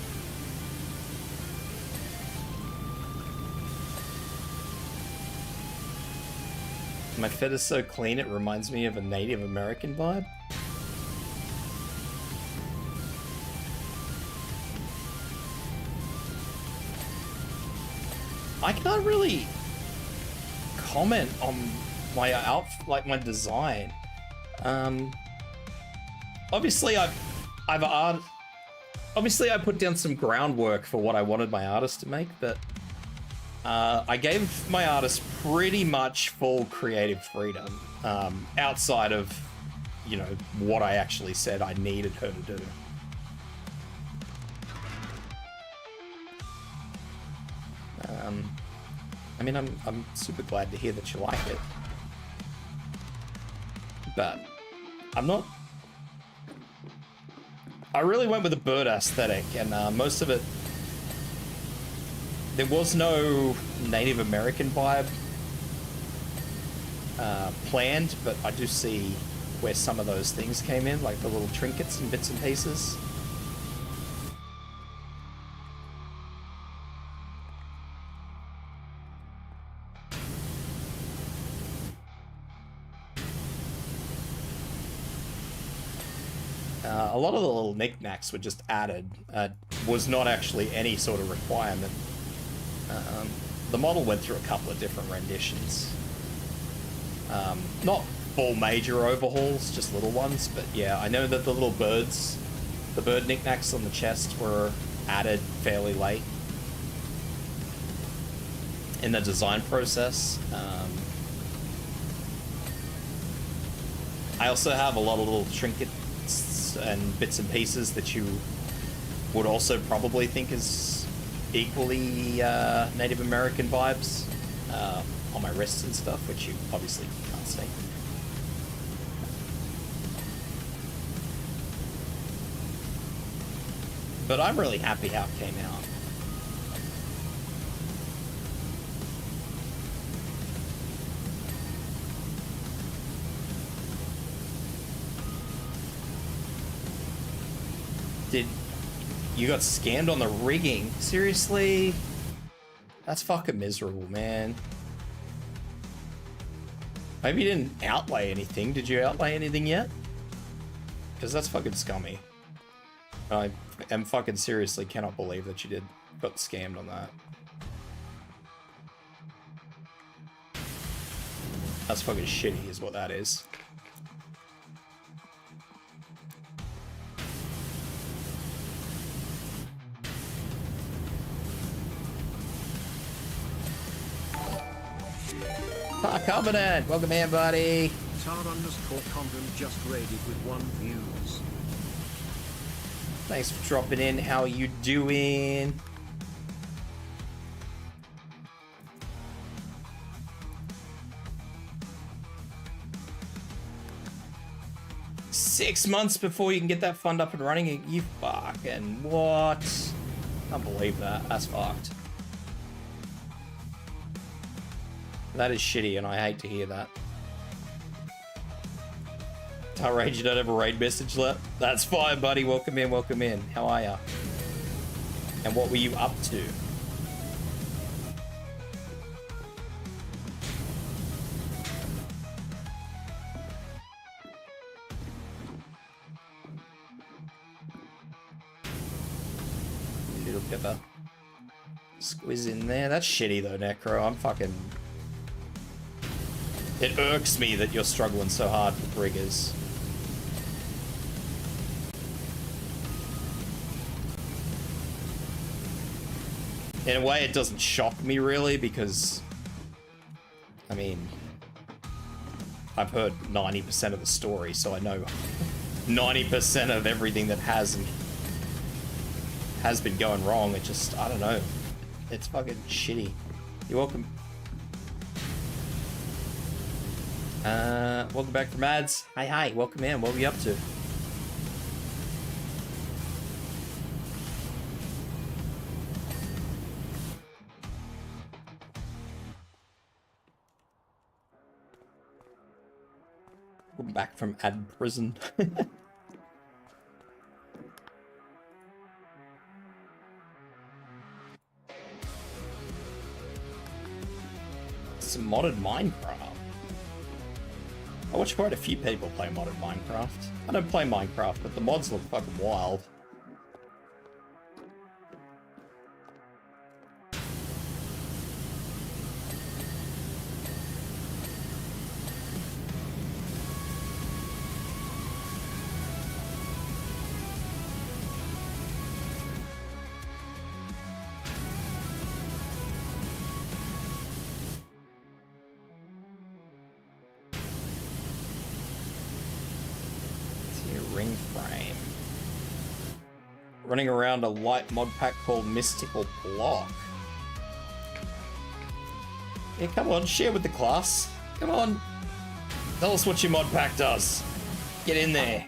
My fit is so clean it reminds me of a Native American vibe. I can't really comment on my like my design. Obviously obviously I put down some groundwork for what I wanted my artist to make, but I gave my artist pretty much full creative freedom, outside of, you know, what I actually said I needed her to do. I mean, I'm super glad to hear that you like it, but I'm not... I really went with a bird aesthetic, and most of it... There was no Native American vibe planned, but I do see where some of those things came in, like the little trinkets and bits and pieces. A lot of the little knickknacks were just added. Was not actually any sort of requirement. The model went through a couple of different renditions. Not full major overhauls, just little ones, but yeah, I know that the little birds, the bird knickknacks on the chest were added fairly late in the design process. I also have a lot of little trinkets and bits and pieces that you would also probably think is equally Native American vibes. on my wrists and stuff, which you obviously can't see. But I'm really happy how it came out. You got scammed on the rigging? Seriously? That's fucking miserable, man. Maybe you didn't outlay anything. Did you outlay anything yet? Because that's fucking scummy. I am fucking seriously cannot believe that you got scammed on that. That's fucking shitty is what that is. Covenant, welcome in, buddy. tar_content just raided with 1 views. Thanks for dropping in. How are you doing? Six months before you can get that fund up and running. You fucking what? Can't believe that. That's fucked. That is shitty, and I hate to hear that. Tar Rage, you don't have a raid message left? That's fine, buddy. Welcome in, welcome in. How are ya? And what were you up to? Little pepper. Squeeze in there. That's shitty, though, Necro. I'm fucking... It irks me that you're struggling so hard with riggers. In a way, it doesn't shock me really because, I mean, I've heard 90% of the story, so I know 90% of everything that has been going wrong. It just, I don't know. It's fucking shitty. You're welcome. Welcome back from ads. Hi, welcome in. What are we up to? Welcome back from ad prison. Some modded Minecraft. I watch quite a few people play modded Minecraft. I don't play Minecraft, but the mods look fucking wild. Ring frame. Running around a light mod pack called Mystical Block. Yeah, come on, share with the class. Come on. Tell us what your mod pack does. Get in there.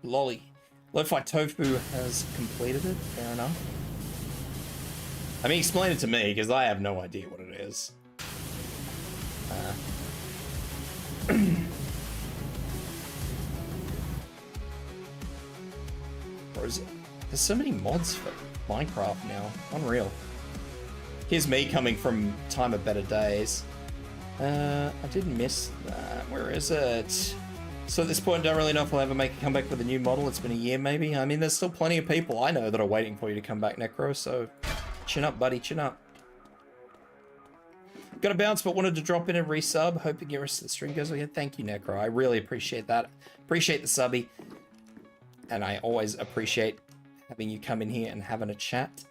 Lolly. Lo-Fi Tofu has completed it. Fair enough. I mean, explain it to me, because I have no idea what it is. There's so many mods for Minecraft now. Unreal. Here's me coming from Time of Better Days. I did miss that. Where is it? So at this point, don't really know if I'll ever make a comeback with a new model. It's been a year, maybe. I mean, there's still plenty of people I know that are waiting for you to come back, Necro, so chin up, buddy, chin up. Got to bounce, but wanted to drop in and resub. Hoping the rest of the stream goes well. Thank you, Necro. I really appreciate that. Appreciate the subby. And I always appreciate having you come in here and having a chat.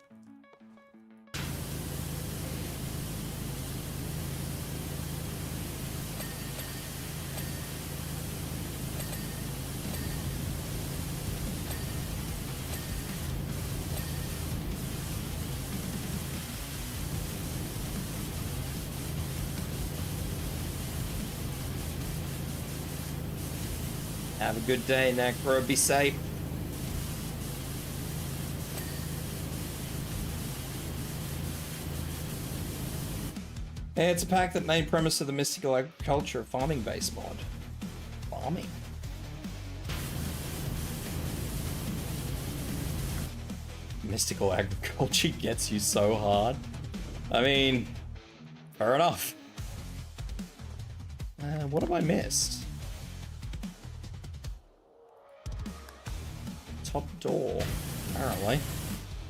Have a good day, Necro. Be safe. Hey, it's a pack that main premise of the mystical agriculture farming base mod. Farming. Mystical agriculture gets you so hard. I mean, fair enough. What have I missed? Top door, apparently.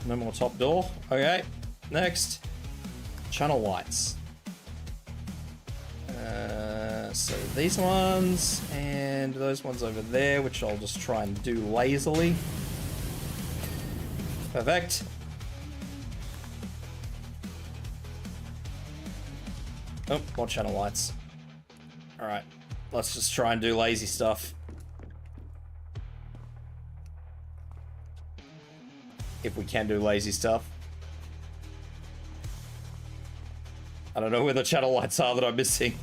No more top door. Okay, next. Channel lights. So these ones, and those ones over there, which I'll just try and do lazily. Perfect. Oh, more channel lights. Alright, let's just try and do lazy stuff. If we can do lazy stuff. I don't know where the channel lights are that I'm missing.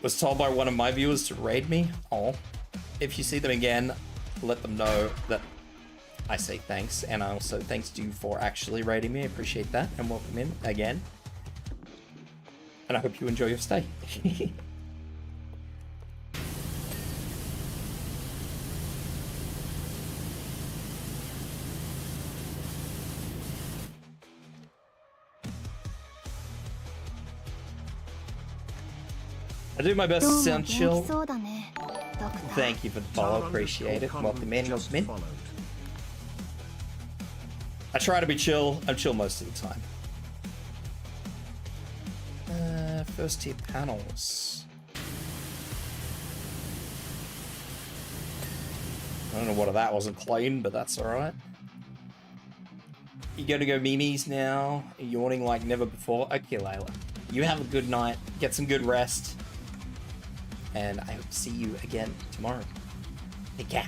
Was told by one of my viewers to raid me. Oh, if you see them again, let them know that I say thanks, and I also thanks to you for actually raiding me. I appreciate that, and welcome in again. And I hope you enjoy your stay. I do my best to sound chill. Thank you for the follow, appreciate it. Welcome in, welcome in. I try to be chill. I'm chill most of the time. First tier panels. I don't know what that wasn't clean, but that's alright. You gonna go memes now? Yawning like never before? Okay, Layla. You have a good night. Get some good rest. And I hope to see you again tomorrow. Take care.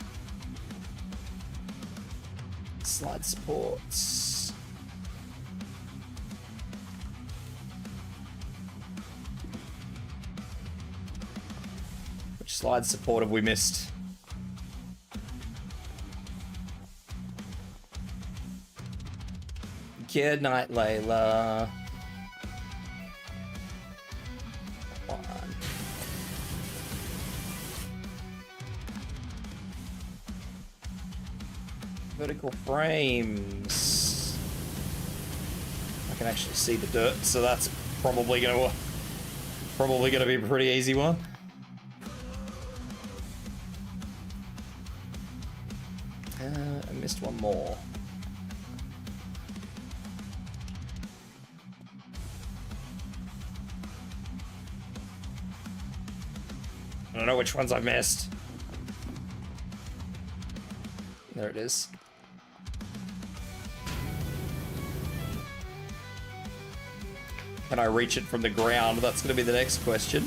Slide supports. Which slide support have we missed? Good night, Layla. Vertical frames. I can actually see the dirt, so that's probably gonna be a pretty easy one. I missed one more. I don't know which ones I missed. There it is. Can I reach it from the ground? That's going to be the next question.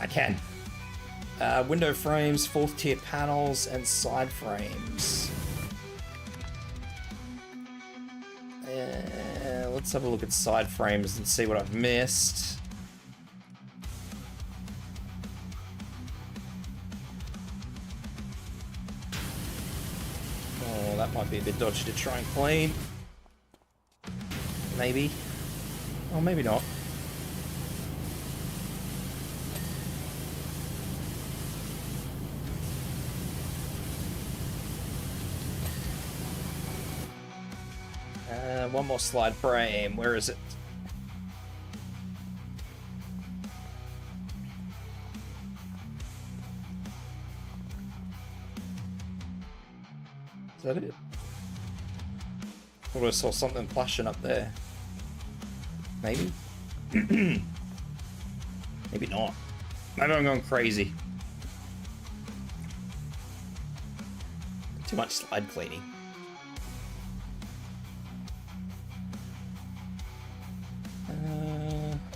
I can. Window frames, 4th tier panels, and side frames. Let's have a look at side frames and see what I've missed. Oh, that might be a bit dodgy to try and clean. Maybe. Oh, maybe not. One more slide frame. Where is it? Is that it? Thought I saw something flashing up there. Maybe? Maybe not. Maybe I'm going crazy. Too much slide cleaning.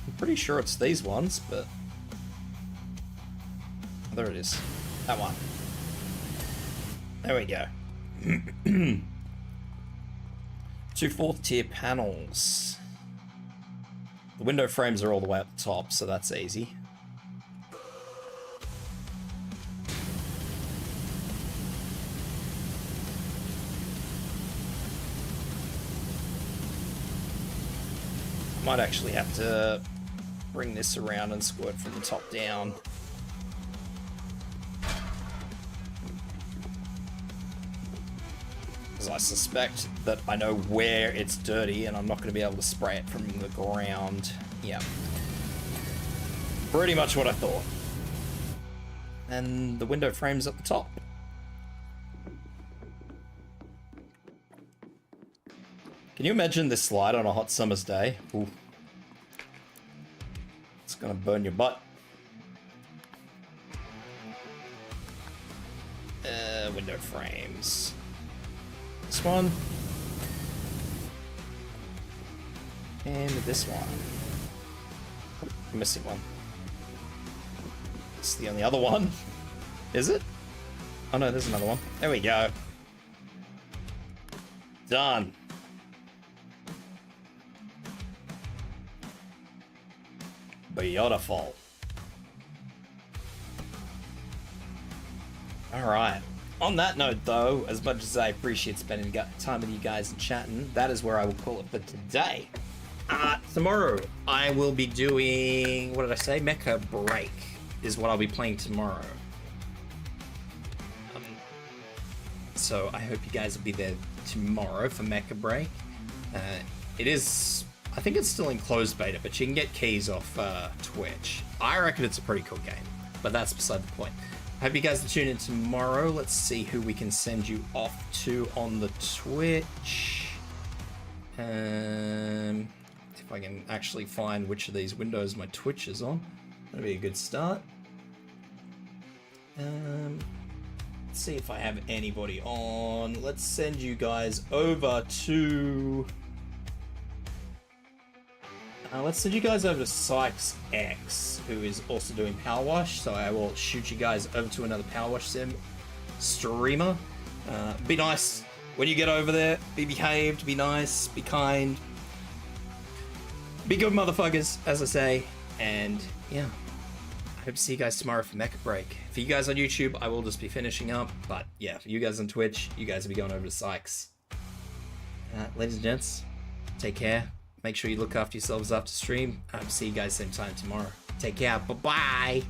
I'm pretty sure it's these ones, but... Oh, there it is. That one. There we go. 2 4th tier panels. The window frames are all the way up the top, so that's easy. Might actually have to bring this around and squirt from the top down. Because I suspect that I know where it's dirty and I'm not going to be able to spray it from the ground. Yeah. Pretty much what I thought. And the window frame's at the top. Can you imagine this slide on a hot summer's day? Ooh. It's gonna burn your butt. Window frames. This one. And this one. I'm missing one. It's the only other one. Is it? Oh no, there's another one. There we go. Done. Beautiful. Alright. On that note, though, as much as I appreciate spending time with you guys and chatting, that is where I will call it for today. Tomorrow, I will be doing... What did I say? Mecha Break is what I'll be playing tomorrow. So I hope you guys will be there tomorrow for Mecha Break. It is... I think it's still in closed beta, but you can get keys off Twitch. I reckon it's a pretty cool game, but that's beside the point. I hope you guys will tune in tomorrow. Let's see who we can send you off to on the Twitch. If I can actually find which of these windows my Twitch is on. That'll be a good start. Let's see if I have anybody on. Let's send you guys over to... let's send you guys over to Sykes X, who is also doing Power Wash. So I will shoot you guys over to another Power Wash sim streamer. Be nice when you get over there. Be behaved, be nice, be kind. Be good motherfuckers, as I say. And yeah, I hope to see you guys tomorrow for Mecha Break. For you guys on YouTube, I will just be finishing up. But yeah, for you guys on Twitch, you guys will be going over to Sykes. Ladies and gents, take care. Make sure you look after yourselves after stream. See you guys same time tomorrow. Take care. Bye-bye.